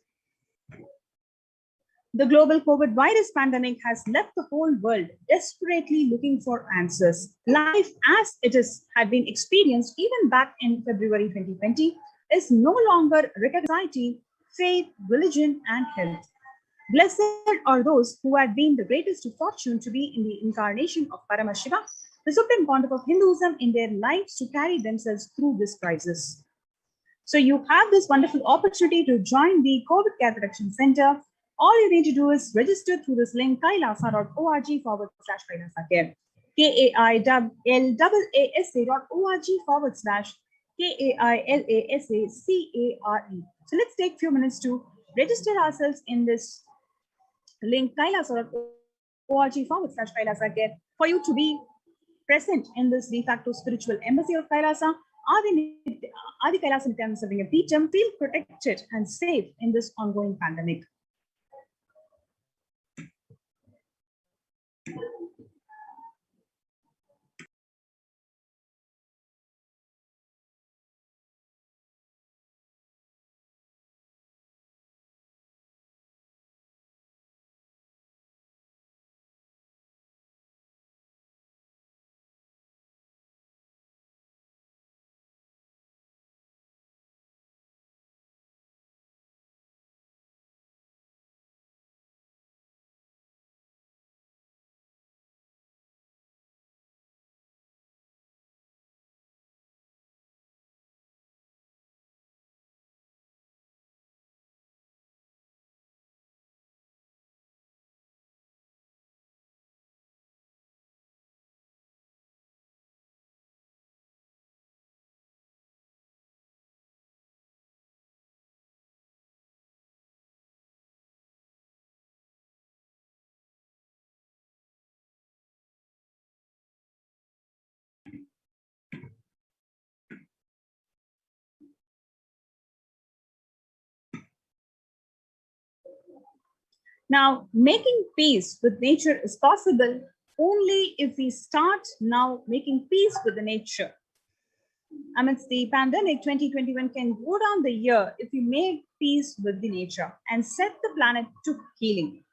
The global COVID virus pandemic has left the whole world desperately looking for answers. Life as it is had been experienced even back in February 2020 is no longer recognized faith, religion, and health. Blessed are those who had been the greatest of fortune to be in the incarnation of Paramashiva, the supreme pontiff of Hinduism, in their lives to carry themselves through this crisis. So you have this wonderful opportunity to join the COVID Care Protection Center. All you need to do is register through this link, kailasa.org/kailasacare, KAILASA.org/KAILASACARE. So let's take a few minutes to register ourselves in this link, kailasa.org/kailasacare, for you to be present in this de facto spiritual embassy of Kailasa. Adi Kailasa Nithyananda Sarvanya Peetham, feel protected and safe in this ongoing pandemic. Now, making peace with nature is possible only if we start now making peace with the nature. Amidst the pandemic, 2021 can go down the year if we make peace with the nature and set the planet to healing.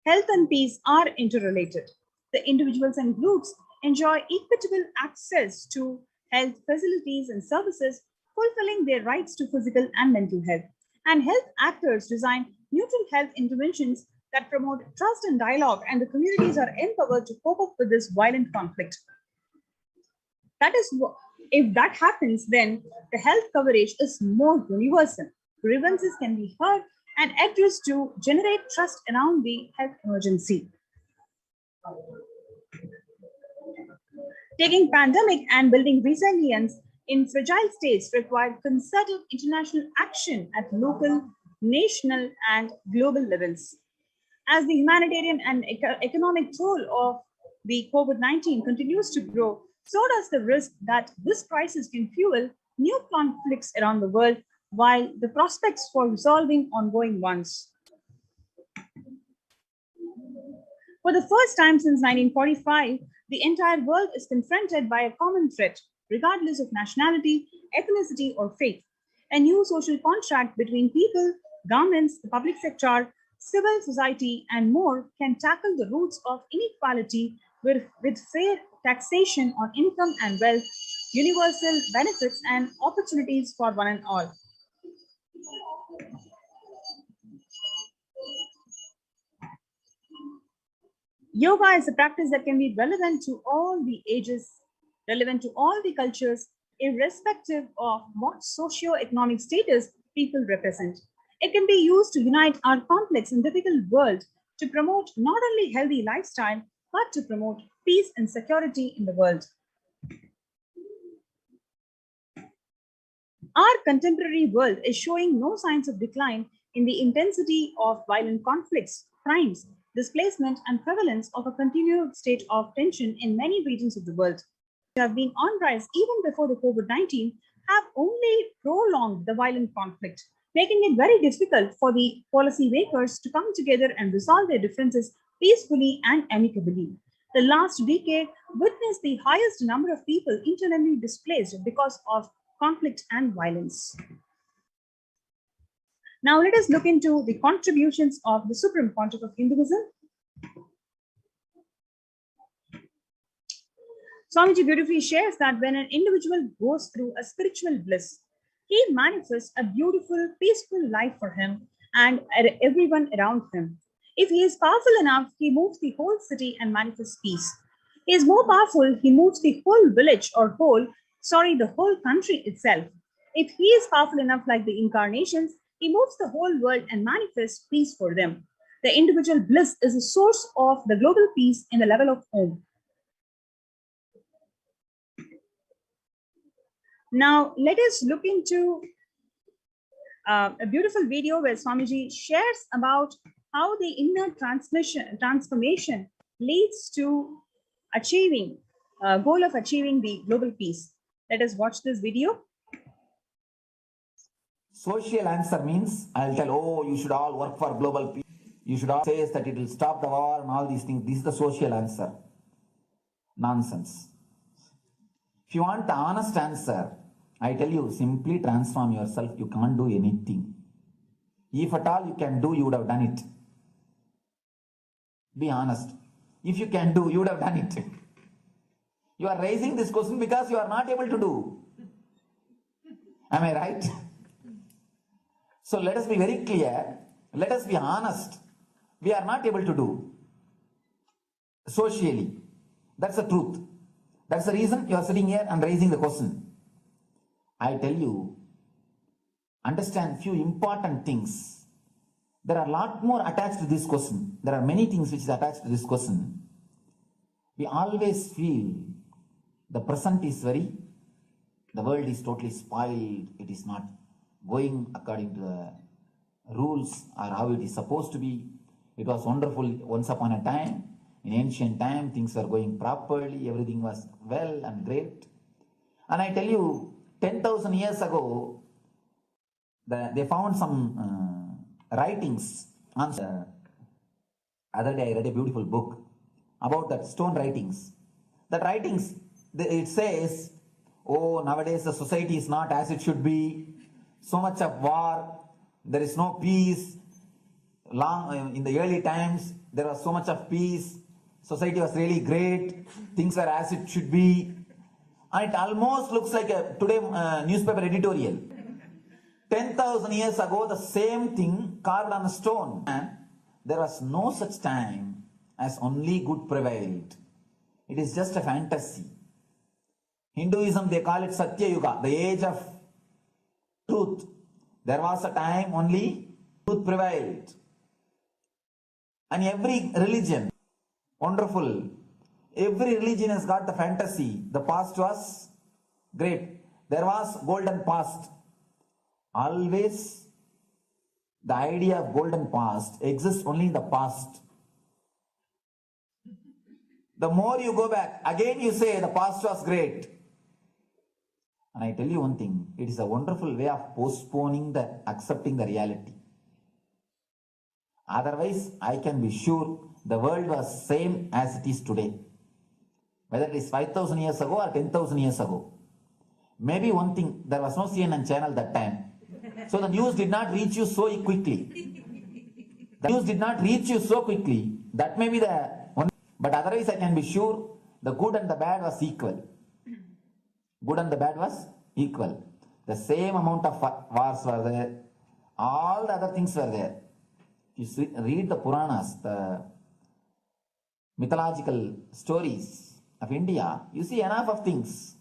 Health and peace are interrelated. The individuals and groups enjoy equitable access to health facilities and services, fulfilling their rights to physical and mental health. And health actors design neutral health interventions that promote trust and dialogue, and the communities are empowered to cope up with this violent conflict. That is, if that happens, then the health coverage is more universal. Grievances can be heard and addressed to generate trust around the health emergency. Taking pandemic and building resilience in fragile states require concerted international action at local, national, and global levels. As the humanitarian and economic toll of the COVID-19 continues to grow, so does the risk that this crisis can fuel new conflicts around the world, while the prospects for resolving ongoing ones. For the first time since 1945, the entire world is confronted by a common threat, regardless of nationality, ethnicity, or faith. A new social contract between people, governments, the public sector, civil society, and more can tackle the roots of inequality with fair taxation on income and wealth, universal benefits, and opportunities for one and all. Yoga is a practice that can be relevant to all the ages, relevant to all the cultures, irrespective of what socio-economic status people represent. It can be used to unite our complex and difficult world to promote not only healthy lifestyle, but to promote peace and security in the world. Our contemporary world is showing no signs of decline in the intensity of violent conflicts, crimes, displacement, and prevalence of a continued state of tension in many regions of the world. Which have been on rise even before the COVID-19 have only prolonged the violent conflict, making it very difficult for the policymakers to come together and resolve their differences peacefully and amicably. The last decade witnessed the highest number of people internally displaced because of conflict and violence. Now let us look into the contributions of the Supreme Pontiff of Hinduism. Swamiji beautifully shares that when an individual goes through a spiritual bliss, he manifests a beautiful, peaceful life for him and everyone around him. If he is powerful enough, he moves the whole city and manifests peace. He is more powerful, he moves the whole village or the whole country itself. If he is powerful enough like the incarnations, he moves the whole world and manifests peace for them. The individual bliss is the source of the global peace in the level of Om. Now, let us look into a beautiful video where Swamiji shares about how the inner transformation leads to achieving goal of achieving the global peace. Let us watch this video. Social answer means I'll tell, oh, you should all work for global peace. You should all say that it will stop the war and all these things. This is the social answer. Nonsense. If you want the honest answer, I tell you, simply transform yourself. You can't do anything. If at all you can do, you would have done it. Be honest. If you can do, you would have done it. You are raising this question because you are not able to do. Am I right? So let us be very clear. Let us be honest. We are not able to do socially. That's the truth. That's the reason you are sitting here and raising the question. I tell you, understand few important things. There are a lot more attached to this question. There are many things which is attached to this question. We always feel the present is the world is totally spoiled. It is not going according to the rules or how it is supposed to be. It was wonderful once upon a time. In ancient time, things were going properly. Everything was well and great. And I tell you, 10,000 years ago, they found some writings. The other day I read a beautiful book about that stone writings. That writings, it says, oh, nowadays the society is not as it should be. So much of war, there is no peace. In the early times, there was so much of peace. Society was really great. Things were as it should be. And it almost looks like a today newspaper editorial. 10,000 years ago, the same thing carved on a stone. And there was no such time as only good prevailed. It is just a fantasy. Hinduism, they call it Satya Yuga, the age of truth. There was a time only truth prevailed. And every religion, wonderful. Every religion has got the fantasy. The past was great. There was golden past. Always the idea of golden past exists only in the past. The more you go back, again you say the past was great. And I tell you one thing, it is a wonderful way of postponing accepting the reality. Otherwise, I can be sure the world was same as it is today. Whether it is 5,000 years ago or 10,000 years ago. Maybe one thing, there was no CNN channel that time. So the news did not reach you so quickly. The news did not reach you so quickly. That may be the one. But otherwise, I can be sure the good and the bad was equal. Good and the bad was equal. The same amount of wars were there. All the other things were there. If you read the Puranas, the mythological stories of India, you see enough of things.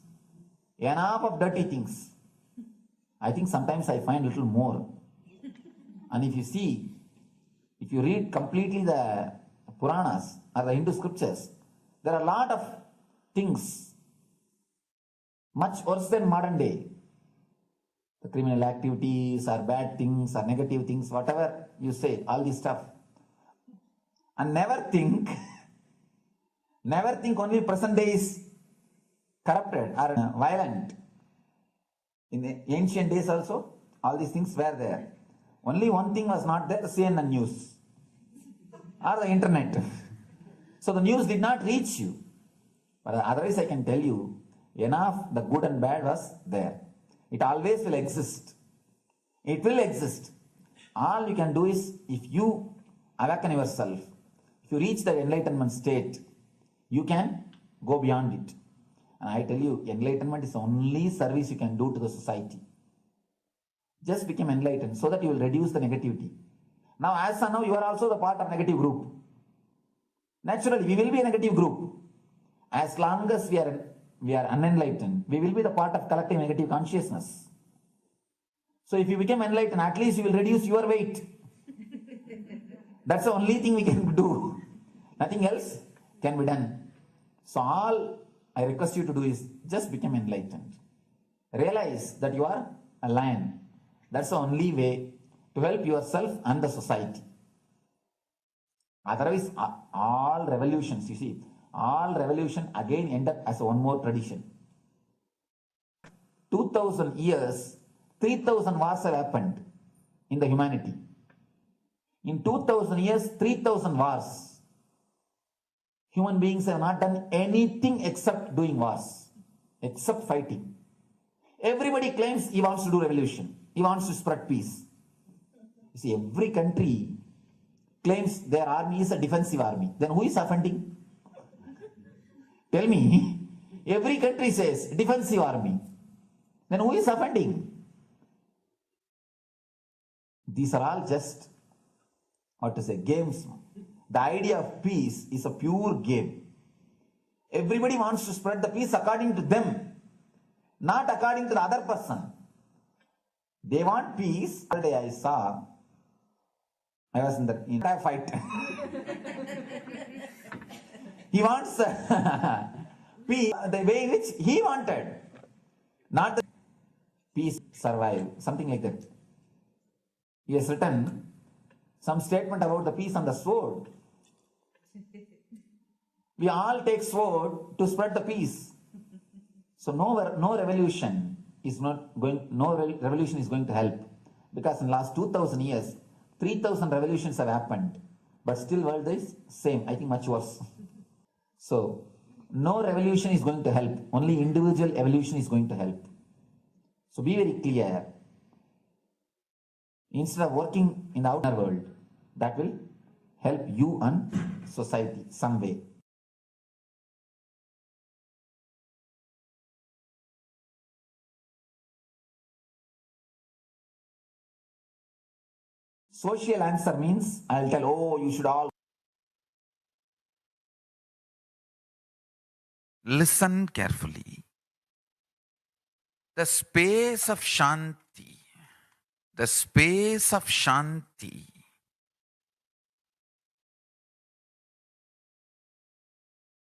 Enough of dirty things. I think sometimes I find a little more. And if you read completely the Puranas or the Hindu scriptures, There are a lot of things much worse than modern day. The criminal activities or bad things or negative things, whatever you say, all this stuff. And never think only present day is corrupted or violent. In the ancient days also, all these things were there. Only one thing was not there, CNN news or the internet. So the news did not reach you. But otherwise I can tell you, enough the good and bad was there. It always will exist. It will exist. All you can do is, if you awaken yourself, if you reach the enlightenment state, you can go beyond it. And I tell you, enlightenment is the only service you can do to the society. Just become enlightened so that you will reduce the negativity. Now, as of now, you are also the part of negative group. Naturally, we will be a negative group. As long as we are unenlightened, we will be the part of collective negative consciousness. So if you become enlightened, at least you will reduce your weight. That's the only thing we can do. Nothing else can be done. So all I request you to do is just become enlightened. Realize that you are a lion. That's the only way to help yourself and the society. Otherwise, all revolutions, you see, all revolution again end up as one more tradition. 2000 years, 3000 wars have happened in the humanity. In 2000 years, 3000 wars. Human beings have not done anything except doing wars, except fighting. Everybody claims he wants to do revolution. He wants to spread peace. You see, every country claims their army is a defensive army. Then who is offending? Tell me. Every country says defensive army. Then who is offending? These are all just, games. The idea of peace is a pure game. Everybody wants to spread the peace according to them, not according to the other person. They want peace. The day I was in the fight. He wants peace the way in which he wanted, not the peace survive, something like that. He has written some statement about the peace on the sword. We all take sword to spread the peace. So no revolution is going to help, because in the last 2000 years, 3000 revolutions have happened, but still world is same, I think much worse. So no revolution is going to help, only individual evolution is going to help. So be very clear. Instead of working in the outer world, that will help you and society some way. Social answer means I'll tell, oh, you should all. Listen carefully. The space of Shanti,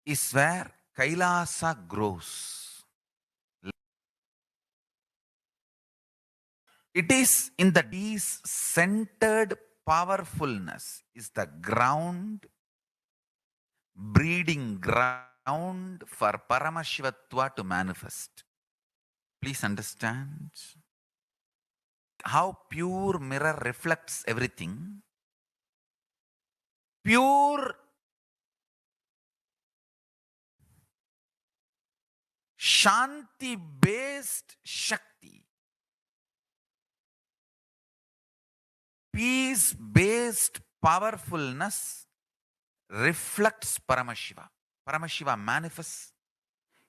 is where Kailasa grows. It is in the centered powerfulness is the ground, breeding ground for Paramashivatva to manifest. Please understand how pure mirror reflects everything. Pure Shanti-based Shakti, peace-based powerfulness reflects Paramashiva. Paramashiva manifests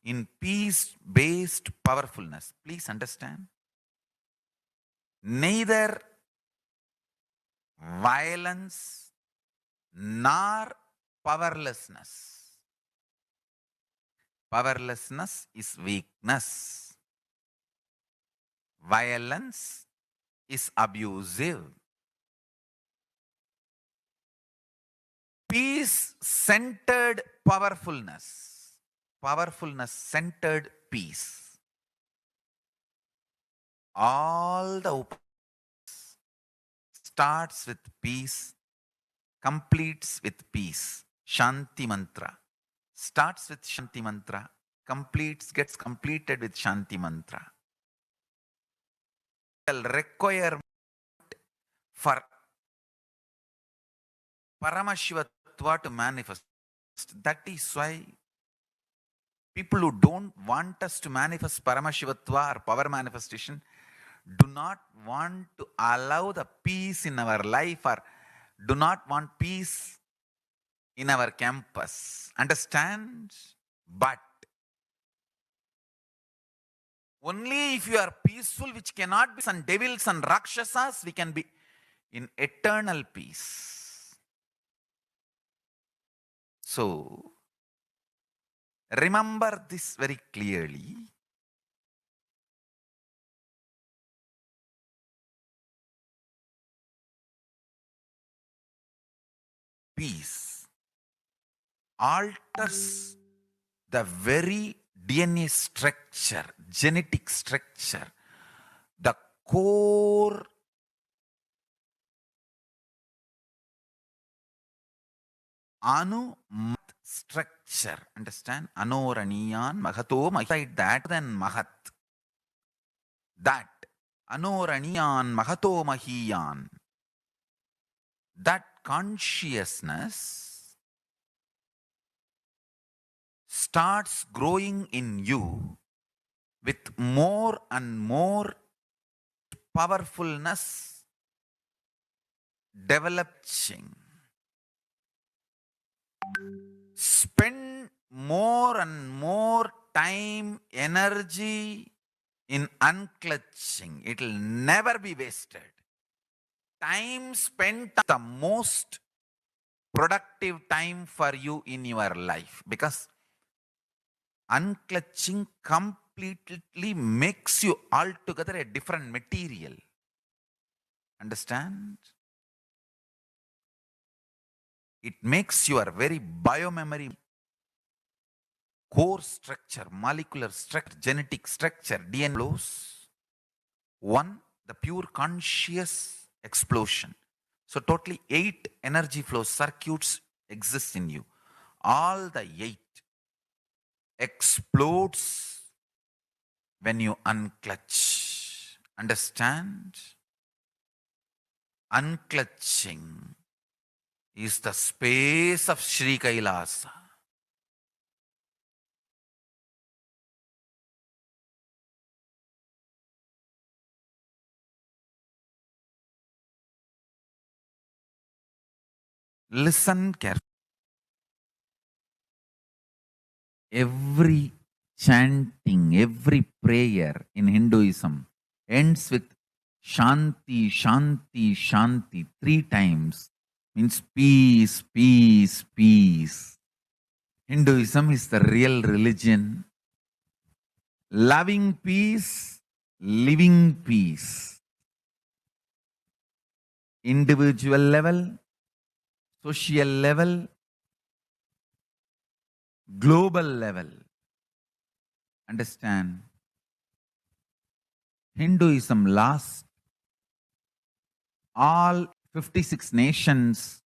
in peace-based powerfulness. Please understand. Neither violence nor powerlessness. Powerlessness is weakness. Violence is abusive. Peace-centered powerfulness. Powerfulness-centered peace. All the starts with peace, completes with peace. Shanti mantra. Starts with Shanti mantra, gets completed with Shanti mantra. Requirement for Paramashivatva to manifest. That is why people who don't want us to manifest Paramashivatva or power manifestation do not want to allow the peace in our life or do not want peace in our campus. Understand? But only if you are peaceful, which cannot be some devils and rakshasas, we can be in eternal peace. So, remember this very clearly. Peace alters the very DNA structure, genetic structure, the core structure. Understand? Anoraniyan Mahato Mahat. That then Mahat. That Anoraniyan Mahato Mahiyan. That consciousness starts growing in you with more and more powerfulness developing. Spend more and more time, energy in unclutching. It will never be wasted. Time spent the most productive time for you in your life, because unclutching completely makes you altogether a different material. Understand? It makes your very biomemory, core structure, molecular structure, genetic structure, DNA flows. One, the pure conscious explosion. So totally 8 energy flow circuits exist in you. All the 8 explodes when you unclutch. Understand? Unclutching is the space of Sri Kailasa. Listen carefully. Every chanting, every prayer in Hinduism ends with Shanti, Shanti, Shanti 3 times. Means peace, peace, peace. Hinduism is the real religion. Loving peace, living peace. Individual level, social level, global level. Understand? Hinduism lasts all 56 nations,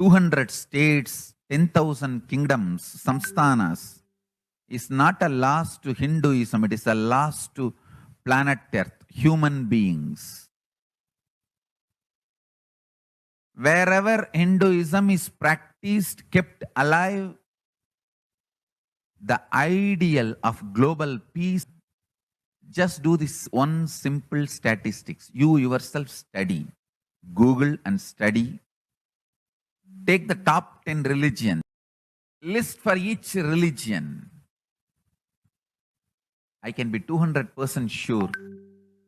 200 states, 10,000 kingdoms, samsthanas, is not a loss to Hinduism, it is a loss to planet Earth, human beings. Wherever Hinduism is practiced, kept alive, the ideal of global peace, just do this one simple statistics. You yourself study. Google and study. Take the top 10 religions. List for each religion. I can be 200% sure.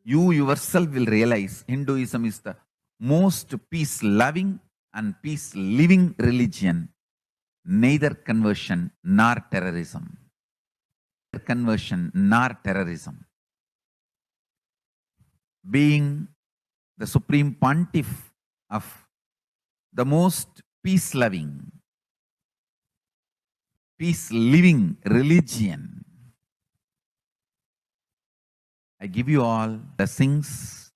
You yourself will realize Hinduism is the most peace-loving and peace-living religion. Neither conversion nor terrorism. Neither conversion nor terrorism. Being the supreme pontiff of the most peace-loving, peace-living religion. I give you all blessings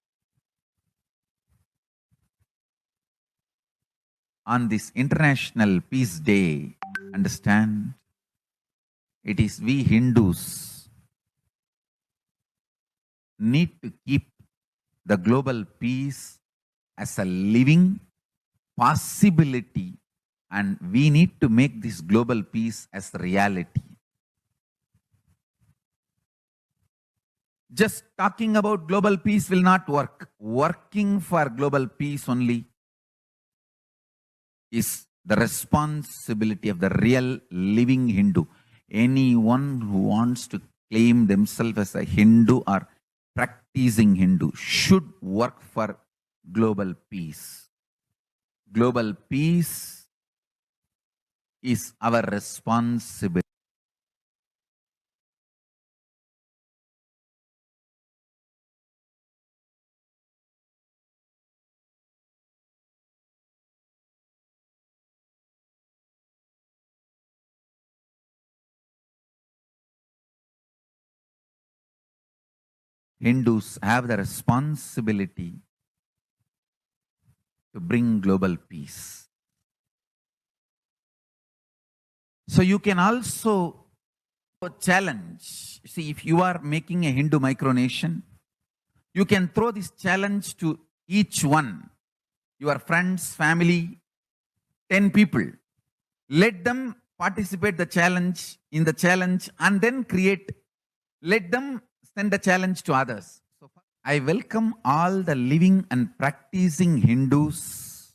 on this International Peace Day. Understand? It is we Hindus need to keep the global peace as a living possibility, and we need to make this global peace as reality. Just talking about global peace will not work. Working for global peace only is the responsibility of the real living Hindu. Anyone who wants to claim themselves as a Hindu or practicing Hindu should work for global peace. Global peace is our responsibility. Hindus have the responsibility to bring global peace. So you can also challenge. See, if you are making a Hindu micronation, you can throw this challenge to each one, your friends, family, 10 people. Let them participate in the challenge and then let them send a challenge to others. So I welcome all the living and practicing Hindus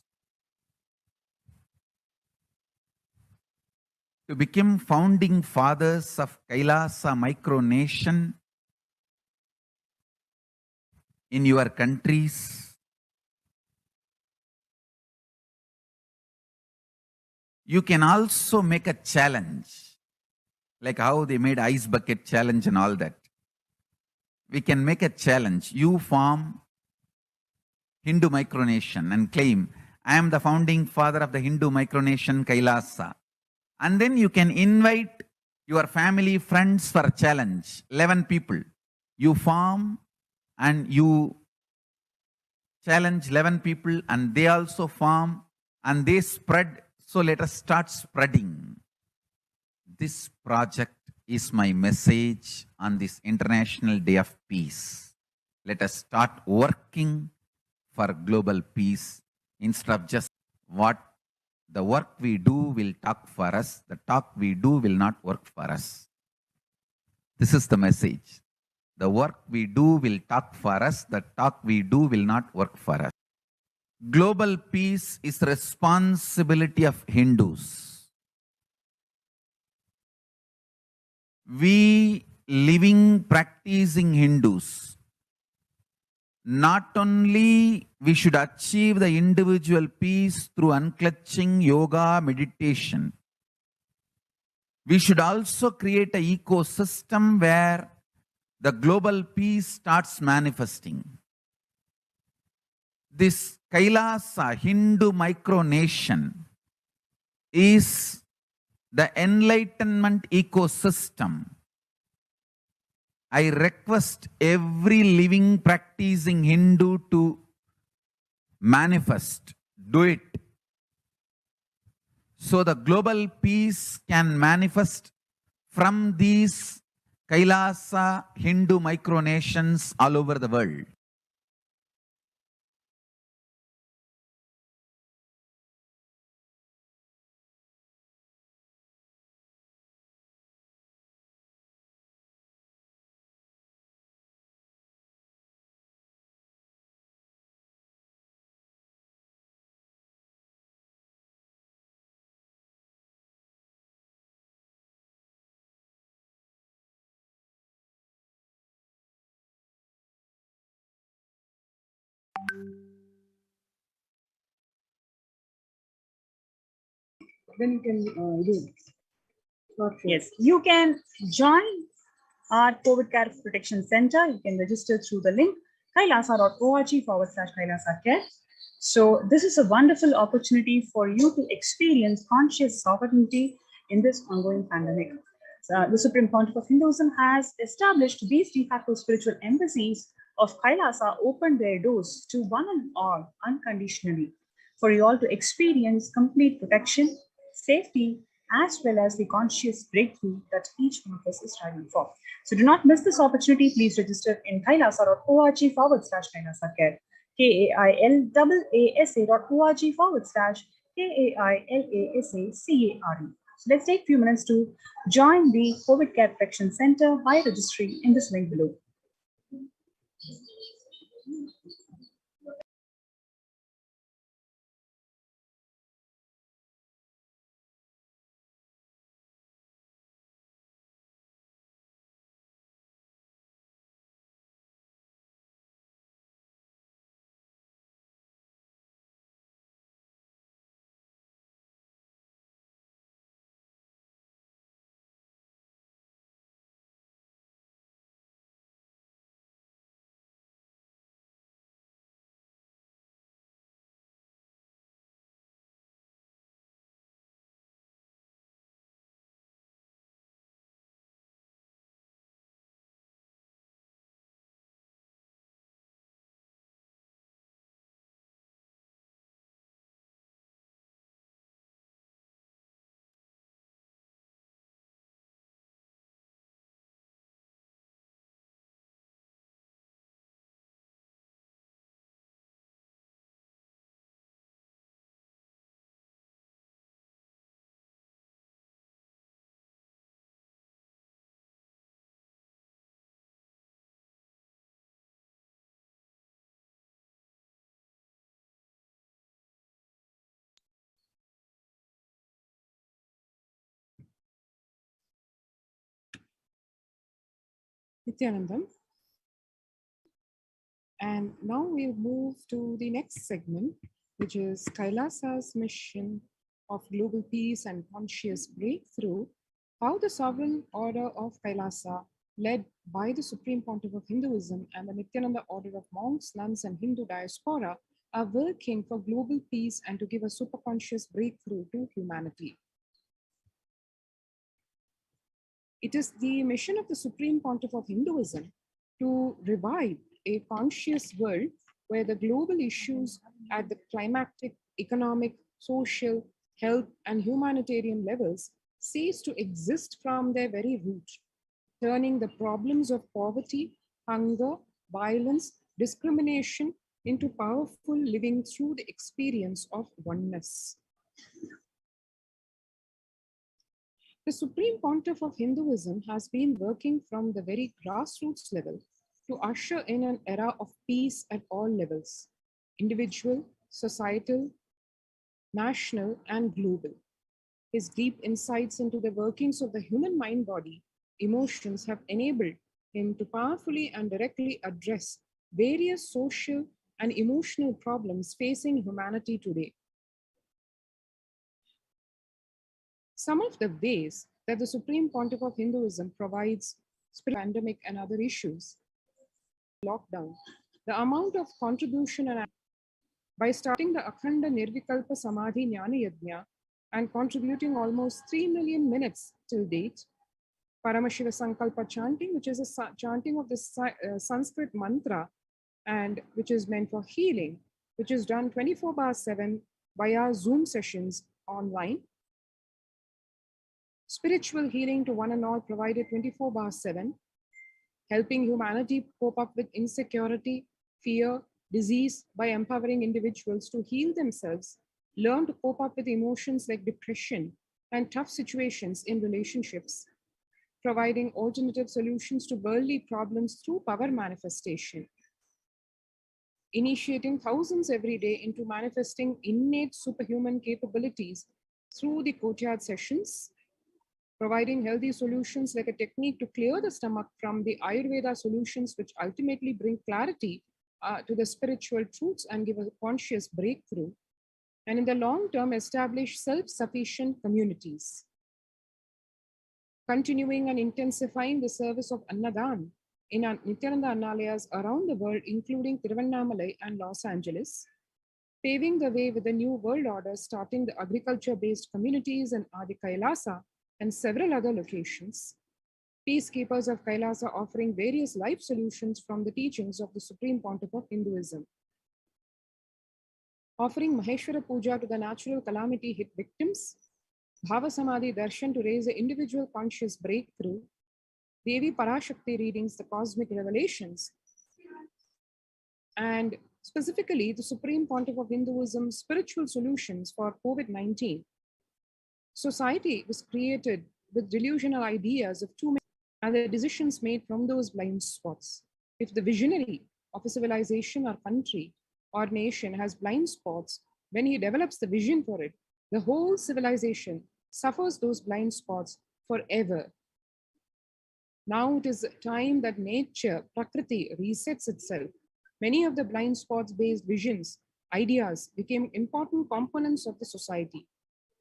to become founding fathers of Kailasa micronation in your countries. You can also make a challenge, like how they made ice bucket challenge and all that. We can make a challenge. You form Hindu micronation and claim, I am the founding father of the Hindu micronation Kailasa. And then you can invite your family, friends for a challenge. 11 people. You form and you challenge 11 people and they also form and they spread. So let us start spreading. This project is my message on this International Day of Peace. Let us start working for global peace instead of just what the work we do will talk for us. The talk we do will not work for us. This is the message. The work we do will talk for us. The talk we do will not work for us. Global peace is the responsibility of Hindus. We living, practicing Hindus, not only we should achieve the individual peace through unclutching, yoga, meditation, we should also create an ecosystem where the global peace starts manifesting. This Kailasa Hindu micronation is the enlightenment ecosystem. I request every living practicing Hindu to manifest, do it. So the global peace can manifest from these Kailasa Hindu micronations all over the world. Then you can do. Okay. Yes, you can join our COVID Care Protection Center. You can register through the link kailasa.org/Kailasa Care. So this is a wonderful opportunity for you to experience conscious sovereignty in this ongoing pandemic. The Supreme Pontiff of Hinduism has established these de facto spiritual embassies of Kailasa opened their doors to one and all unconditionally for you all to experience complete protection, safety, as well as the conscious breakthrough that each one of us is striving for. So do not miss this opportunity. Please register in kailasa.org/Kailasa Care. KAILASA.org/KAILASACARE. So let's take a few minutes to join the COVID Care Protection Center by registering in this link below. Nithyanandam. And now we'll move to the next segment, which is Kailasa's mission of global peace and conscious breakthrough, how the sovereign order of Kailasa, led by the Supreme Pontiff of Hinduism and the Nithyananda order of monks, nuns, and Hindu diaspora, are working for global peace and to give a superconscious breakthrough to humanity. It is the mission of the Supreme Pontiff of Hinduism to revive a conscious world where the global issues at the climatic, economic, social, health, and humanitarian levels cease to exist from their very root, turning the problems of poverty, hunger, violence, discrimination into powerful living through the experience of oneness. The Supreme Pontiff of Hinduism has been working from the very grassroots level to usher in an era of peace at all levels, individual, societal, national, and global. His deep insights into the workings of the human mind-body emotions have enabled him to powerfully and directly address various social and emotional problems facing humanity today. Some of the ways that the Supreme Pontiff of Hinduism provides spiritual pandemic and other issues, lockdown, the amount of contribution and by starting the Akhanda Nirvikalpa Samadhi Jnana Yajna and contributing almost 3 million minutes till date, Paramashiva Sankalpa chanting, which is a chanting of the Sanskrit mantra and which is meant for healing, which is done 24/7 via Zoom sessions online. Spiritual healing to one and all provided 24/7, helping humanity cope up with insecurity, fear, disease by empowering individuals to heal themselves, learn to cope up with emotions like depression and tough situations in relationships, providing alternative solutions to worldly problems through power manifestation, initiating thousands every day into manifesting innate superhuman capabilities through the courtyard sessions, providing healthy solutions like a technique to clear the stomach from the Ayurveda solutions, which ultimately bring clarity to the spiritual truths and give a conscious breakthrough, and in the long term, establish self-sufficient communities. Continuing and intensifying the service of Annadan in Nithyananda Annalayas around the world, including Tiruvannamalai and Los Angeles, paving the way with the new world order, starting the agriculture-based communities in Adi Kailasa and several other locations. Peacekeepers of Kailasa offering various life solutions from the teachings of the Supreme Pontiff of Hinduism. Offering Maheshwara Puja to the natural calamity hit victims, Bhava Samadhi Darshan to raise the individual conscious breakthrough, Devi Parashakti readings, the cosmic revelations, and specifically the Supreme Pontiff of Hinduism spiritual solutions for COVID-19. Society was created with delusional ideas of too many and the decisions made from those blind spots. If the visionary of a civilization or country or nation has blind spots, when he develops the vision for it, the whole civilization suffers those blind spots forever. Now it is time that nature, Prakriti, resets itself. Many of the blind spots based visions, ideas became important components of the society.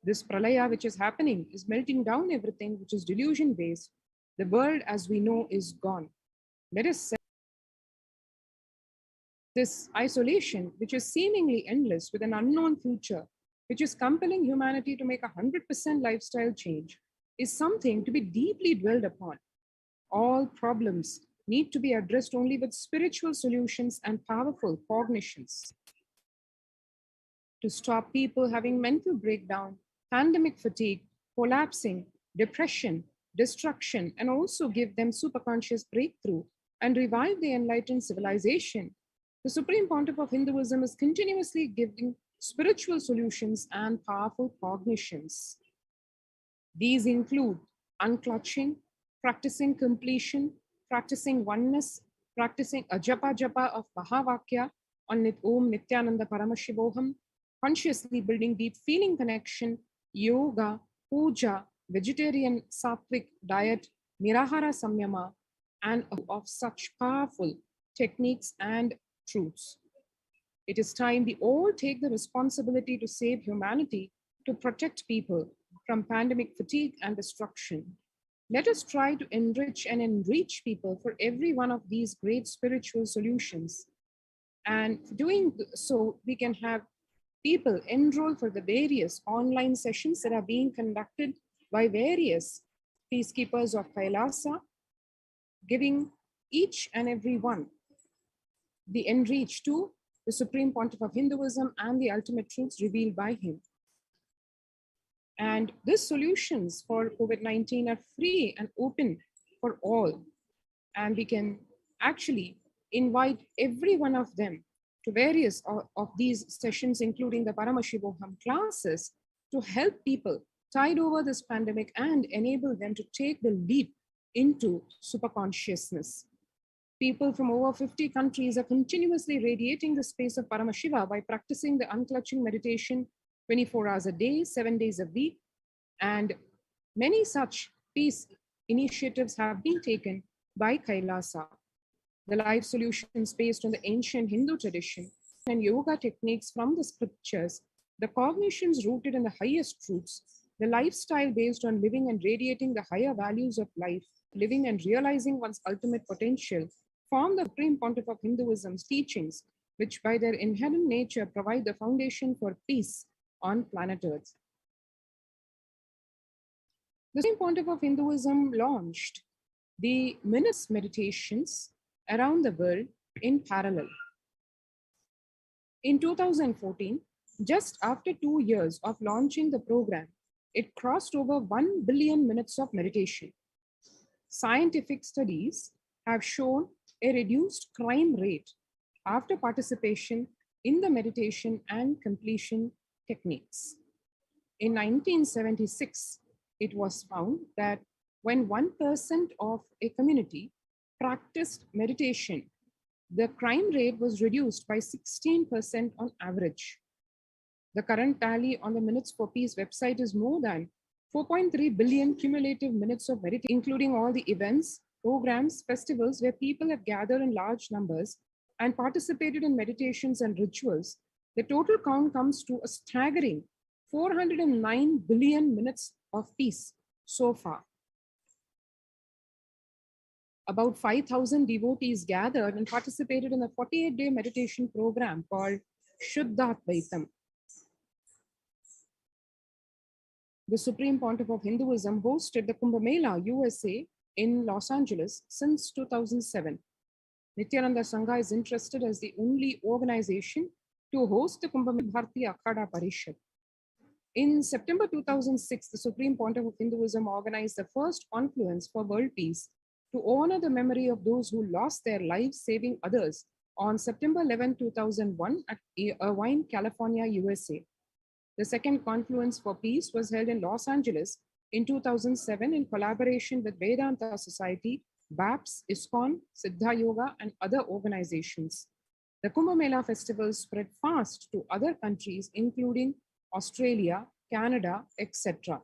This pralaya which is happening is melting down everything which is delusion based. The world as we know is gone. Let us say this isolation, which is seemingly endless with an unknown future, which is compelling humanity to make 100% lifestyle change, is something to be deeply dwelled upon. All problems need to be addressed only with spiritual solutions and powerful cognitions. To stop people having mental breakdown, pandemic fatigue, collapsing, depression, destruction, and also give them superconscious breakthrough and revive the enlightened civilization, the Supreme Pontiff of Hinduism is continuously giving spiritual solutions and powerful cognitions. These include unclutching, practicing completion, practicing oneness, practicing a japa of Mahavakya on Om Nithyananda Paramashivoham, consciously building deep feeling connection, yoga, puja, vegetarian sattvic diet, nirahara samyama, and of such powerful techniques and truths. It is time we all take the responsibility to save humanity, to protect people from pandemic fatigue and destruction. Let us try to enrich and enrich people for every one of these great spiritual solutions. And doing so, we can have people enroll for the various online sessions that are being conducted by various peacekeepers of Kailasa, giving each and every one the enrich to the Supreme Pontiff of Hinduism and the ultimate truths revealed by him. And these solutions for COVID-19 are free and open for all. And we can actually invite every one of them to various of these sessions, including the Paramashivoham classes, to help people tide over this pandemic and enable them to take the leap into superconsciousness. People from over 50 countries are continuously radiating the space of Paramashiva by practicing the unclutching meditation 24 hours a day, 7 days a week. And many such peace initiatives have been taken by Kailasa. The life solutions based on the ancient Hindu tradition and yoga techniques from the scriptures, the cognitions rooted in the highest truths, the lifestyle based on living and radiating the higher values of life, living and realizing one's ultimate potential, form the Supreme Pontiff of Hinduism's teachings, which by their inherent nature provide the foundation for peace on planet Earth. The Supreme Pontiff of Hinduism launched the minutes meditations around the world in parallel. In 2014, just after 2 years of launching the program, it crossed over 1 billion minutes of meditation. Scientific studies have shown a reduced crime rate after participation in the meditation and completion techniques. In 1976, it was found that when 1% of a community practiced meditation, the crime rate was reduced by 16% on average. The current tally on the Minutes for Peace website is more than 4.3 billion cumulative minutes of meditation, including all the events, programs, festivals where people have gathered in large numbers and participated in meditations and rituals. The total count comes to a staggering 409 billion minutes of peace so far. About 5,000 devotees gathered and participated in a 48-day meditation program called Shuddhadvaitam. The Supreme Pontiff of Hinduism hosted the Kumbh Mela, USA in Los Angeles since 2007. Nithyananda Sangha is interested as the only organization to host the Kumbh Mela Bharatiya Akhada Parishad. In September 2006, the Supreme Pontiff of Hinduism organized the first confluence for world peace to honor the memory of those who lost their lives saving others on September 11, 2001 at Irvine, California, USA. The second confluence for peace was held in Los Angeles in 2007 in collaboration with Vedanta Society, BAPS, ISKCON, Siddha Yoga, and other organizations. The Kumbh Mela festival spread fast to other countries, including Australia, Canada, etc.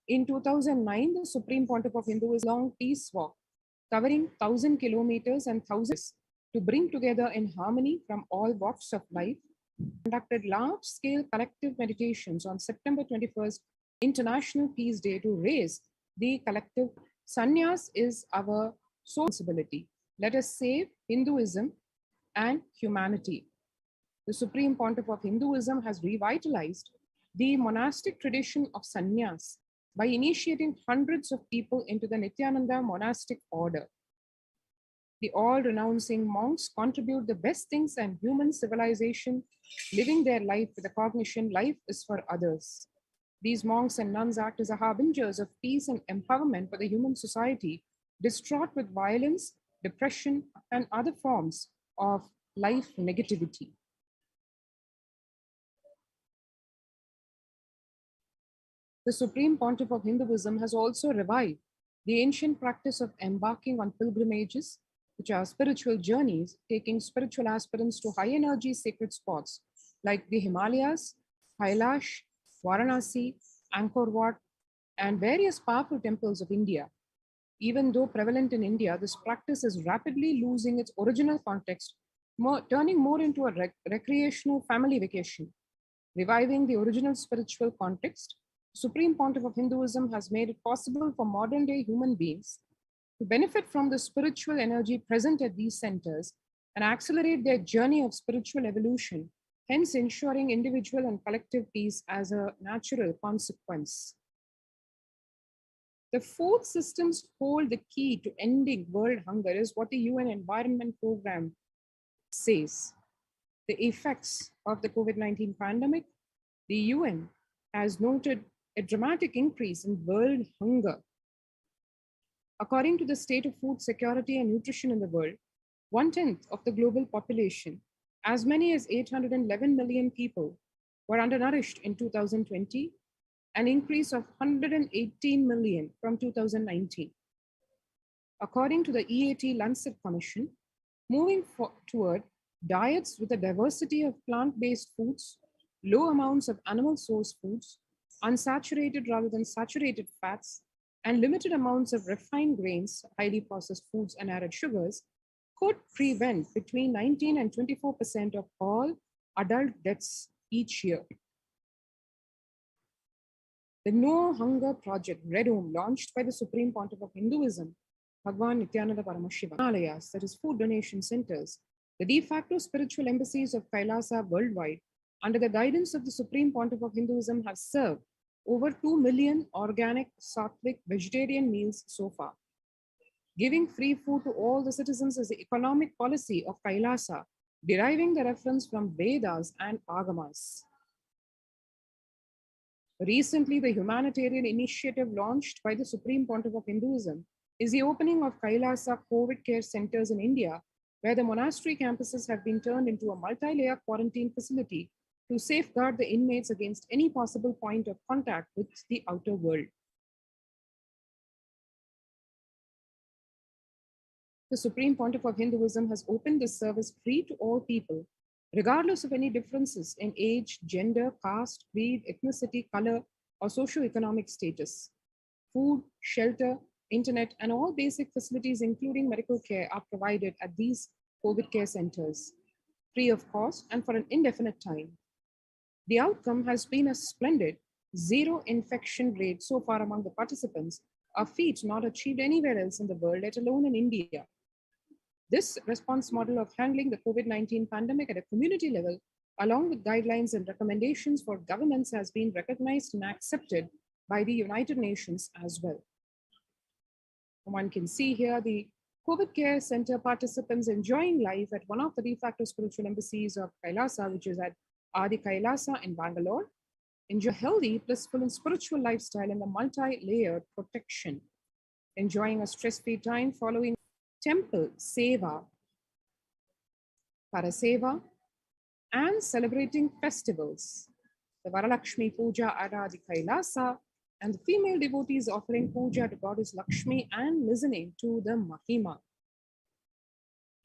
In 2009, the Supreme Pontiff of Hinduism long peace walk, covering 1,000 kilometers and thousands to bring together in harmony from all walks of life, conducted large-scale collective meditations on September 21st, International Peace Day, to raise the collective. Sannyas is our sole responsibility. Let us save Hinduism and humanity. The Supreme Pontiff of Hinduism has revitalized the monastic tradition of sannyas by initiating hundreds of people into the Nithyananda monastic order. The all-renouncing monks contribute the best things and human civilization, living their life with the cognition life is for others. These monks and nuns act as harbingers of peace and empowerment for the human society, distraught with violence, depression, and other forms of life negativity. The Supreme Pontiff of Hinduism has also revived the ancient practice of embarking on pilgrimages, which are spiritual journeys, taking spiritual aspirants to high energy sacred spots like the Himalayas, Kailash, Varanasi, Angkor Wat, and various powerful temples of India. Even though prevalent in India, this practice is rapidly losing its original context, turning more into a recreational family vacation. Reviving the original spiritual context, Supreme Pontiff of Hinduism has made it possible for modern day human beings to benefit from the spiritual energy present at these centers and accelerate their journey of spiritual evolution, hence ensuring individual and collective peace as a natural consequence. The four systems hold the key to ending world hunger is what the UN Environment Program says. The effects of the COVID-19 pandemic, the UN has noted a dramatic increase in world hunger. According to the State of Food Security and Nutrition in the world, 1/10 of the global population, as many as 811 million people, were undernourished in 2020, an increase of 118 million from 2019. According to the EAT Lancet Commission, moving toward diets with a diversity of plant-based foods, low amounts of animal source foods, unsaturated rather than saturated fats, and limited amounts of refined grains, highly processed foods, and added sugars could prevent between 19 and 24% of all adult deaths each year. The No Hunger Project, Red Home, launched by the Supreme Pontiff of Hinduism, Bhagwan Nithyananda Paramashivam, Himalayas, that is food donation centers, the de facto spiritual embassies of Kailasa worldwide, under the guidance of the Supreme Pontiff of Hinduism, have served over 2 million organic, sattvic, vegetarian meals so far. Giving free food to all the citizens is the economic policy of Kailasa, deriving the reference from Vedas and Agamas. Recently, the humanitarian initiative launched by the Supreme Pontiff of Hinduism is the opening of Kailasa COVID care centers in India, where the monastery campuses have been turned into a multi-layer quarantine facility to safeguard the inmates against any possible point of contact with the outer world. The Supreme Pontiff of Hinduism has opened this service free to all people, regardless of any differences in age, gender, caste, creed, ethnicity, color, or socioeconomic status. Food, shelter, internet, and all basic facilities, including medical care, are provided at these COVID care centers, free of cost and for an indefinite time. The outcome has been a splendid zero infection rate so far among the participants, a feat not achieved anywhere else in the world, let alone in India. This response model of handling the COVID-19 pandemic at a community level, along with guidelines and recommendations for governments, has been recognized and accepted by the United Nations as well. One can see here the COVID Care Center participants enjoying life at one of the de facto spiritual embassies of Kailasa, which is at Adi Kailasa in Bangalore. Enjoy a healthy, blissful, and spiritual lifestyle and a multi-layered protection. Enjoying a stress-free time following temple seva, paraseva, and celebrating festivals. The Varalakshmi Puja at Adi Kailasa, and the female devotees offering puja to Goddess Lakshmi and listening to the Mahima.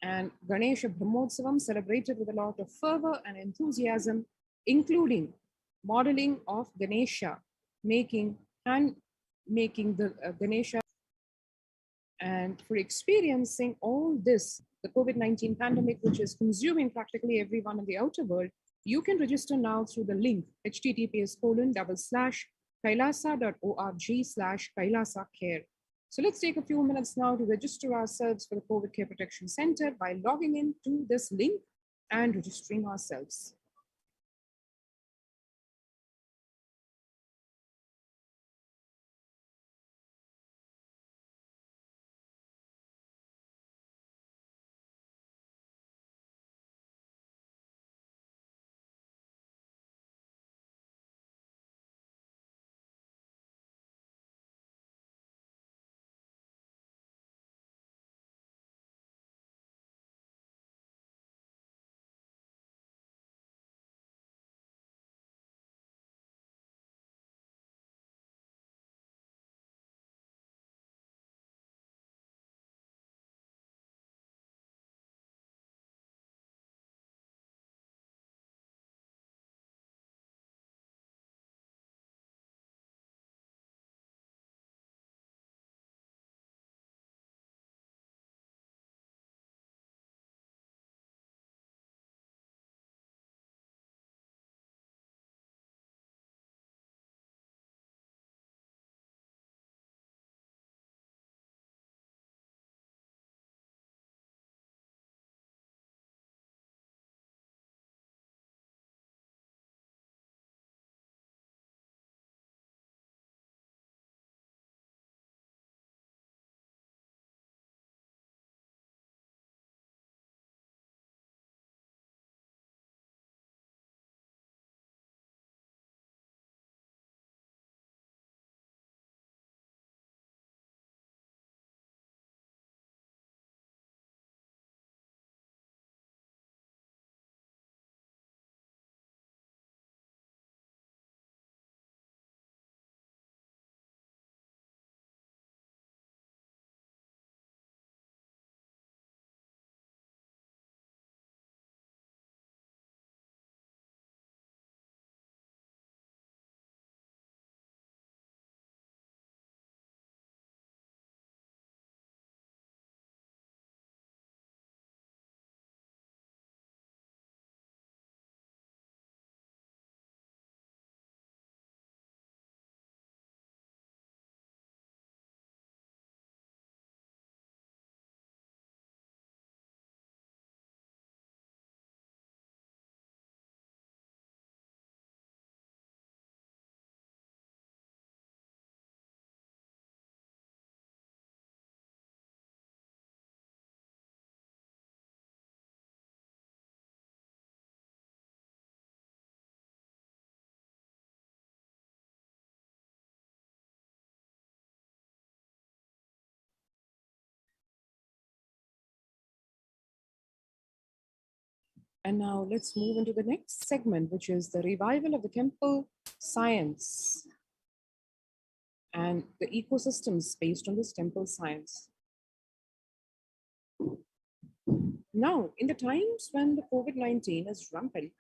And Ganesha Brahmotsavam celebrated with a lot of fervor and enthusiasm, including modeling of Ganesha, making the Ganesha. And for experiencing all this, the COVID-19 pandemic, which is consuming practically everyone in the outer world, you can register now through the link https://kailasa.org/kailasacare. So let's take a few minutes now to register ourselves for the COVID Care Protection Center by logging in to this link and registering ourselves. And now let's move into the next segment, which is the revival of the temple science and the ecosystems based on this temple science. Now, in the times when the COVID-19 is rampant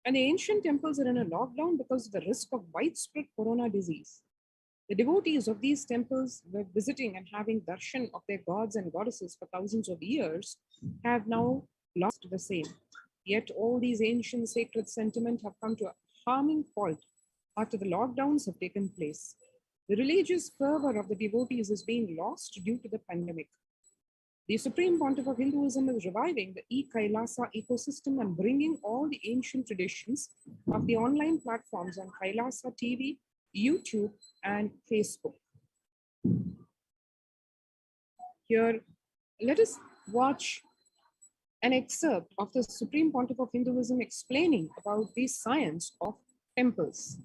and the ancient temples are in a lockdown because of the risk of widespread corona disease, the devotees of these temples were visiting and having darshan of their gods and goddesses for thousands of years have now lost the same. Yet all these ancient sacred sentiments have come to a harming fault after the lockdowns have taken place. The religious fervor of the devotees is being lost due to the pandemic. The Supreme Pontiff of Hinduism is reviving the e-Kailasa ecosystem and bringing all the ancient traditions of the online platforms on Kailasa TV, YouTube, and Facebook. Here, let us watch an excerpt of the Supreme Pontiff of Hinduism explaining about the science of temples.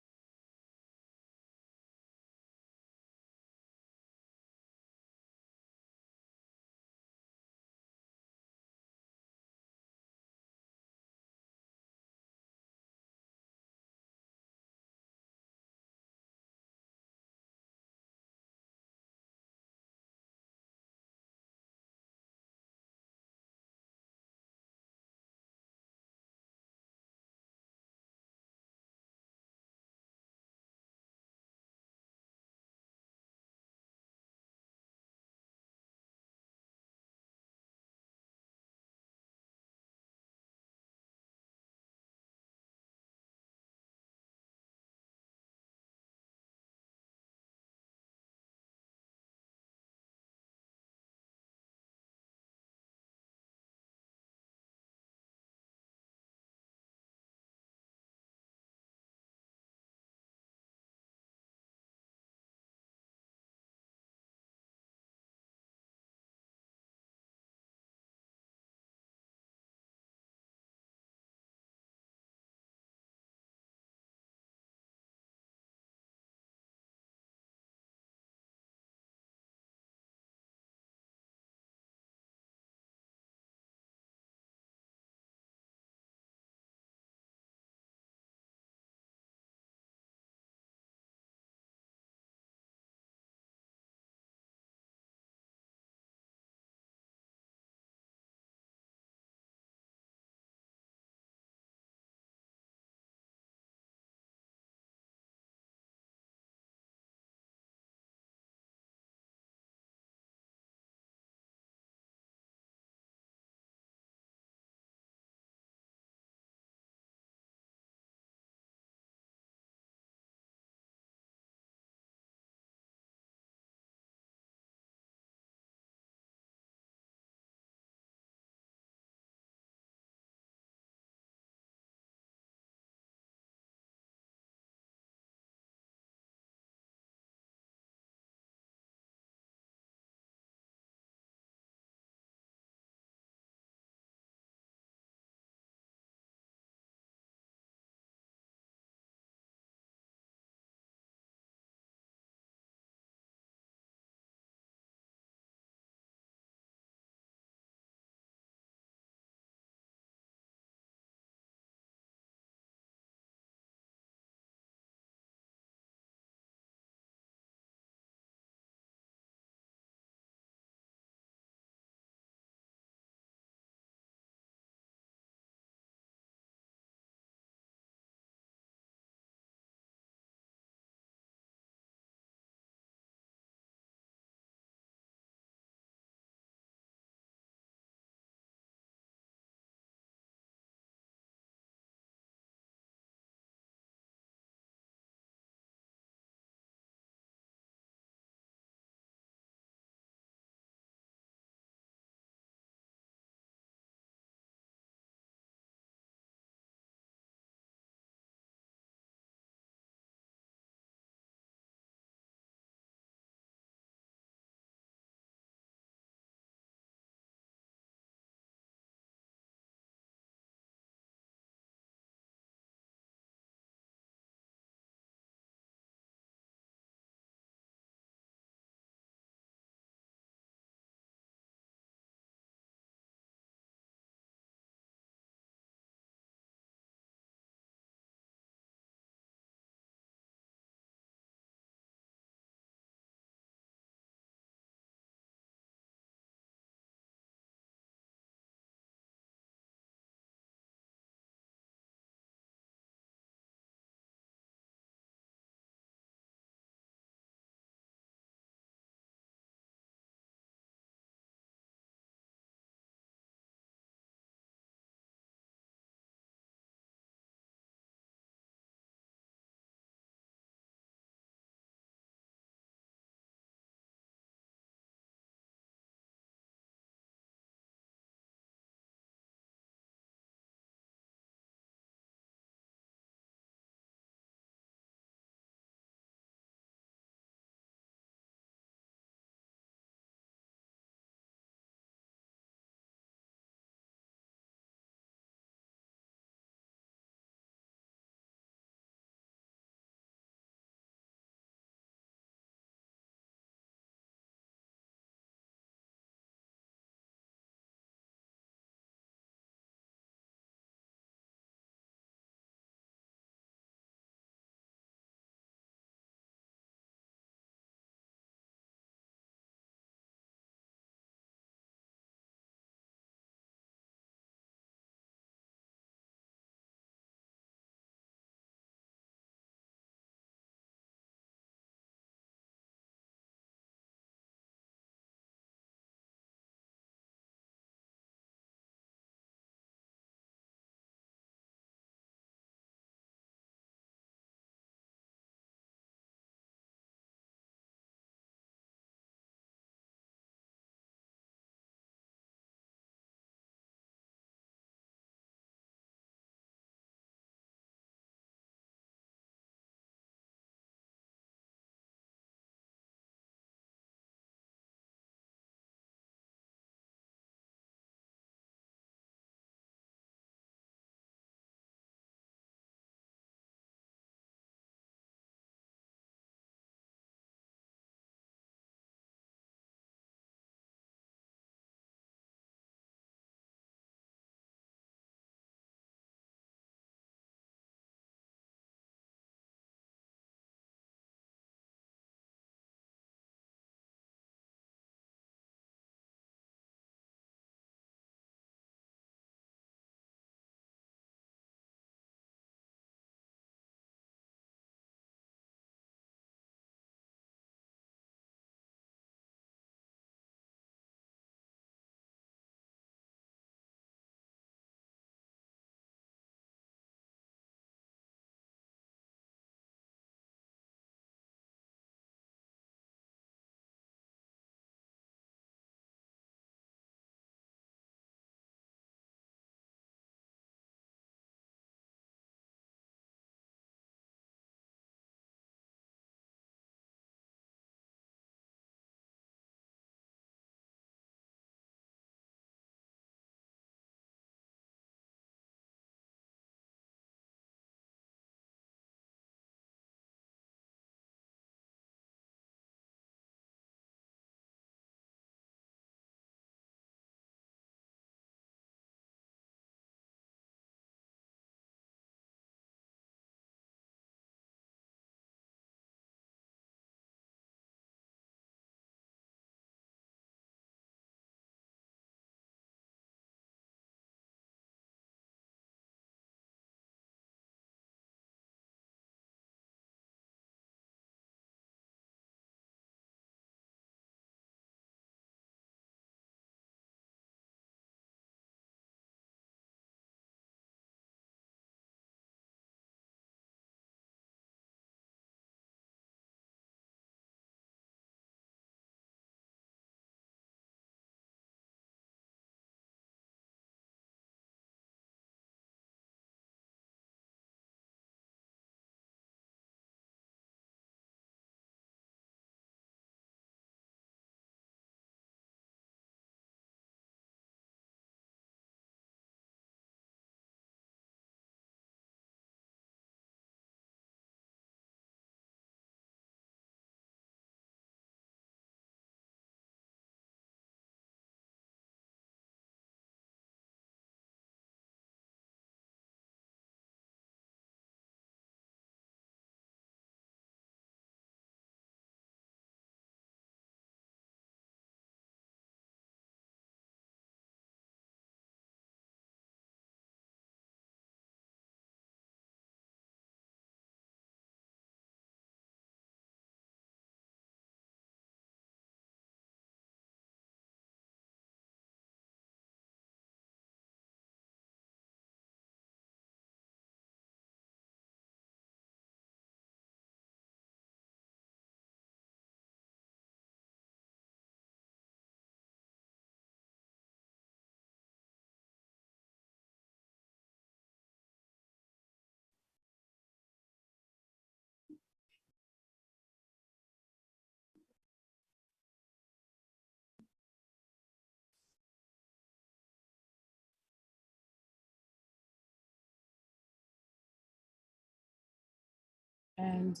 And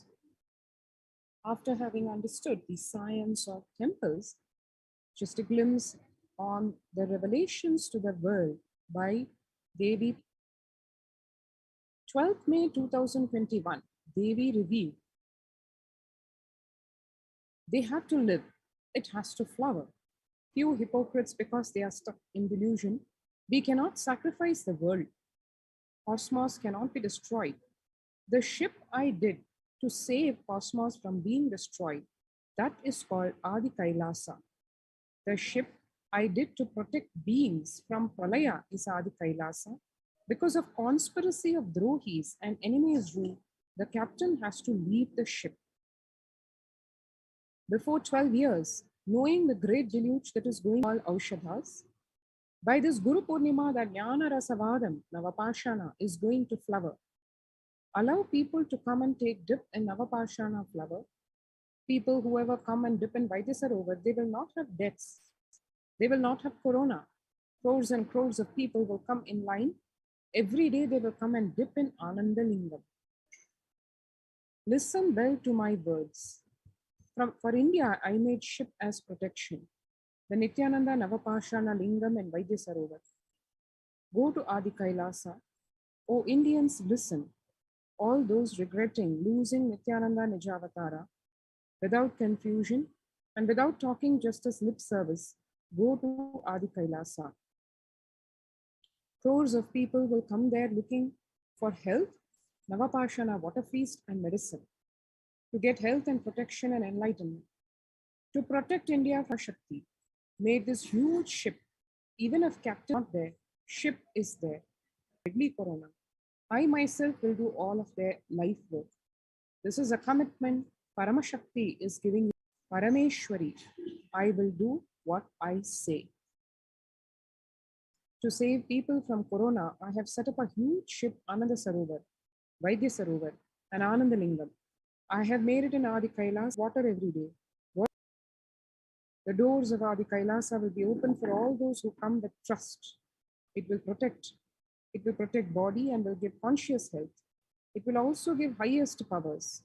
after having understood the science of temples, just a glimpse on the revelations to the world by Devi. 12th May 2021, Devi revealed, they have to live, it has to flower. Few hypocrites, because they are stuck in delusion, we cannot sacrifice the world. Cosmos cannot be destroyed. The ship I did to save cosmos from being destroyed, that is called Adi Kailasa. The ship I did to protect beings from Pralaya is Adi Kailasa. Because of conspiracy of Drohis and enemies' rule, the captain has to leave the ship. Before 12 years, knowing the great deluge that is going on all Aushadhas, by this Guru Purnima, the Jnana Rasavadam, Navapashana, is going to flower. Allow people to come and take dip in Navapashana flower. People, whoever come and dip in Vaidyasarovar, they will not have deaths. They will not have corona. Crores and crores of people will come in line. Every day they will come and dip in Anandalingam. Listen well to my words. For India, I made ship as protection. The Nithyananda Navapashana Lingam and Vaidyasarovar. Go to Adi Kailasa. O Indians, listen. All those regretting losing Nithyananda Nijavatara, without confusion and without talking just as lip service, go to Adi Kailasa. Crores of people will come there looking for health, Navapashana, water feast, and medicine, to get health and protection and enlightenment. To protect India, Parashakti made this huge ship. Even if captain not there, ship is there. Deadly corona. I myself will do all of their life work. This is a commitment Paramashakti is giving. Parameshwari, I will do what I say. To save people from corona, I have set up a huge ship, Ananda Sarovar, Vaidyasarovar, and Anandalingam. I have made it in Adi Kailas, water every day. The doors of Adi Kailasa will be open for all those who come with trust. It will protect body and will give conscious health. It will also give highest powers.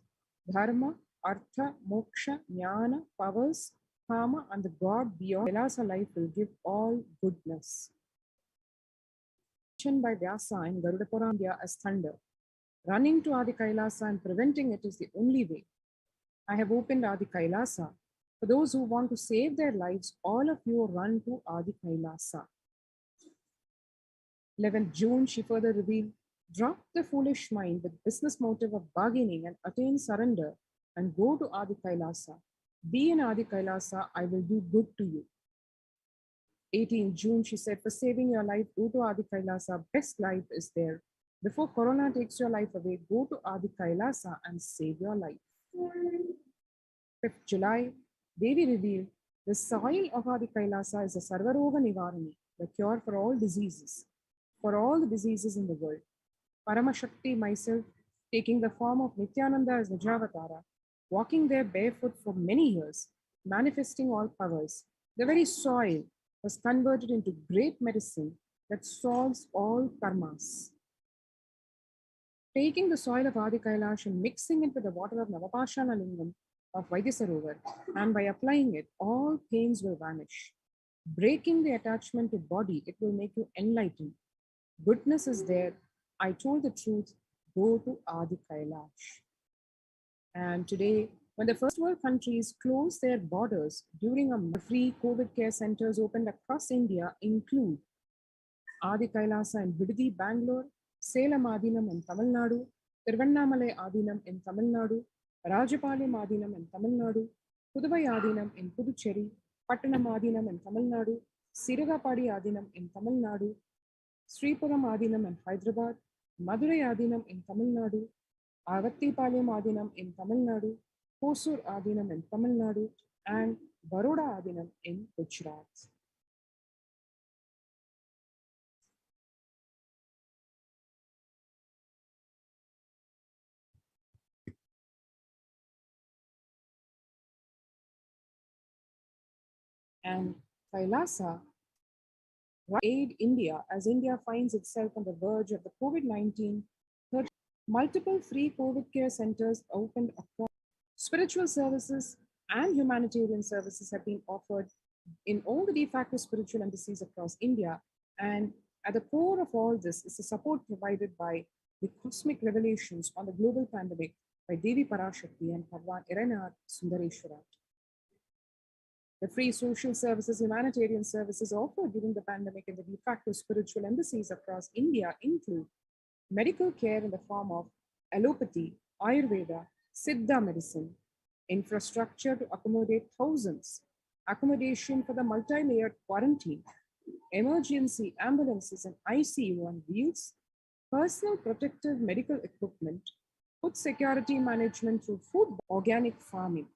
Dharma, Artha, Moksha, Jnana, powers, Kama, and the God beyond Kailasa life will give all goodness. By Vyasa and Garuda Purana as thunder. Running to Adi Kailasa and preventing it is the only way. I have opened Adi Kailasa. For those who want to save their lives, all of you run to Adi Kailasa. 11th June, she further revealed, drop the foolish mind with business motive of bargaining and attain surrender and go to Adi Kailasa. Be in Adi Kailasa, I will do good to you. 18th June, she said, for saving your life, go to Adi Kailasa. Best life is there. Before corona takes your life away, go to Adi Kailasa and save your life. 5th July, Devi revealed, the soil of Adi Kailasa is a Sarvaroga Nivarani, the cure for all diseases in the world. Paramashakti, myself, taking the form of Nithyananda as Nijavatara, walking there barefoot for many years, manifesting all powers, the very soil was converted into great medicine that solves all karmas. Taking the soil of Adi Kailash and mixing it with the water of Navapashana Lingam of Vaidyasarovar, and by applying it, all pains will vanish. Breaking the attachment to body, it will make you enlightened. Goodness is there. I told the truth. Go to Adi Kailash. And today, when the first world countries closed their borders during a free COVID care centers opened across India include Adi Kailasa in Bidadi, Bangalore, Salem Adinam in Tamil Nadu, Tiruvannamalai Adinam in Tamil Nadu, Rajapalayam Adinam in Tamil Nadu, Puduvai Adinam in Puducherry, Pattanam Adinam in Tamil Nadu, Siragapadi Adinam in Tamil Nadu, Sripuram Adinam in Hyderabad, Madurai Adinam in Tamil Nadu, Avattipalayam Adinam in Tamil Nadu, Hosur Adinam in Tamil Nadu, and Baroda Adinam in Gujarat. And Kailasa aid India as India finds itself on the verge of the COVID-19 multiple free COVID care centers opened across. Spiritual services and humanitarian services have been offered in all the de facto spiritual embassies across India. And at the core of all this is the support provided by the cosmic revelations on the global pandemic by Devi Parashakti and Bhagwan Iranath Sundareshwarat. The free social services, humanitarian services offered during the pandemic in the de facto spiritual embassies across India include medical care in the form of allopathy, Ayurveda, Siddha medicine, infrastructure to accommodate thousands, accommodation for the multi-layered quarantine, emergency ambulances and ICU on wheels, personal protective medical equipment, food security management through food, organic farming.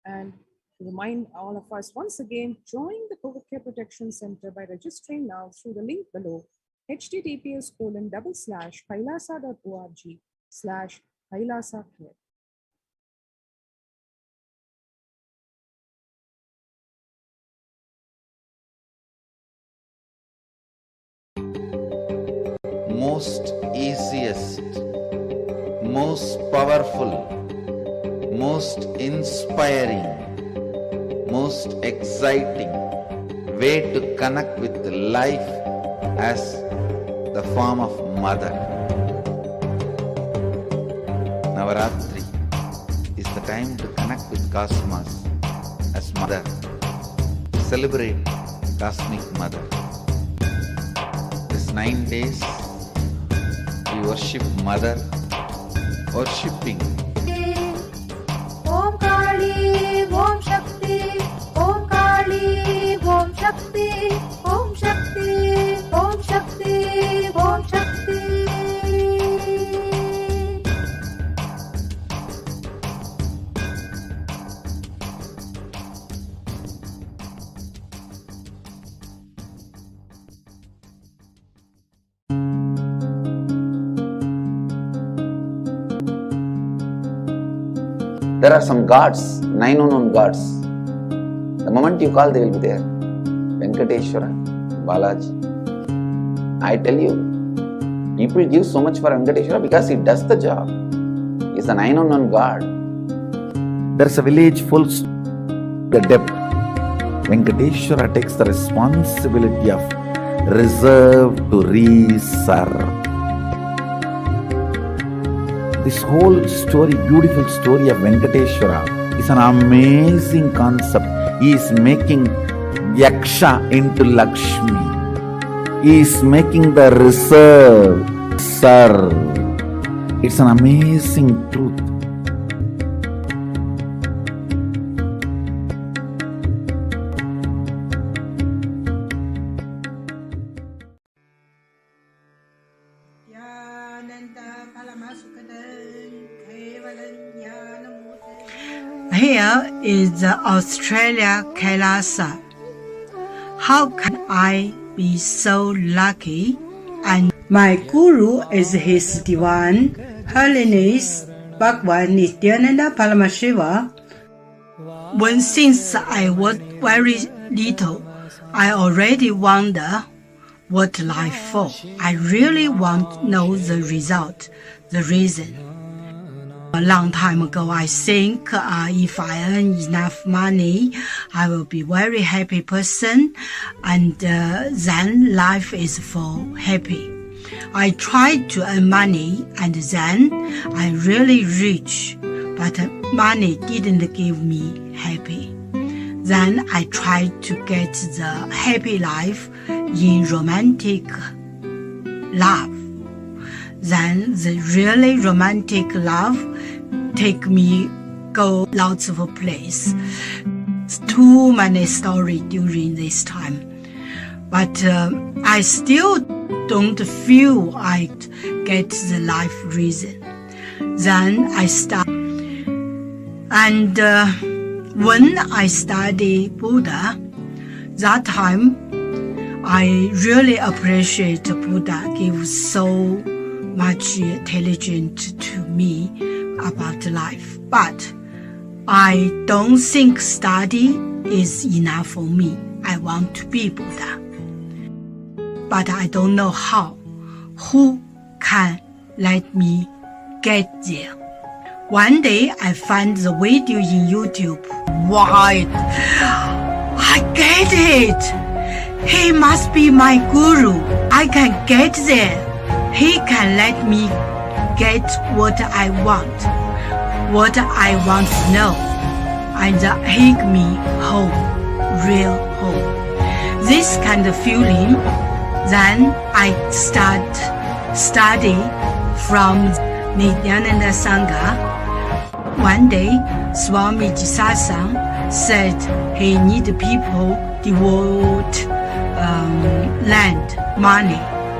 And to remind all of us once again, join the COVID Care Protection Center by registering now through the link below, https://kailasa.org/kailasacare. Most easiest, most powerful, most inspiring, most exciting way to connect with life as the form of mother. Navaratri is the time to connect with Cosmos as mother. Celebrate Cosmic Mother. This 9 days we worship Mother, worshipping Om Kali, Om Shakti, Om Kali, Om Shakti, Om Shakti, Om Shakti, Om Shakti. There are some gods, 9 unknown gods. The moment you call, they will be there. Venkateshwara, Balaji. I tell you, people give so much for Venkateshwara because he does the job. He is the 9 unknown god. There is a village full of the depth. Venkateshwara takes the responsibility of reserve to reserve. This whole story, beautiful story of Venkateshwara is an amazing concept. He is making Yaksha into Lakshmi. He is making the reserve serve. It's an amazing truth. Here is the Australia Kailasa. How can I be so lucky? And my guru is His Divine Holiness Bhagwan Nithyananda Paramashivam. Since I was very little, I already wonder what life for. I really want to know the result, the reason. A long time ago, I think if I earn enough money, I will be very happy person, and then life is for happy. I tried to earn money, and then I really rich, but money didn't give me happy. Then I tried to get the happy life in romantic love. Then the really romantic love take me go lots of place. Too many stories during this time, but I still don't feel I get the life reason. Then I start, and when I study Buddha, that time I really appreciate Buddha gives so much intelligence to me about life, but I don't think study is enough for me. I want to be Buddha, but I don't know how, who can let me get there. One day I find the video in YouTube. Wow, I get it. He must be my guru. I can get there. He can let me get what I want to know, and take me home, real home. This kind of feeling, then I start study from Nithyananda Sangha. One day, Swamiji Satsang said he need people devote land, money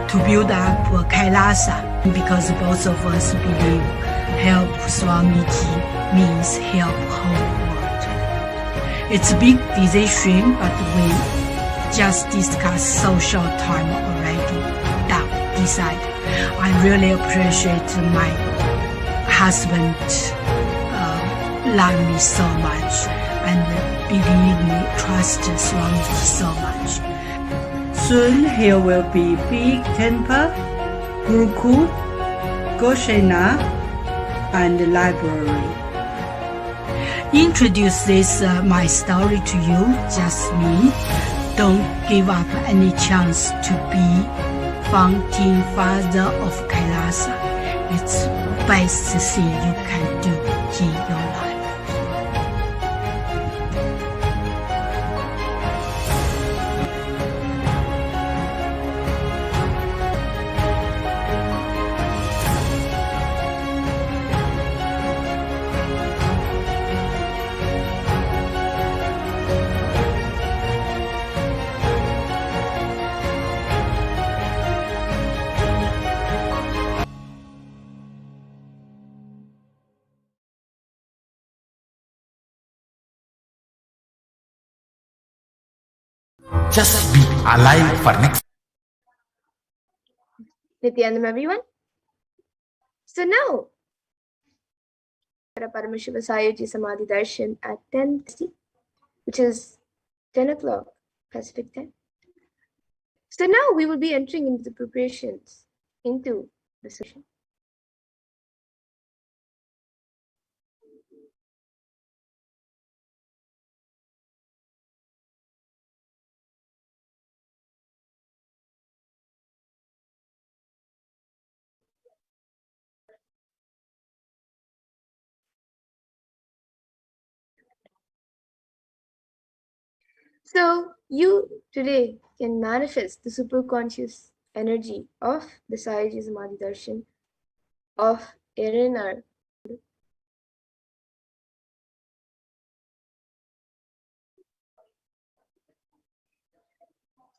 to build up Kailasa, because both of us believe help Swamiji means help whole world. It's a big decision, but we just discussed so short time already. Decide. I really appreciate my husband love me so much and believe me, trust Swamiji so much. Soon here will be big temple, Gurukul, Goshena, and library. Introduce this my story to you, just me. Don't give up any chance to be founding father of Kailasa. It's best thing you can do in your life. Just be alive for next. Nithyanandam, everyone. So now, Paramashiva Sayuji Samadhi Darshan at 10:60, which is 10 o'clock Pacific time. So now we will be entering into the preparations into the session. So you today can manifest the superconscious energy of the Sayuji Samadhi Darshan of RNR.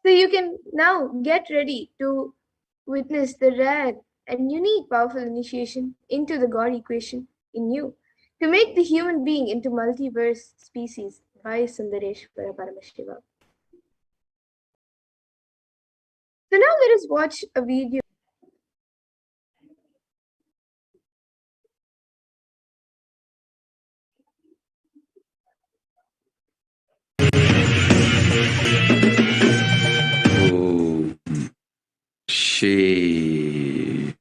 So you can now get ready to witness the rare and unique powerful initiation into the God equation in you to make the human being into multiverse species by Sundareshwara Paramashivoham. So now let us watch a video. Shave,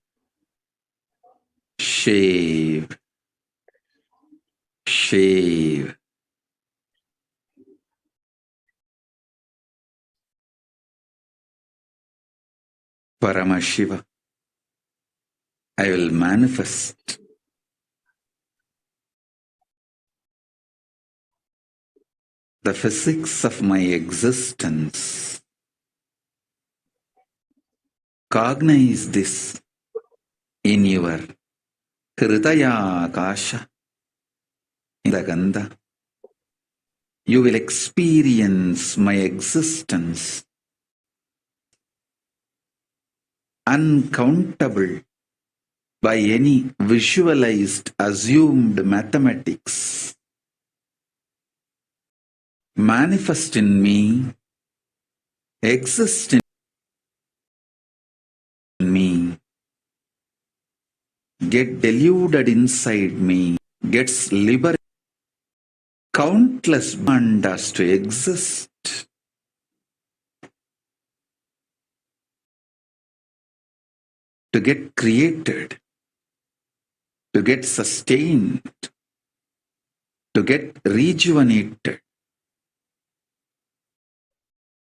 shave, shave. Paramashiva, I will manifest the physics of my existence. Cognize this in your Hridaya Akasha, in the Gandha. You will experience my existence, uncountable by any visualized assumed mathematics. Manifest in me, exist in me, get deluded inside me, gets liberated. Countless bandas to exist. to get created, to get sustained, to get rejuvenated,